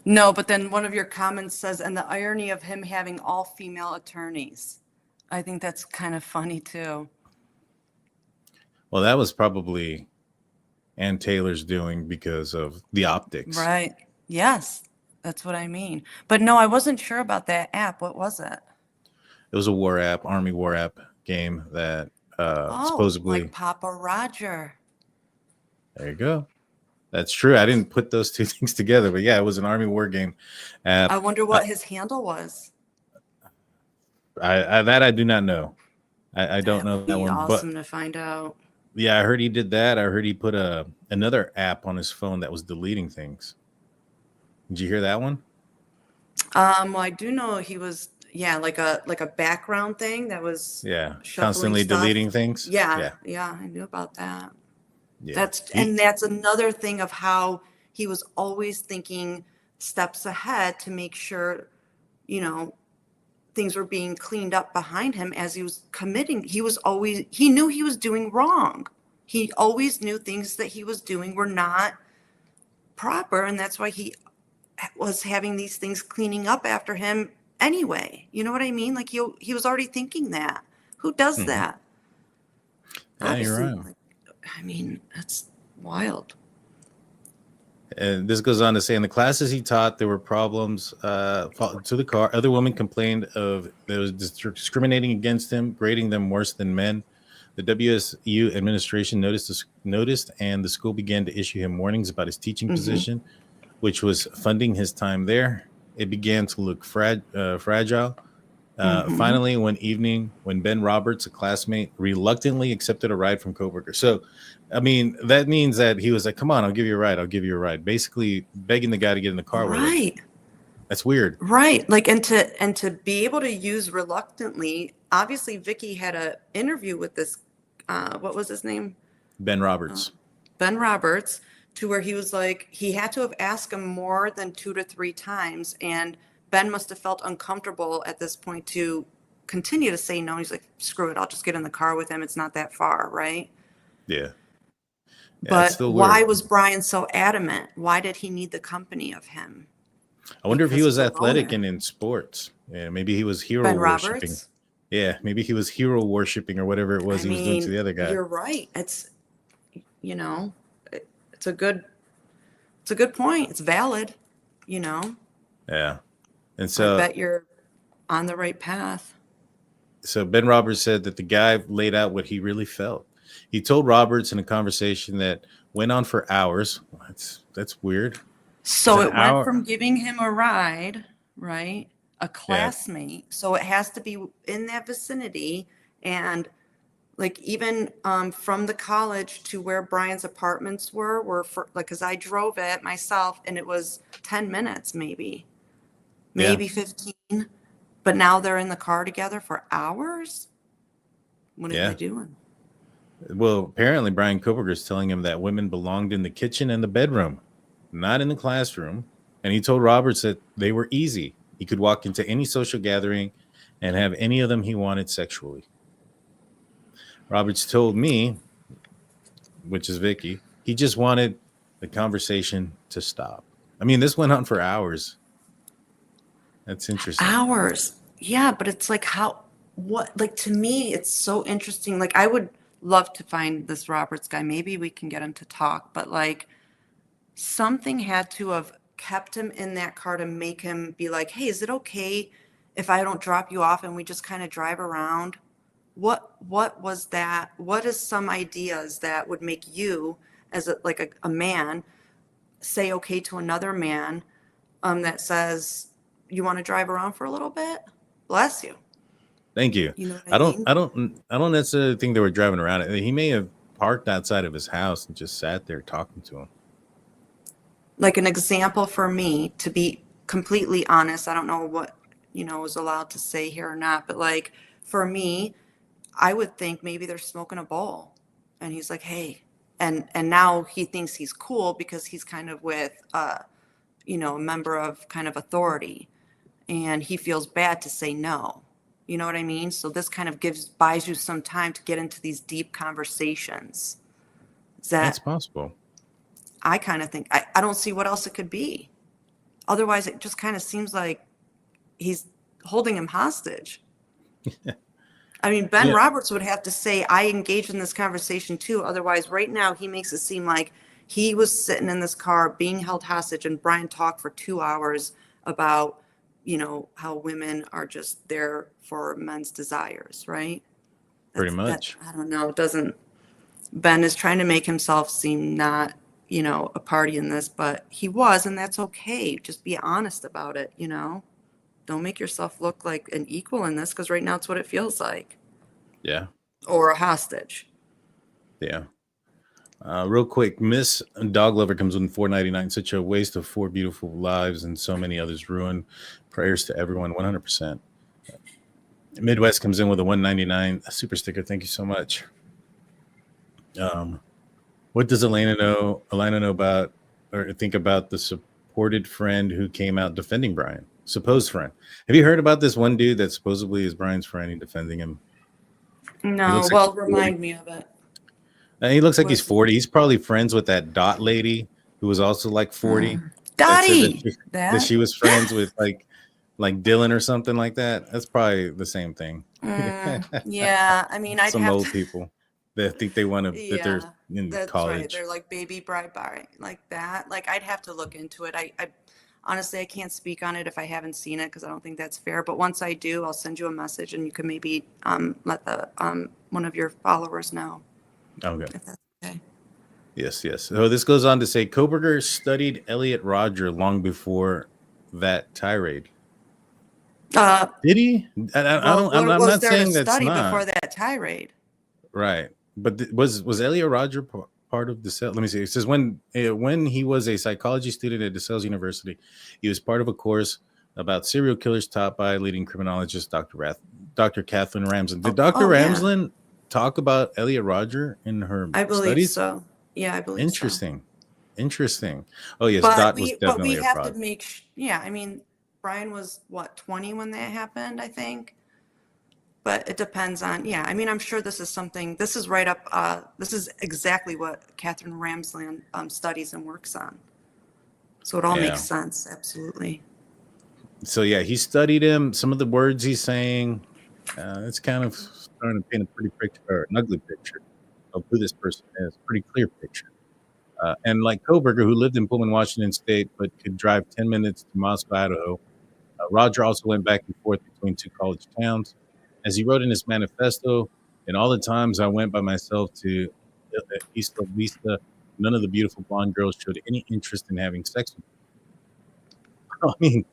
No, but then one of your comments says, and the irony of him having all female attorneys. I think that's kind of funny too. Well, that was probably Ann Taylor's doing because of the optics. Right. Yes, that's what I mean. But no, I wasn't sure about that app. What was it? It was a war app, Army war app game that supposedly. Like Papa Roger. There you go. That's true. I didn't put those two things together, but yeah, it was an Army war game app. I wonder what his handle was. I do not know. I don't know that one. Awesome to find out. Yeah, I heard he did that. I heard he put another app on his phone that was deleting things. Did you hear that one? Well, I do know he was like a background thing that was constantly deleting things. Yeah, I knew about that. Yeah. That's another thing of how he was always thinking steps ahead to make sure, things were being cleaned up behind him as he was committing. He knew he was doing wrong. He always knew things that he was doing were not proper. And that's why he was having these things cleaning up after him anyway. You know what I mean? Like he was already thinking that. Who does that? Yeah, Obviously, you're right. like, I mean, that's wild. And this goes on to say, in the classes he taught, there were problems to the car. Other women complained of there was discriminating against him, grading them worse than men. The WSU administration noticed, and the school began to issue him warnings about his teaching position, which was funding his time there. It began to look fragile. Finally, one evening, when Ben Roberts, a classmate, reluctantly accepted a ride from Kohberger. So, I mean, that means that he was like, "Come on, I'll give you a ride. I'll give you a ride." Basically, begging the guy to get in the car with him. Right. That's weird. Right. Like, and to be able to use reluctantly, obviously Vicky had a interview with this, what was his name? Ben Roberts. Ben Roberts, to where he was like, he had to have asked him more than 2 to 3 times. And Ben must have felt uncomfortable at this point to continue to say no. He's like, screw it. I'll just get in the car with him. It's not that far. Right. Yeah. But why was Bryan so adamant? Why did he need the company of him? I wonder if he was Because athletic Boner. and in sports. Yeah, maybe he was hero Ben worshiping. Roberts? Yeah, maybe he was hero worshiping or whatever it was he was doing to the other guy. You're right. It's, you know, it's a good point. It's valid, you know. Yeah. And so I bet you're on the right path. So Ben Roberts said that the guy laid out what he really felt. He told Roberts in a conversation that went on for hours. That's weird. So it hour. went from giving him a ride, right? A classmate. So it has to be in that vicinity. And like even from the college to where Bryan's apartments were for like, cause I drove it myself and it was 10 minutes, maybe 15. But now they're in the car together for hours. What are they doing? Well, apparently Bryan Kohberger is telling him that women belonged in the kitchen and the bedroom, not in the classroom. And he told Roberts that they were easy. He could walk into any social gathering and have any of them he wanted sexually. Roberts told me, which is Vicky, he just wanted the conversation to stop. I mean, this went on for hours. That's interesting. Hours. Yeah, but it's like like to me, it's so interesting. Like I would love to find this Roberts guy. Maybe we can get him to talk, but like something had to have kept him in that car to make him be like, hey, is it okay if I don't drop you off and we just kind of drive around? What was that? What is some ideas that would make you as a man say okay to another man that says you want to drive around for a little bit? Bless you. Thank you. You know what I don't necessarily think they were driving around. He may have parked outside of his house and just sat there talking to him. Like an example for me, to be completely honest, I don't know what, is allowed to say here or not, but like for me, I would think maybe they're smoking a bowl and he's like, hey, and now he thinks he's cool because he's kind of with, a member of kind of authority and he feels bad to say no. You know what I mean? So this kind of buys you some time to get into these deep conversations. That's possible. I kind of think, I don't see what else it could be. Otherwise, it just kind of seems like he's holding him hostage. I mean, Ben Roberts would have to say, I engaged in this conversation too. Otherwise, right now, he makes it seem like he was sitting in this car being held hostage and Bryan talked for 2 hours about, how women are just there for men's desires, right? Pretty much. I don't know. Ben is trying to make himself seem not, a party in this, but he was, and that's okay. Just be honest about it, Don't make yourself look like an equal in this, because right now it's what it feels like. Yeah. Or a hostage. Yeah. Real quick, Miss Dog Lover comes with $4.99. Such a waste of 4 beautiful lives and so many others ruined. Prayers to everyone, 100%. Midwest comes in with a $1.99 super sticker. Thank you so much. What does Elena know about or think about the supported friend who came out defending Bryan? Supposed friend. Have you heard about this one dude that supposedly is Bryan's friend and defending him? No, well, remind me of it. He looks like he's 40. He's probably friends with that Dot lady who was also like 40. Dottie! That she was friends with like like Dylan or something like that. That's probably the same thing. Yeah, I mean, I'd Some have old to. people that think they want to that they're Yeah, in that's right. college. They're like baby bride like that. Like I'd have to look into it. I honestly I can't speak on it if I haven't seen it because I don't think that's fair. But once I do, I'll send you a message and you can maybe let the one of your followers know Okay. if that's okay. Yes, yes. So this goes on to say Kohberger studied Elliot Roger long before that tirade. Uh, Did he? I well, don't. I'm, what I'm was not there to saying that's study not before that tirade? right. But was Elliot Roger part of DeSales? Let me see. It says when he was a psychology student at DeSales University, he was part of a course about serial killers taught by leading criminologist Dr. Kathleen Ramsland. Did Dr. Oh yeah, Ramsland talk about Elliot Roger in her I believe studies? so. Yeah, I believe so. Interesting. Oh yes, But Dot was we definitely a have to fraud. yeah, I mean, Brian was what, 20 when that happened, I think. But it depends on, yeah, I mean, I'm sure this is something, this is right up, this is exactly what Catherine Ramsland studies and works on. So it all Yeah. makes sense, absolutely. So yeah, he studied him. Some of the words he's saying, it's kind of starting to paint a pretty picture, or an ugly picture of who this person is. Pretty clear picture. And like Kohberger, who lived in Pullman, Washington State, but could drive 10 minutes to Moscow, Idaho, Roger also went back and forth between two college towns. As he wrote in his manifesto, in all the times I went by myself to East La Vista, none of the beautiful blonde girls showed any interest in having sex with me. I mean,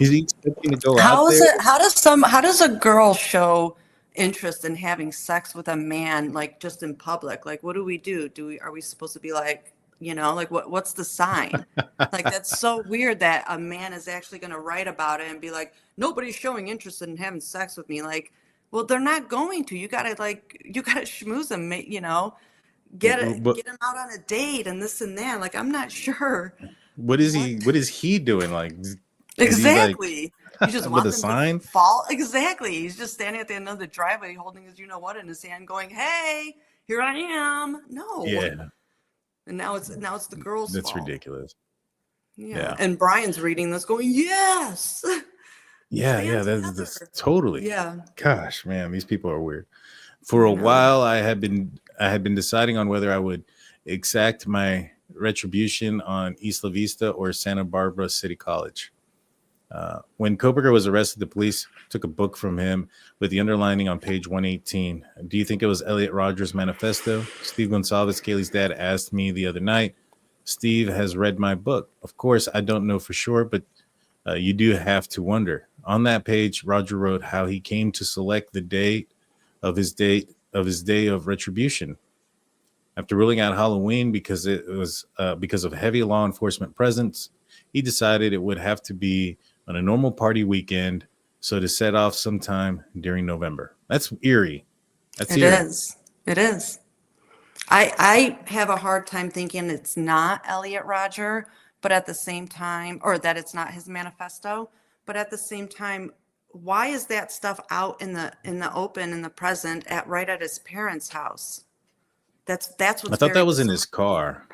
is he expecting to go out How is there? it, how does a girl show interest in having sex with a man, like just in public? Like, what do we do? Are we supposed to be like, like what's the sign? Like, that's so weird that a man is actually going to write about it and be like, nobody's showing interest in having sex with me. Like, well, they're not going to. You gotta schmooze them, But get him out on a date and this and that. Like, I'm not sure what is what. he? What is he doing? Like, is he like Exactly. You just with want a them to sign? fall. Exactly. He's just standing at the end of the driveway holding his what in his hand going, "Hey, here I am." No. Yeah, And now it's the girl's that's fault. ridiculous. Yeah. Yeah. And Brian's reading this going, "Yes." Yeah, Stand that's together. totally. Yeah. Gosh, man, these people are weird. For a I know. while, I had been deciding on whether I would exact my retribution on East La Vista or Santa Barbara City College. When Kohberger was arrested, the police took a book from him with the underlining on page 118. Do you think it was Elliot Roger's manifesto? Steve Goncalves, Kaylee's dad, asked me the other night. Steve has read my book. Of course, I don't know for sure, but you do have to wonder. On that page, Roger wrote how he came to select the date of his day of retribution. After ruling out Halloween because it was because of heavy law enforcement presence, he decided it would have to be on a normal party weekend, so to set off sometime during November. That's eerie. That's It eerie. is. It is. I have a hard time thinking it's not Elliot Roger, but at the same time, or that it's not his manifesto, but at the same time, why is that stuff out in the open in the present right at his parents' house? That's what's I thought very that was in bizarre. his car.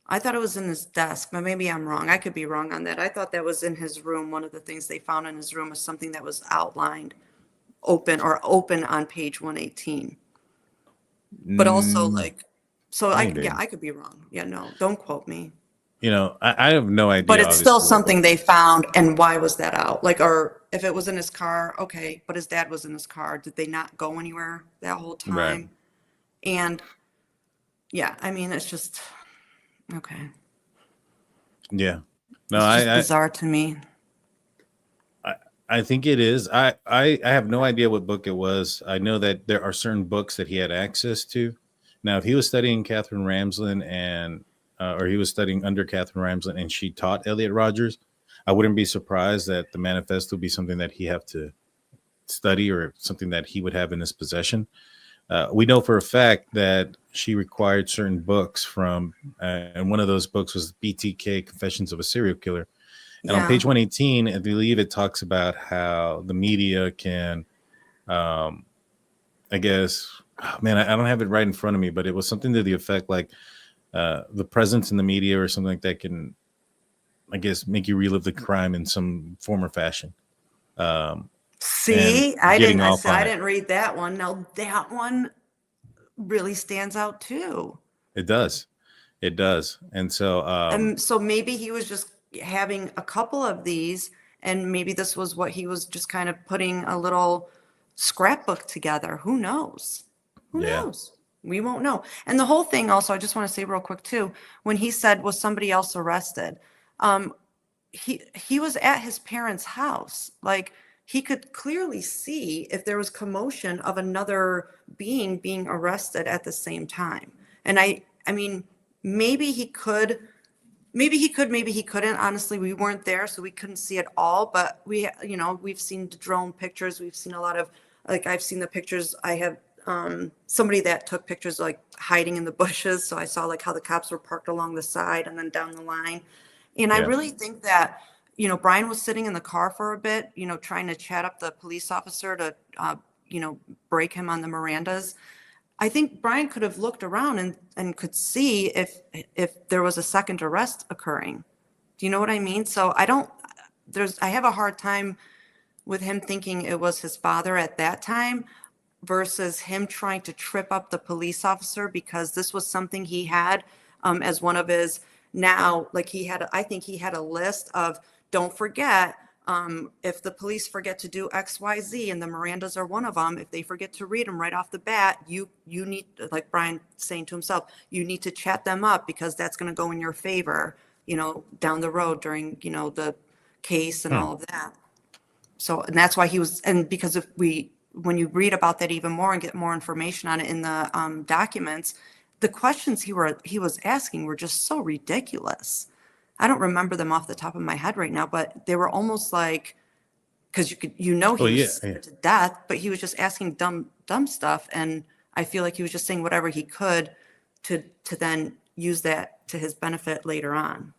I thought it was in his desk, but maybe I'm wrong. I could be wrong on that. I thought that was in his room. One of the things they found in his room was something that was outlined open on page 118. But also Maybe. I could be wrong. Yeah, no, don't quote me. I have no idea. But it's still obviously, something they found, and why was that out? Like, or if it was in his car, okay, but his dad was in his car. Did they not go anywhere that whole time? Right. And yeah, I mean, it's just okay. Yeah. No, It's just bizarre to me. I think it is. I have no idea what book it was. I know that there are certain books that he had access to. Now, if he was studying Catherine Ramsland or he was studying under Catherine Ramsland and she taught Elliot Rogers, I wouldn't be surprised that the manifesto would be something that he have to study or something that he would have in his possession. We know for a fact that she required certain books from, and one of those books was BTK, Confessions of a Serial Killer. And on page 118, I believe it talks about how the media can, I guess, man, I don't have it right in front of me, but it was something to the effect like the presence in the media or something like that can I guess, make you relive the crime in some form or fashion. See, and I getting didn't. off on I it. didn't read that one. Now that one really stands out too. It does. It does. And so, And so maybe he was just having a couple of these, and maybe this was what he was just kind of putting a little scrapbook together. Who knows? Who Yeah. knows? We won't know. And the whole thing also, I just want to say real quick too, when he said, was somebody else arrested? He was at his parents' house. Like, he could clearly see if there was commotion of another being arrested at the same time. And I mean, maybe he could, maybe he couldn't. Honestly, we weren't there, so we couldn't see it all. But we've seen the drone pictures. We've seen a lot of, like, I've seen the pictures. I have somebody that took pictures like hiding in the bushes. So I saw like how the cops were parked along the side and then down the line. And I really think that, Bryan was sitting in the car for a bit, trying to chat up the police officer to, break him on the Mirandas. I think Bryan could have looked around and could see if there was a second arrest occurring. Do you know what I mean? So I have a hard time with him thinking it was his father at that time versus him trying to trip up the police officer, because this was something he had as one of his, now, like, I think he had a list of, don't forget, if the police forget to do X, Y, Z, and the Mirandas are one of them, if they forget to read them right off the bat, you need, like Bryan saying to himself, you need to chat them up because that's going to go in your favor, down the road during, the case and all of that. So, and that's why he was, and because when you read about that even more and get more information on it in the documents, the questions he was asking were just so ridiculous. I don't remember them off the top of my head right now, but they were almost like, because he was scared to death, but he was just asking dumb stuff, and I feel like he was just saying whatever he could to then use that to his benefit later on.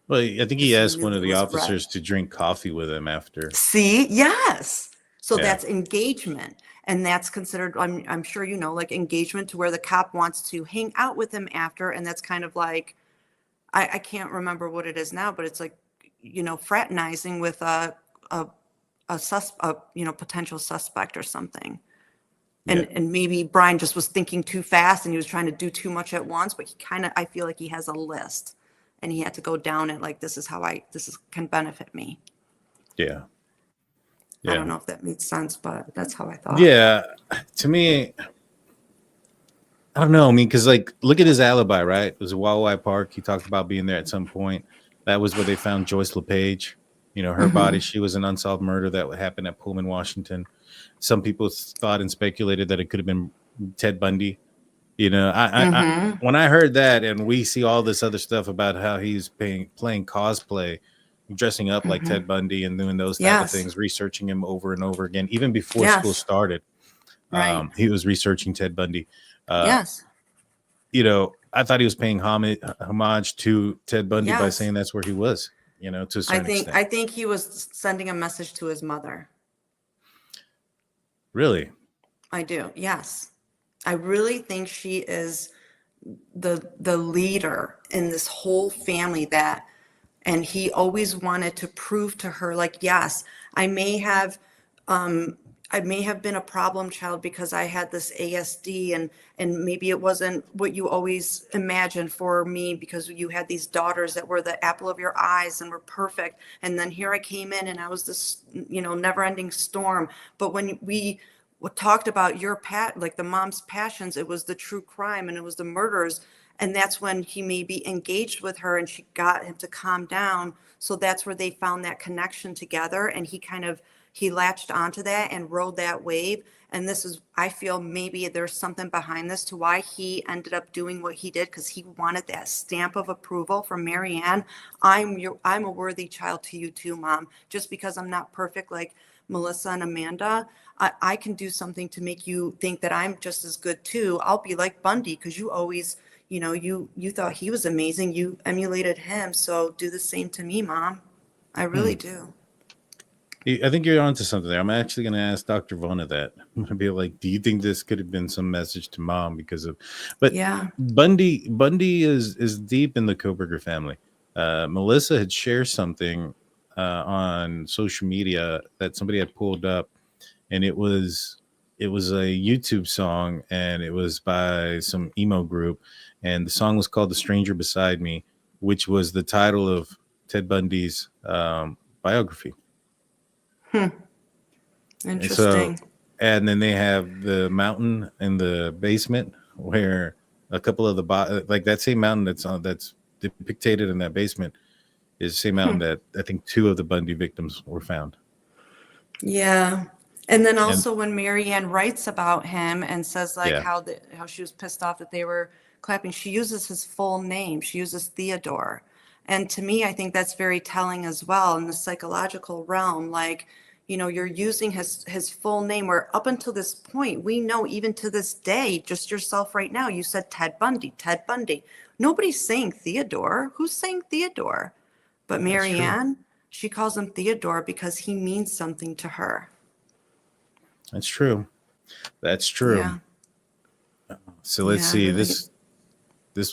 Well, I think he asked one of the officers to drink coffee with him after. See, yes. So that's engagement. And that's considered, I'm sure like engagement, to where the cop wants to hang out with him after. And that's kind of like, I can't remember what it is now, but it's like, fraternizing with a potential suspect or something. And maybe Bryan just was thinking too fast and he was trying to do too much at once, but I feel like he has a list and he had to go down it. Like, this can benefit me. Yeah. I don't know if that makes sense, but that's how I thought. Yeah. To me, I don't know. I mean, because, like, look at his alibi, right? It was a Wawa Park. He talked about being there at some point. That was where they found Joyce LePage. Her body. She was an unsolved murder that happened at Pullman, Washington. Some people thought and speculated that it could have been Ted Bundy. When I heard that, and we see all this other stuff about how he's playing cosplay, dressing up like Ted Bundy and doing those type of things, researching him over and over again, even before school started. He was researching Ted Bundy. I thought he was paying homage to Ted Bundy by saying that's where he was, to a certain extent. I think he was sending a message to his mother. Really? I do. Yes. I really think she is the leader in this whole family and he always wanted to prove to her, like, yes, I may have been a problem child because I had this ASD and maybe it wasn't what you always imagined for me because you had these daughters that were the apple of your eyes and were perfect. And then here I came in and I was this, never ending storm. But when we talked about like the mom's passions, it was the true crime and it was the murders. And that's when he maybe engaged with her and she got him to calm down. So that's where they found that connection together. And he latched onto that and rode that wave. And I feel maybe there's something behind this to why he ended up doing what he did, because he wanted that stamp of approval from Marianne. I'm a worthy child to you too, Mom. Just because I'm not perfect like Melissa and Amanda, I can do something to make you think that I'm just as good too. I'll be like Bundy because you always, you thought he was amazing. You emulated him. So do the same to me, Mom. I really do. I think you're onto something there. I'm actually going to ask Dr. Vona that. I'm going to be like, do you think this could have been some message to Mom but yeah, Bundy is deep in the Kohberger family. Melissa had shared something on social media that somebody had pulled up, and it was a YouTube song, and it was by some emo group, and the song was called "The Stranger Beside Me," which was the title of Ted Bundy's biography. Interesting. And then they have the mountain in the basement where a couple of the like that same mountain that's depicted in that basement is the same mountain that I think 2 of the Bundy victims were found. Yeah. And then also when Marianne writes about him and says like how she was pissed off that they were clapping, she uses his full name. She uses Theodore. And to me, I think that's very telling as well in the psychological realm. Like, you know, you're using his full name, where up until this point, we know even to this day, just yourself right now, you said Ted Bundy, Ted Bundy. Nobody's saying Theodore. Who's saying Theodore? But Marianne, she calls him Theodore because he means something to her. That's true. That's true. Yeah. So let's see. This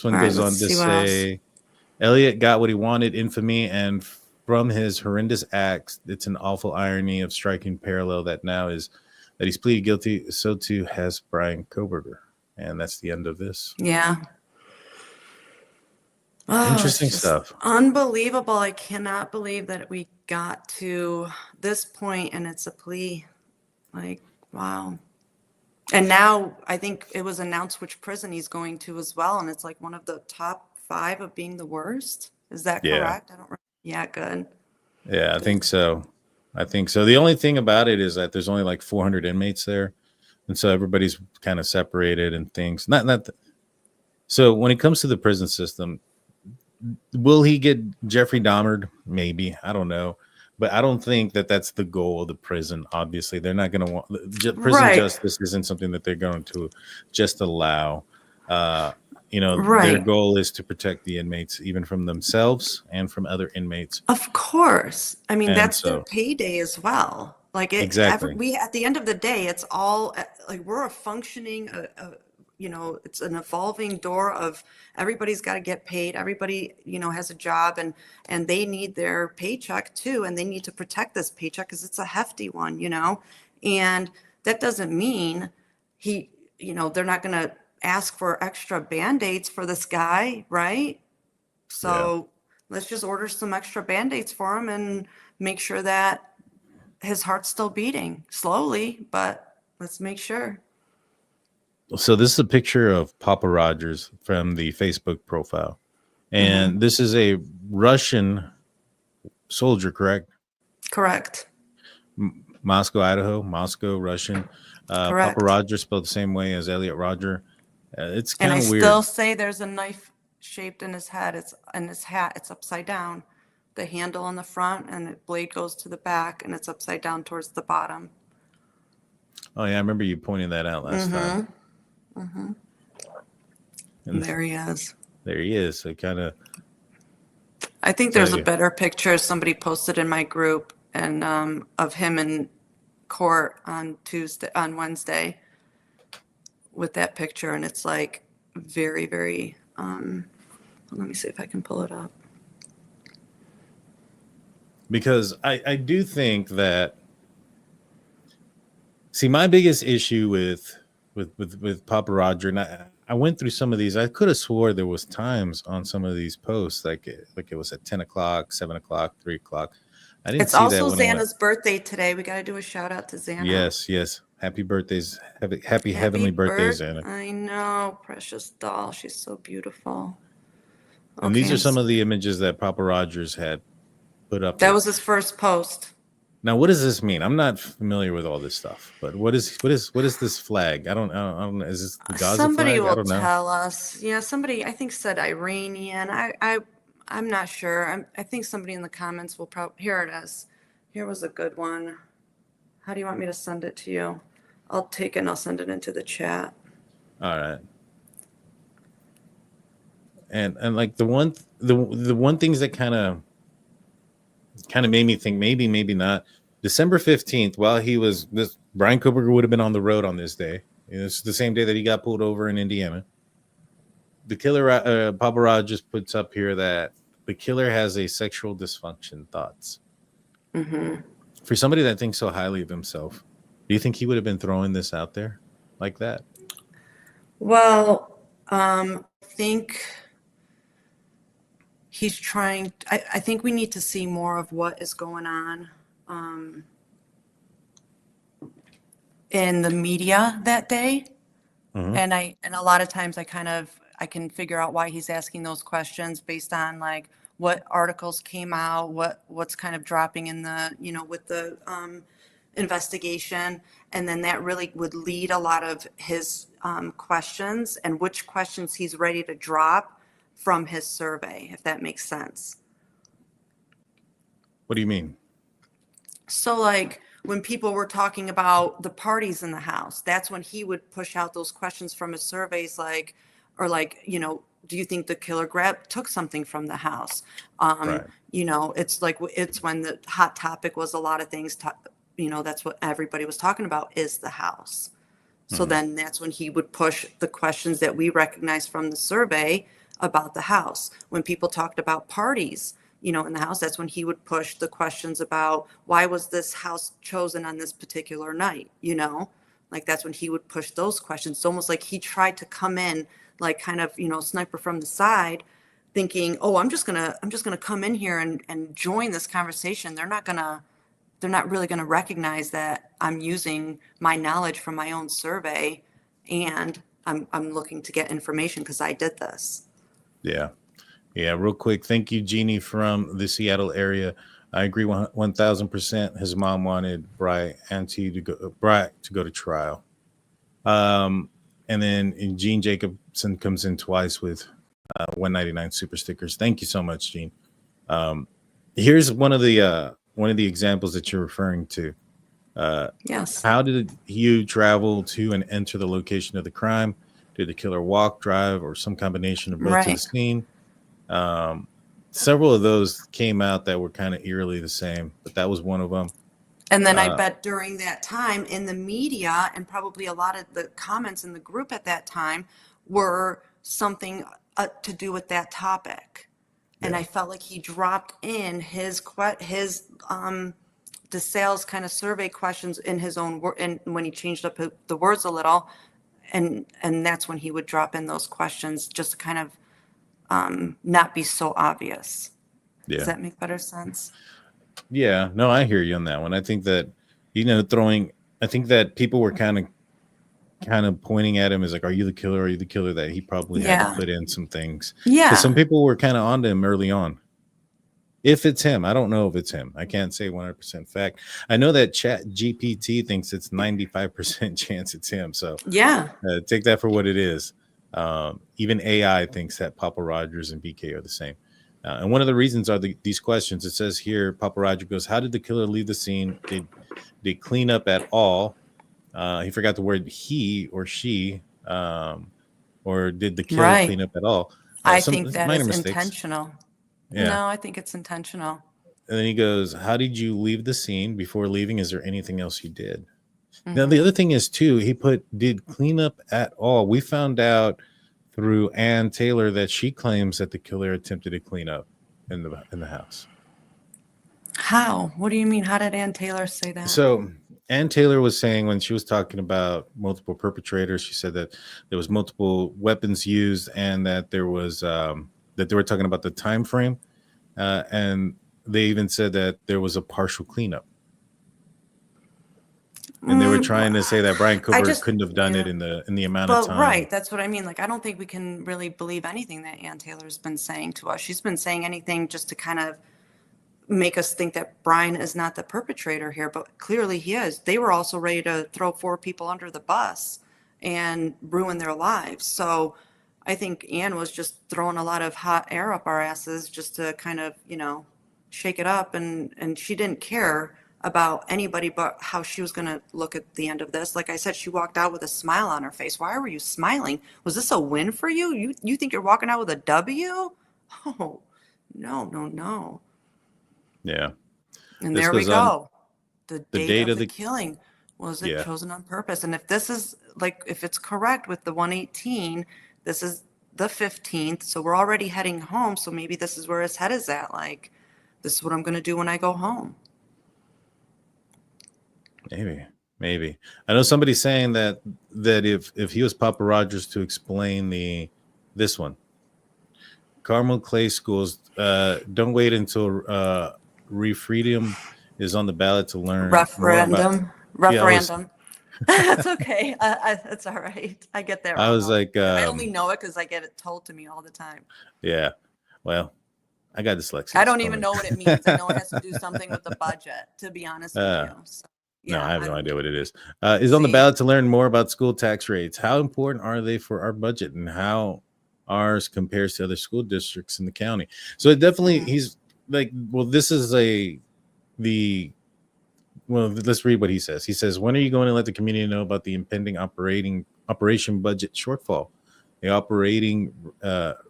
one All right, goes on let's to see what say, Elliot got what he wanted, infamy, and from his horrendous acts, it's an awful irony of striking parallel that now is that he's pleaded guilty. So too has Bryan Kohberger. And that's the end of this. Yeah. Oh, Interesting it's just stuff. unbelievable. I cannot believe that we got to this point and it's a plea. Like, wow. And now I think it was announced which prison he's going to as well. And it's like one of the top 5 of being the worst. Is that correct? I don't remember. Yeah, good. Yeah, I think so. The only thing about it is that there's only like 400 inmates there. And so everybody's kind of separated and things. So when it comes to the prison system, will he get Jeffrey Dahmered? Maybe. I don't know. But I don't think that that's the goal of the prison. Obviously, they're not going to want prison justice isn't something that they're going to just allow. Their goal is to protect the inmates, even from themselves and from other inmates. Of course. I mean, that's their payday as well. Like exactly. At the end of the day, it's all like we're a functioning, it's an evolving door of everybody's got to get paid. Everybody, has a job and they need their paycheck too. And they need to protect this paycheck because it's a hefty one, and that doesn't mean they're not going to ask for extra Band-Aids for this guy. Right. So let's just order some extra Band-Aids for him and make sure that his heart's still beating slowly, but let's make sure. So this is a picture of Papa Rogers from the Facebook profile. And this is a Russian soldier, correct? Correct. Moscow, Idaho, Russian. Correct. Papa Rogers spelled the same way as Elliot Roger. It's kind of weird. And I still say there's a knife shaped in his head. It's in his hat. It's upside down. The handle on the front and the blade goes to the back and it's upside down towards the bottom. Oh, yeah. I remember you pointing that out last time. And there he is. There he is. So I think there's a better picture somebody posted in my group and of him in court on Wednesday with that picture, and it's like very, very. Let me see if I can pull it up. Because I do think that. See, my biggest issue with Papa Roger, and I went through some of these. I could have swore there was times on some of these posts, like it was at 10 o'clock, 7 o'clock, 3 o'clock. I didn't see that. It's also Xana's birthday today. We got to do a shout out to Xana. Yes. Happy birthdays. Happy heavenly birthdays, Xana. I know. Precious doll. She's so beautiful. And these are some of the images that Papa Rogers had put up. That was his first post. Now, what does this mean? I'm not familiar with all this stuff, but what is this flag? I don't know. Is this the Gaza somebody flag? Will tell us. Yeah, somebody I think said Iranian. I'm not sure. I think somebody in the comments will probably. Here it is. Here was a good one. How do you want me to send it to you? I'll take it and I'll send it into the chat. All right. And like the one things that kind of made me think maybe not. December 15th, while Bryan Kohberger would have been on the road on this day. It's the same day that he got pulled over in Indiana. The killer, Papa Rogers, puts up here that the killer has a sexual dysfunction. Thoughts? Mm-hmm. For somebody that thinks so highly of himself, do you think he would have been throwing this out there like that? Well, I think he's trying. I think we need to see more of what is going on in the media that day. And a lot of times I can figure out why he's asking those questions based on like what articles came out, what's kind of dropping in the, with the investigation. And then that really would lead a lot of his questions and which questions he's ready to drop from his survey, if that makes sense. What do you mean? So like when people were talking about the parties in the house, that's when he would push out those questions from his surveys, like, do you think the killer took something from the house? Right. It's like, it's when the hot topic was a lot of things, that's what everybody was talking about is the house. So then that's when he would push the questions that we recognize from the survey about the house. When people talked about parties, in the house, that's when he would push the questions about why was this house chosen on this particular night, like that's when he would push those questions. It's almost like he tried to come in like kind of, sniper from the side thinking, oh, I'm just gonna come in here and join this conversation. They're not really gonna recognize that I'm using my knowledge from my own survey and I'm looking to get information because I did this. Yeah. Yeah, real quick. Thank you, Jeannie from the Seattle area. I agree 1,000%. His mom wanted Bryan to go to trial. And then Gene Jacobson comes in twice with 199 super stickers. Thank you so much, Gene. Here's one of the examples that you're referring to. Yes. How did you travel to and enter the location of the crime? Did the killer walk, drive, or some combination of both to the scene? Several of those came out that were kind of eerily the same, but that was one of them. And then I bet during that time in the media and probably a lot of the comments in the group at that time were something to do with that topic. And I felt like he dropped in his the sales kind of survey questions in his own word, and when he changed up the words a little, and that's when he would drop in those questions just to kind of not be so obvious. Yeah. Does that make better sense? Yeah, no, I hear you on that one. I think that, I think that people were kind of pointing at him as like, are you the killer? Are you the killer? That he probably had to put in some things. Yeah. Some people were kind of onto him early on. If it's him, I don't know if it's him. I can't say 100% fact. I know that Chat GPT thinks it's 95% chance it's him. So Yeah. Take that for what it is. Even AI thinks that Papa Rogers and BK are the same. And one of the reasons are these questions. It says here, Papa Roger goes, how did the killer leave the scene? Did they clean up at all? He forgot the word he or she, or did the killer clean up at all? I think that is intentional. Yeah. No, I think it's intentional. And then he goes, how did you leave the scene? Before leaving, is there anything else you did? Now, the other thing is, too, he did clean up at all. We found out through Ann Taylor that she claims that the killer attempted to clean up in the house. How? What do you mean? How did Ann Taylor say that? So Ann Taylor was saying when she was talking about multiple perpetrators, she said that there was multiple weapons used and that there was that they were talking about the time frame. And they even said that there was a partial cleanup. And they were trying to say that Bryan Kohberger couldn't have done it in the amount of time. Right, that's what I mean. Like, I don't think we can really believe anything that Ann Taylor's been saying to us. She's been saying anything just to kind of make us think that Bryan is not the perpetrator here, but clearly he is. They were also ready to throw 4 people under the bus and ruin their lives. So I think Ann was just throwing a lot of hot air up our asses just to kind of, shake it up. And she didn't care about anybody but how she was going to look at the end of this. Like I said, she walked out with a smile on her face. Why were you smiling? Was this a win for you? You think you're walking out with a W? Oh, no. Yeah. And there we go. The date of the killing. Was it chosen on purpose? And if this is if it's correct with the 118, this is the 15th. So we're already heading home. So maybe this is where his head is at. Like, this is what I'm going to do when I go home. Maybe. I know somebody's saying that if he was Papa Rogers to explain this one, Carmel Clay schools, don't wait until referendum is on the ballot to learn Referendum. Yeah, That's okay. It's all right. I get that. I was like, I only know it because I get it told to me all the time. Yeah. Well, I got dyslexia. I don't even know what it means. I know it has to do something with the budget, to be honest with you. So, no, I have no idea what it is. Is on the ballot to learn more about school tax rates. How important are they for our budget and how ours compares to other school districts in the county? So it definitely, he's like, well, this is let's read what he says. He says, when are you going to let the community know about the impending operation budget shortfall? The operating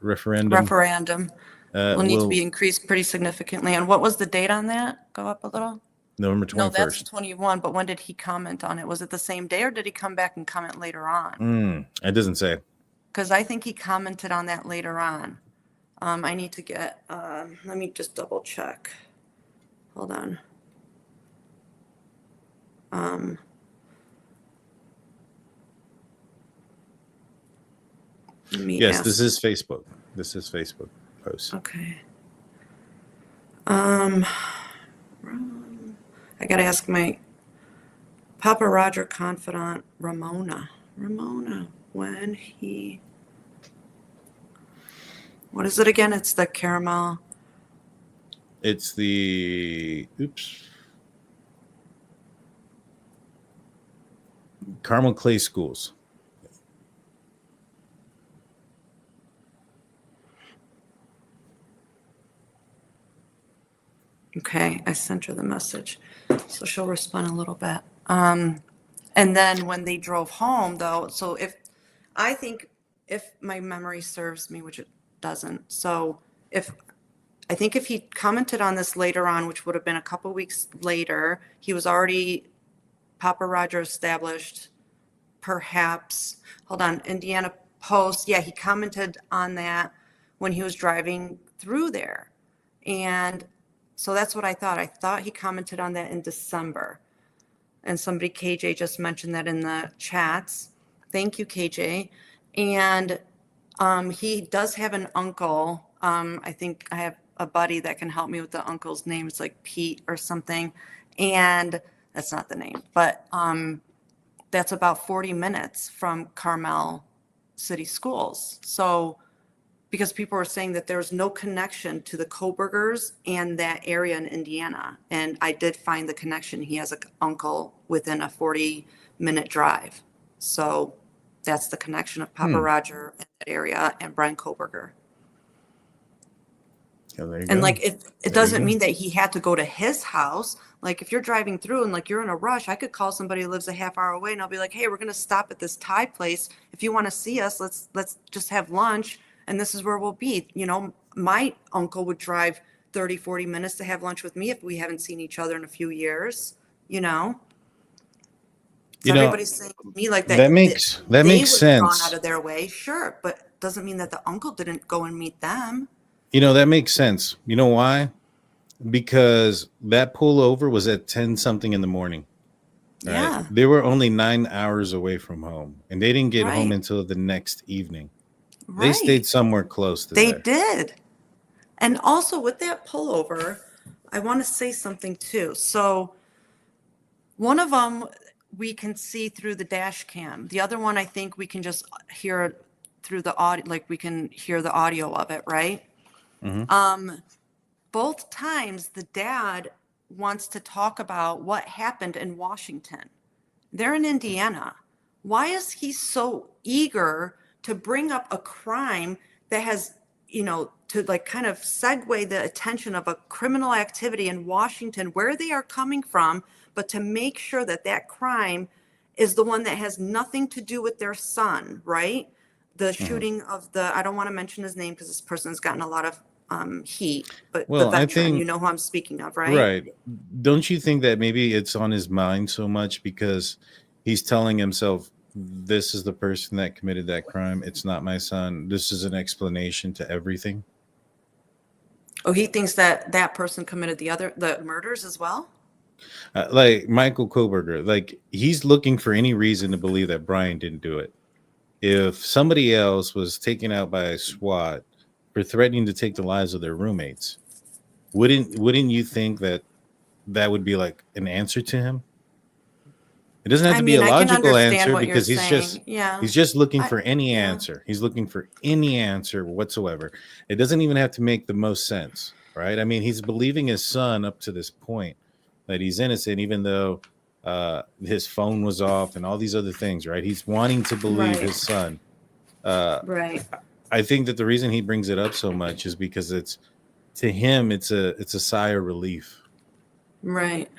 referendum will need to be increased pretty significantly. And what was the date on that? Go up a little. November 21st. No, that's 21. But when did he comment on it? Was it the same day or did he come back and comment later on? It doesn't say. Because I think he commented on that later on. I need to get, let me just double check. Hold on. Yes, this is Facebook. This is Facebook post. Okay. I gotta ask my Papa Roger confidant, Ramona, when he, what is it again? It's the caramel. It's the, Carmel Clay schools. Okay, I sent her the message, so she'll respond in a little bit. And then when they drove home, though, so if my memory serves me, which it doesn't, so I think if he commented on this later on, which would have been a couple weeks later, he was already Papa Roger established, perhaps. Hold on, Indiana Post. Yeah, he commented on that when he was driving through there, and so that's what I thought. I thought he commented on that in December. And somebody, KJ, just mentioned that in the chats. Thank you, KJ. And he does have an uncle. I think I have a buddy that can help me with the uncle's name. It's like Pete or something. And that's not the name. But that's about 40 minutes from Carmel City Schools. So because people were saying that there's no connection to the Kohbergers and that area in Indiana. And I did find the connection. He has an uncle within a 40-minute drive. So that's the connection of Papa Roger in that area and Bryan Kohberger. And like, it doesn't mean that he had to go to his house. Like if you're driving through and like you're in a rush, I could call somebody who lives a half hour away and I'll be like, hey, we're going to stop at this Thai place. If you want to see us, let's just have lunch. And this is where we'll be. You know, my uncle would drive 30, 40 minutes to have lunch with me if we haven't seen each other in a few years, you know? So everybody's saying to me like that. That makes sense. Gone out of their way, sure, but doesn't mean that the uncle didn't go and meet them. You know, that makes sense. You know why? Because that pullover was at 10 something in the morning. Right? Yeah. They were only 9 hours away from home and they didn't get home until the next evening. They stayed somewhere close to They there. did. And also with that pullover, I want to say something too. So one of them we can see through the dash cam. The other one, I think we can just hear through the audio, like we can hear the audio of it, right? Both times the dad wants to talk about what happened in Washington. They're in Indiana. Why is he so eager to bring up a crime that has, you know, to like kind of segue the attention of a criminal activity in Washington, where they are coming from, but to make sure that that crime is the one that has nothing to do with their son, right? The shooting of the, I don't want to mention his name because this person has gotten a lot of heat, but the veteran, you know who I'm speaking of, right? Right. Don't you think that maybe it's on his mind so much because he's telling himself this is the person that committed that crime. It's not my son. This is an explanation to everything. Oh, he thinks that that person committed the murders as well? Like Michael Kohberger, like he's looking for any reason to believe that Bryan didn't do it. If somebody else was taken out by a SWAT for threatening to take the lives of their roommates, wouldn't you think that would be like an answer to him? It doesn't have to be a logical answer because he's just looking for any answer. He's looking for any answer whatsoever. It doesn't even have to make the most sense, right? I mean, he's believing his son up to this point that he's innocent, even though his phone was off and all these other things, right? He's wanting to believe his son. Right. I think that the reason he brings it up so much is because to him it's a sigh of relief. Right.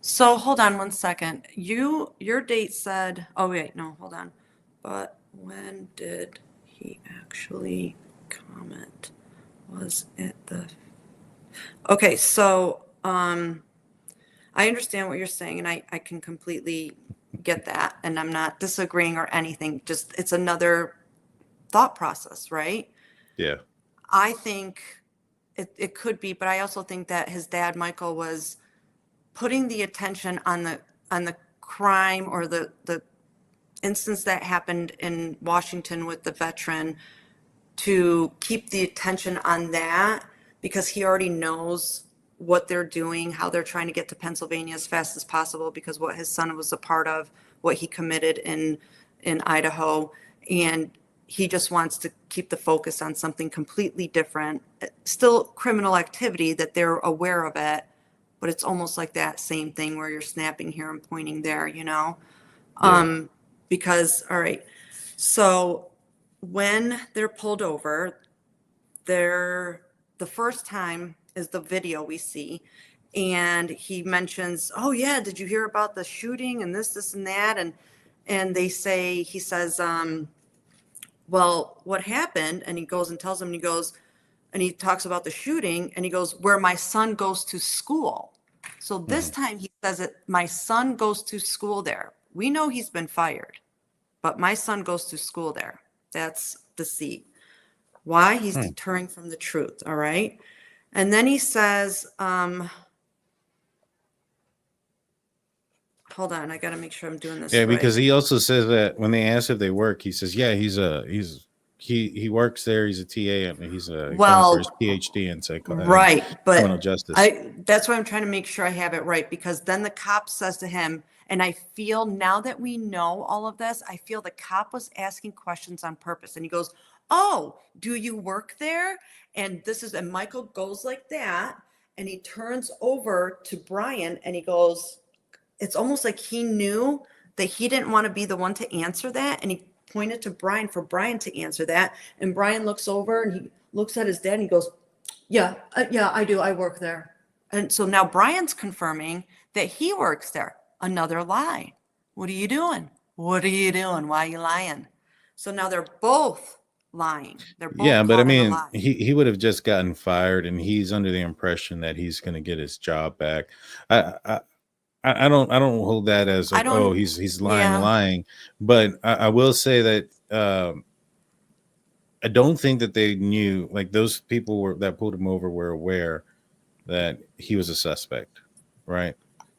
So hold on one second. Your date said, oh wait, no, hold on. But when did he actually comment? Was it okay, so I understand what you're saying, and I can completely get that, and I'm not disagreeing or anything. Just it's another thought process, right? Yeah. I think it could be, but I also think that his dad, Michael, was putting the attention on the crime or the instance that happened in Washington with the veteran to keep the attention on that, because he already knows what they're doing, how they're trying to get to Pennsylvania as fast as possible, because what his son was a part of, what he committed in Idaho, and he just wants to keep the focus on something completely different. Still criminal activity, that they're aware of it, but it's almost like that same thing where you're snapping here and pointing there, you know? Yeah. Because, all right, so when they're pulled over, the first time is the video we see, and he mentions, oh yeah, did you hear about the shooting and this and that? And he says, well, what happened? And he goes and tells him, and he talks about the shooting, and he goes, where my son goes to school. So this time he says it, my son goes to school there. We know he's been fired, but my son goes to school there. That's deceit. Why? He's deterring from the truth. All right. And then he says, hold on, I got to make sure I'm doing this. Yeah, right. because he also says that when they ask if they work, he says, yeah, he works there. He's a TA. I mean, he's going for his PhD in right, but criminal justice. That's why I'm trying to make sure I have it right, because then the cop says to him, and I feel now that we know all of this, I feel the cop was asking questions on purpose. And he goes, oh, do you work there? And Michael goes like that, and he turns over to Bryan, and he goes, it's almost like he knew that he didn't want to be the one to answer that. And he pointed to Bryan for Bryan to answer that. And Bryan looks over and he looks at his dad and he goes, yeah, I do. I work there. And so now Bryan's confirming that he works there. Another lie. What are you doing? What are you doing? Why are you lying? So now they're both lying. They're both but I caught in a mean, lie. he would have just gotten fired, and he's under the impression that he's going to get his job back. I don't hold that as like, oh, he's lying. But I will say that I don't think that they knew, like those people that pulled him over were aware that he was a suspect, right?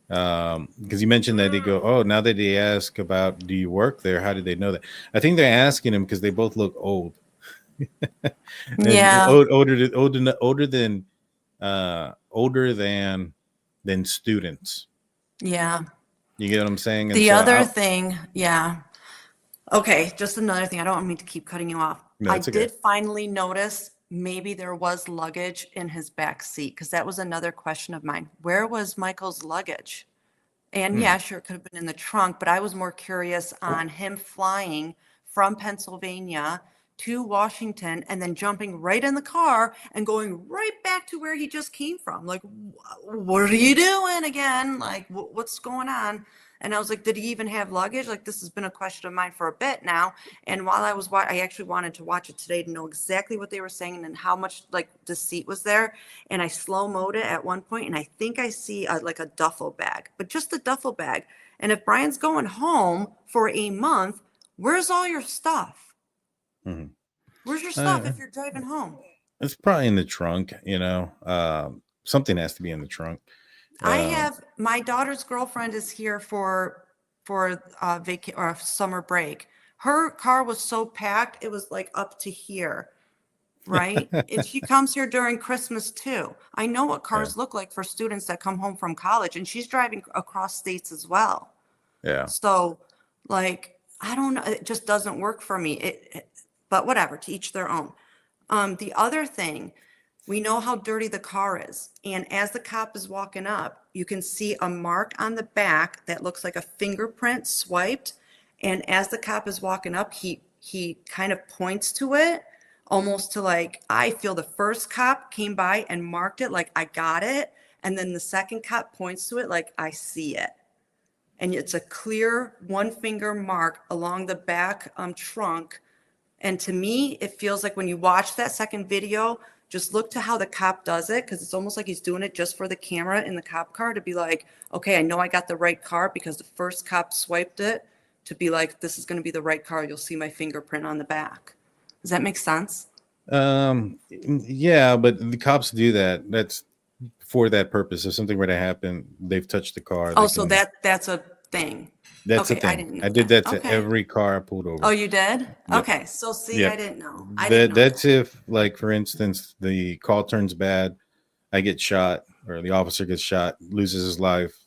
Because you mentioned that they go, oh, now that they ask about, do you work there? How did they know that? I think they're asking him because they both look old. Yeah. Older than students. Yeah. You get what I'm saying? And The so other thing, yeah. Okay, just another thing. I don't mean to keep cutting you off. No, I it's okay. did finally notice maybe there was luggage in his back seat, because that was another question of mine. Where was Michael's luggage? And yeah, sure, it could have been in the trunk, but I was more curious on him flying from Pennsylvania to Washington and then jumping right in the car and going right back to where he just came from. Like, what are you doing again? Like, what's going on? And I was like, did he even have luggage? Like, this has been a question of mine for a bit now. And while I actually wanted to watch it today to know exactly what they were saying and how much like deceit was there. And I slow-moed it at one point, and I think I see like a duffel bag, but just a duffel bag. And if Brian's going home for a month, where's all your stuff? Mhm. Where's your stuff if you're driving home? It's probably in the trunk, something has to be in the trunk. I have my daughter's girlfriend is here for or summer break. Her car was so packed, it was like up to here, right? And she comes here during Christmas too. I know what cars look like for students that come home from college, and she's driving across states as well. Yeah. So, like, I don't know, it just doesn't work for me. But whatever, to each their own. The other thing, we know how dirty the car is. And as the cop is walking up, you can see a mark on the back that looks like a fingerprint swiped. And as the cop is walking up, he kind of points to it, almost to like, I feel the first cop came by and marked it like, I got it. And then the second cop points to it like, I see it. And it's a clear one finger mark along the back trunk. And to me, it feels like when you watch that second video, just look to how the cop does it, because it's almost like he's doing it just for the camera in the cop car to be like, okay, I know I got the right car because the first cop swiped it, to be like, this is going to be the right car. You'll see my fingerprint on the back. Does that make sense? Yeah, but the cops do that. That's for that purpose. If something were to happen, they've touched the car. Oh, so that's a thing. That's Okay, the I thing. didn't know I did that to Okay. every car I pulled over. Oh, you did? Yep. Okay, so see, Yep. I didn't know. I didn't know That's if, like, for instance, the call turns bad, I get shot, or the officer gets shot, loses his life.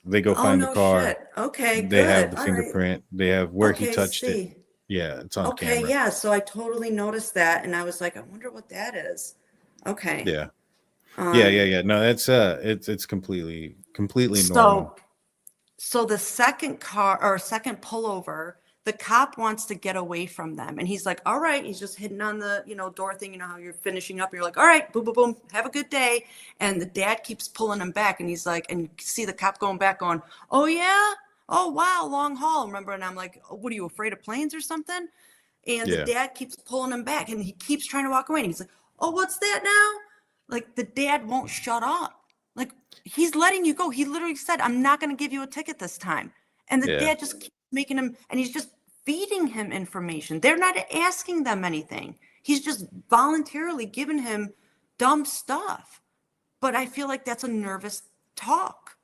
They go Oh, find no the car. shit. Okay, They good. have the All right. fingerprint. They have where he Okay, touched it. see. Yeah, it's on Okay, camera. yeah. So I totally noticed that, and I was like, I wonder what that is. Okay. Yeah. Yeah. No, that's it's completely normal. So the second car or second pullover, the cop wants to get away from them, and he's like, all right, he's just hitting on the door thing. You know how you're finishing up, and you're like, all right, boom, boom, boom, have a good day. And the dad keeps pulling him back, and he's like, and you see the cop going back, going, oh yeah, oh wow, long haul, remember? And I'm like, oh, what are you, afraid of planes or something? And the Yeah. dad keeps pulling him back, and he keeps trying to walk away, and he's like, oh, what's that now? Like, the dad won't shut up. Like, he's letting you go. He literally said, I'm not going to give you a ticket this time. And the Yeah. dad just keeps making him, and he's just feeding him information. They're not asking them anything. He's just voluntarily giving him dumb stuff. But I feel like that's a nervous talk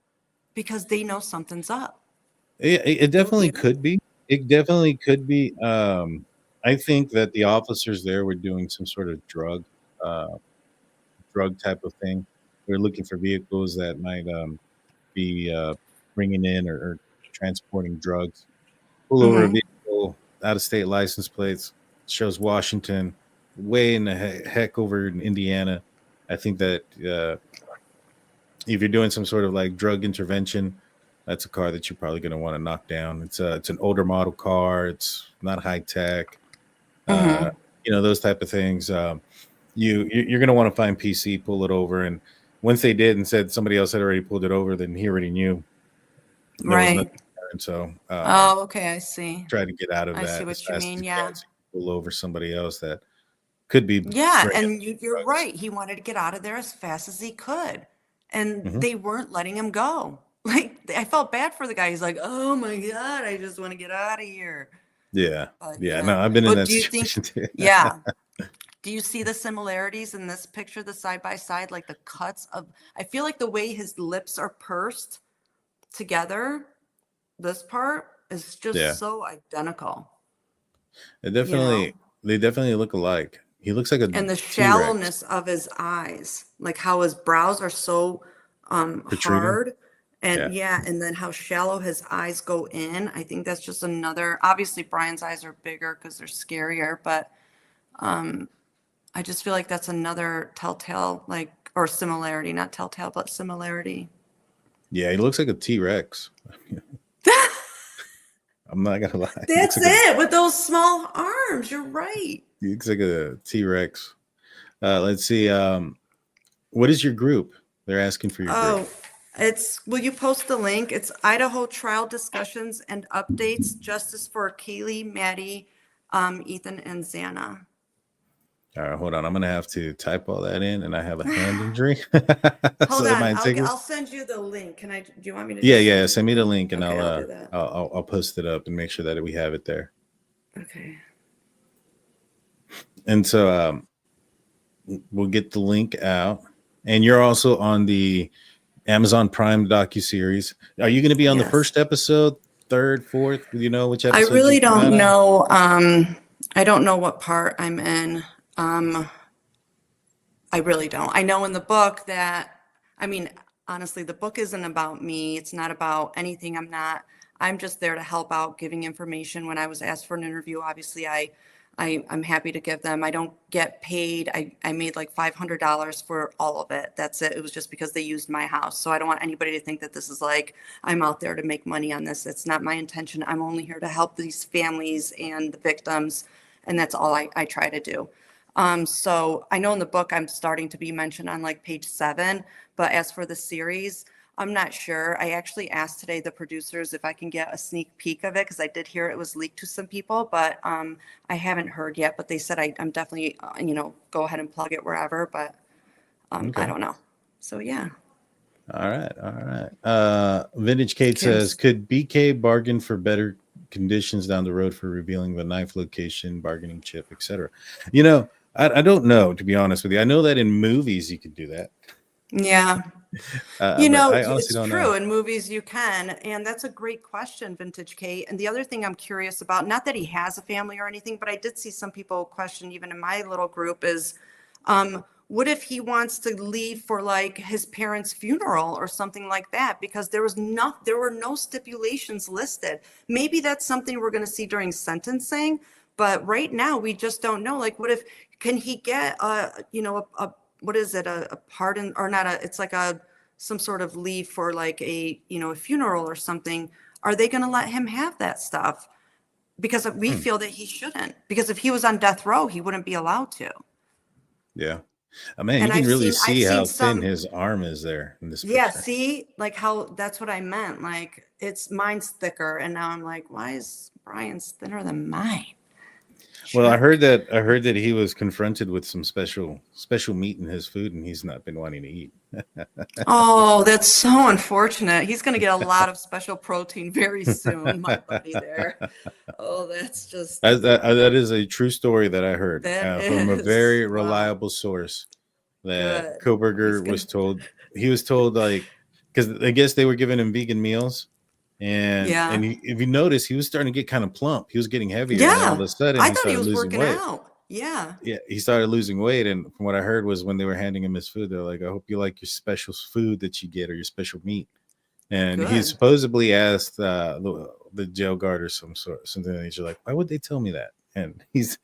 because they know something's up. It definitely could be. It definitely could be. I think that the officers there were doing some sort of drug type of thing. They're looking for vehicles that might be bringing in or transporting drugs. Pull over a vehicle, out of state license plates, shows Washington, way in the heck over in Indiana. I think that if you're doing some sort of like drug intervention, that's a car that you're probably going to want to knock down. It's an older model car. It's not high tech. Those type of things. You're going to want to find PC, pull it over, and once they did and said somebody else had already pulled it over, then he already knew. There was nothing there, and so Oh, okay, I see. try to get out of I that. see what as you fast mean, as yeah. can so you pull over somebody else that could be. Yeah, bringing and you're drugs. right. He wanted to get out of there as fast as he could, and they weren't letting him go. Like, I felt bad for the guy. He's like, "Oh my God, I just want to get out of here." Yeah. But, Yeah. No, I've been in But that do you think? situation too. Yeah. Do you see the similarities in this picture, the side by side, like the cuts of? I feel like the way his lips are pursed together, this part is just Yeah. so identical. They definitely look alike. He looks like a And the T-Rex. shallowness of his eyes, like how his brows are so Protruding? hard, and Yeah. and then how shallow his eyes go in. I think that's just another. Obviously, Brian's eyes are bigger because they're scarier, but I just feel like that's another telltale, like, or similarity, not telltale, but similarity. Yeah, he looks like a T-Rex. I'm not gonna lie. He That's looks like it, with those small arms. You're right. he looks like a T-Rex. Let's see. What is your group? They're asking for your group. Oh, will you post the link? It's Idaho Trial Discussions and Updates, Justice for Kaylee, Maddie, Ethan, and Xana. All right, hold on. I'm gonna have to type all that in, and I have a hand injury, so Hold it on. might take. I'll send you the link. Do you want me to? Yeah, Just yeah. you Send me the link, and Okay, I'll do that. I'll post it up and make sure that we have it there. Okay. And so we'll get the link out, and you're also on the Amazon Prime docuseries. Are you going to be on the Yes. first episode, third, fourth? Do you know which I episode? really you come out don't on? know. I don't know what part I'm in. I really don't. I know in the book that, I mean, honestly, the book isn't about me. It's not about anything. I'm just there to help out, giving information. When I was asked for an interview, obviously I'm happy to give them. I don't get paid. I made like $500 for all of it. That's it. It was just because they used my house. So I don't want anybody to think that this is like, I'm out there to make money on this. It's not my intention. I'm only here to help these families and the victims. And that's all I try to do. So I know in the book I'm starting to be mentioned on like page 7, but as for the series, I'm not sure. I actually asked today the producers if I can get a sneak peek of it, because I did hear it was leaked to some people, but I haven't heard yet. But they said I'm definitely, go ahead and plug it wherever, but Okay. I don't know. So yeah. All right. Vintage Kate says, could BK bargain for better conditions down the road for revealing the knife location, bargaining chip, etc.? I don't know, to be honest with you. I know that in movies you could do that. Yeah. I honestly It's don't true. know. In movies you can. And that's a great question, Vintage Kate. And the other thing I'm curious about, not that he has a family or anything, but I did see some people question, even in my little group, is what if he wants to leave for like his parents' funeral or something like that? Because there were no stipulations listed. Maybe that's something we're going to see during sentencing. But right now we just don't know. Like, what if, can he get what is it? A pardon, or not it's like some sort of leave for like a funeral or something. Are they going to let him have that stuff? Because we feel that he shouldn't, because if he was on death row, he wouldn't be allowed to. Yeah. I mean, And you can really I've see seen how some- thin his arm is there in this Yeah. picture. See, like how, that's what I meant. Like mine's thicker. And now I'm like, why is Brian's thinner than mine? Well, I heard that he was confronted with some special meat in his food, and he's not been wanting to eat. Oh, that's so unfortunate. He's going to get a lot of special protein very soon, my buddy there. Oh, that's just... That is a true story that I heard from a very Wow. reliable source that Good. Kohberger was told. He was told, like, because I guess they were giving him vegan meals. And if you notice, he was starting to get kind of plump. He was getting heavier. And all of a sudden, I he thought he started was losing working weight. out. Yeah. Yeah, he started losing weight. And from what I heard was when they were handing him his food, they're like, I hope you like your special food that you get, or your special meat. And he Good. supposedly asked the jail guard or something. And he's like, why would they tell me that? And he's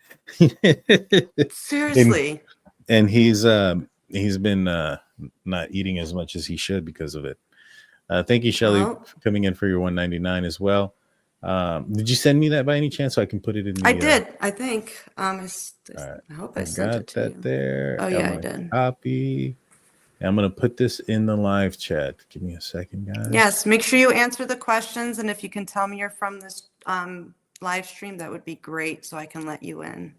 Seriously. and he's been not eating as much as he should because of it. Thank you, Shelly, for coming in for your $1.99 as well. Did you send me that by any chance so I can put it in? I did. I think. I hope I sent got it to that you. there. Oh yeah, I did. Copy. I'm gonna put this in the live chat. Give me a second, guys. Yes. Make sure you answer the questions, and if you can tell me you're from this live stream, that would be great, so I can let you in.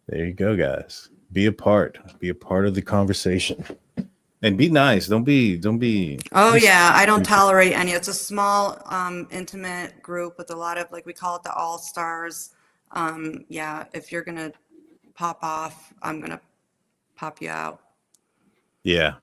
There you go, guys. Be a part of the conversation. And be nice. Don't be. Oh yeah, I don't tolerate any. It's a small, intimate group with a lot of, like, we call it the all stars. Yeah, if you're gonna pop off, I'm gonna pop you out. Yeah.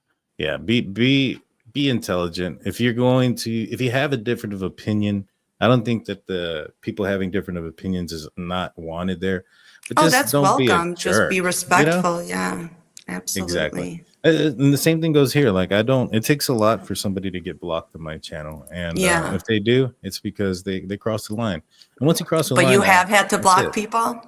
Be intelligent. If you have a different of opinion, I don't think that the people having different of opinions is not wanted there. But just that's don't welcome. Be a just jerk, be respectful. Yeah, absolutely. Exactly. And the same thing goes here. Like, it takes a lot for somebody to get blocked on my channel. And if they do, it's because they cross the line. And once you cross the line. But you have had to block people?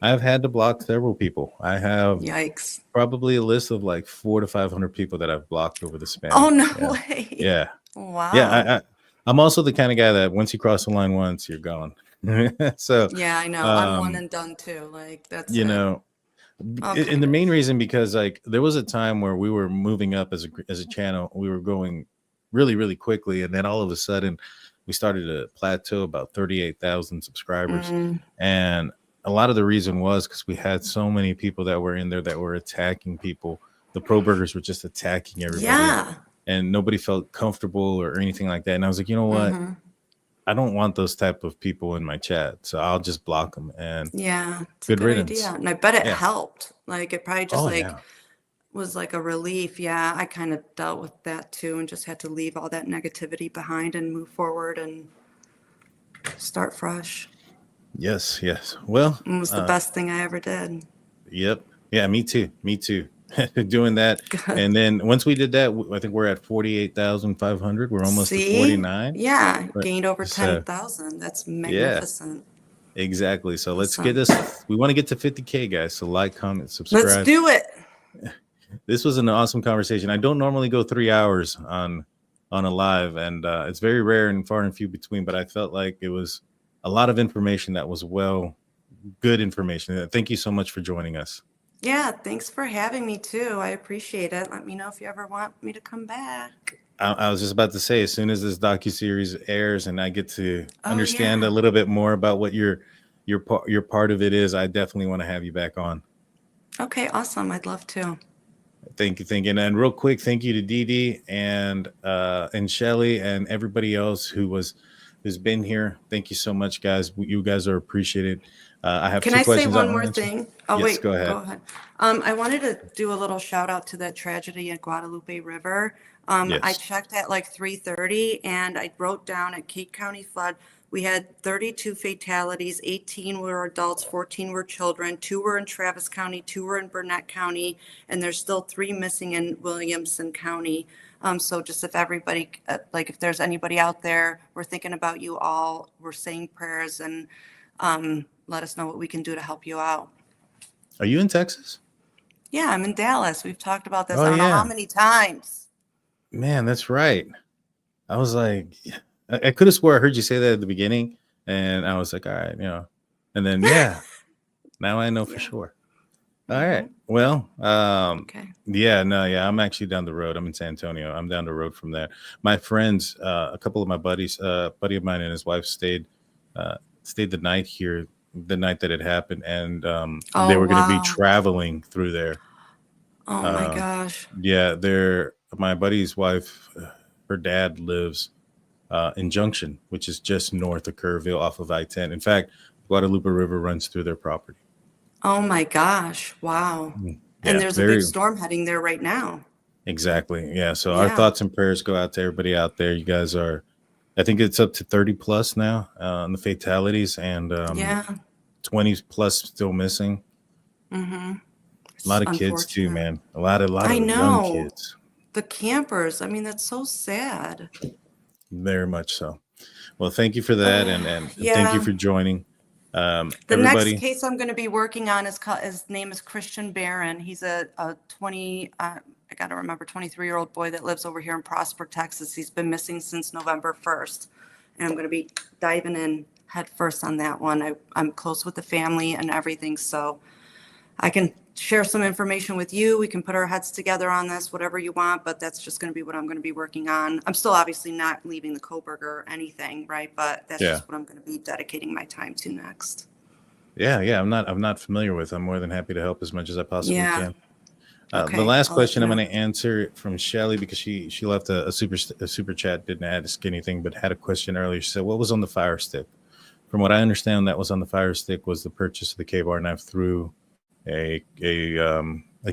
I've had to block several people. I have Yikes. Probably a list of like 400 to 500 people that I've blocked over the span. Oh, no way. Yeah. Wow. Yeah. I'm also the kind of guy that once you cross the line once, you're gone. So yeah, I know. I'm one and done too. Like, that's Okay. And the main reason, because like there was a time where we were moving up as a channel, we were going really, really quickly, and then all of a sudden we started to plateau about 38,000 subscribers. And a lot of the reason was because we had so many people that were in there that were attacking people. The pro burgers were just attacking everybody. Yeah. And nobody felt comfortable or anything like that. And I was like, you know what? I don't want those type of people in my chat. So I'll just block them. And Yeah, it's a good good riddance. idea. And I bet it Yeah. helped. Like it probably just Oh, like yeah. was like a relief. Yeah, I kind of dealt with that too and just had to leave all that negativity behind and move forward and start fresh. Yes, yes. Well, It was the best thing I ever did. yep. Yeah, me too. Me too. Doing that. And then once we did that, I think we're at 48,500. We're almost to 49. Yeah, But gained over so, 10,000. That's magnificent. exactly. So let's Awesome. get this. We want to get to 50K, guys. So like, comment, subscribe. Let's do it. This was an awesome conversation. I don't normally go 3 hours on a live, and it's very rare and far and few between, but I felt like it was a lot of information that was good information. Thank you so much for joining us. Yeah, thanks for having me too. I appreciate it. Let me know if you ever want me to come back. I was just about to say, as soon as this docuseries airs and I get to understand yeah. a little bit more about what your part of it is, I definitely want to have you back on. Okay, awesome. I'd love to. Thank you. And real quick, thank you to Dee Dee and Shelly and everybody else who's been here. Thank you so much, guys. You guys are appreciated. I have Can two I say questions. one more thing? Oh, yes, wait, go ahead. I wanted to do a little shout out to that tragedy at Guadalupe River. Yes. I checked at like 3:30 and I wrote down at Kate County Flood, we had 32 fatalities, 18 were adults, 14 were children, 2 were in Travis County, 2 were in Burnett County, and there's still 3 missing in Williamson County. So just if everybody, if there's anybody out there, we're thinking about you all, we're saying prayers, and let us know what we can do to help you out. Are you in Texas? Yeah, I'm in Dallas. We've talked about this Oh, I don't know yeah. how many times. Man, that's right. I was like, I could have swore I heard you say that at the beginning, and I was like, all right, and then now I know for sure. All right. Well, Okay. I'm actually down the road. I'm in San Antonio. I'm down the road from there. My friends, a couple of my buddies, buddy of mine and his wife stayed the night here, the night that it happened, and they were going to be traveling through there. Oh my gosh. Yeah, my buddy's wife, her dad lives in Junction, which is just north of Kerrville off of I-10. In fact, Guadalupe River runs through their property. Oh my gosh. Wow. Yeah, And there's a big storm heading there right now. Exactly. Yeah. So our thoughts and prayers go out to everybody out there. You guys are, I think it's up to 30 plus now on the fatalities, and 20 plus still missing. Mm-hmm. A lot of kids too, man. A lot of young kids. The campers. I mean, that's so sad. Very much so. Well, thank you for that, and thank you for joining. The everybody. next case I'm going to be working on his name is Christian Barron. He's a 23-year-old boy that lives over here in Prosper, Texas. He's been missing since November 1st, and I'm going to be diving in head first on that one. I'm close with the family and everything, so I can share some information with you. We can put our heads together on this, whatever you want, but that's just going to be what I'm going to be working on. I'm still obviously not leaving the Kohberger or anything, right? But that's just what I'm going to be dedicating my time to next. Yeah. I'm not familiar with. I'm more than happy to help as much as I possibly can. Okay, the last question I'm going to answer from Shelly, because she left a super chat, didn't ask anything, but had a question earlier. She said, "What was on the Fire Stick?" From what I understand, that was on the Fire Stick was the purchase of the K-bar knife through a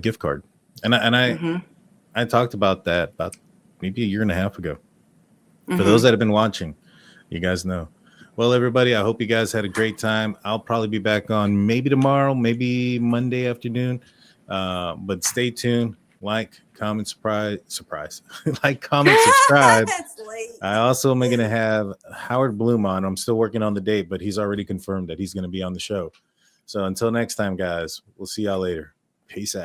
gift card, and I talked about that about maybe a year and a half ago. For those that have been watching, you guys know. Well, everybody, I hope you guys had a great time. I'll probably be back on maybe tomorrow, maybe Monday afternoon, but stay tuned. Like, comment, surprise, like, comment, subscribe. I also am going to have Howard Bloom on. I'm still working on the date, but he's already confirmed that he's going to be on the show. So until next time, guys, we'll see y'all later. Peace out.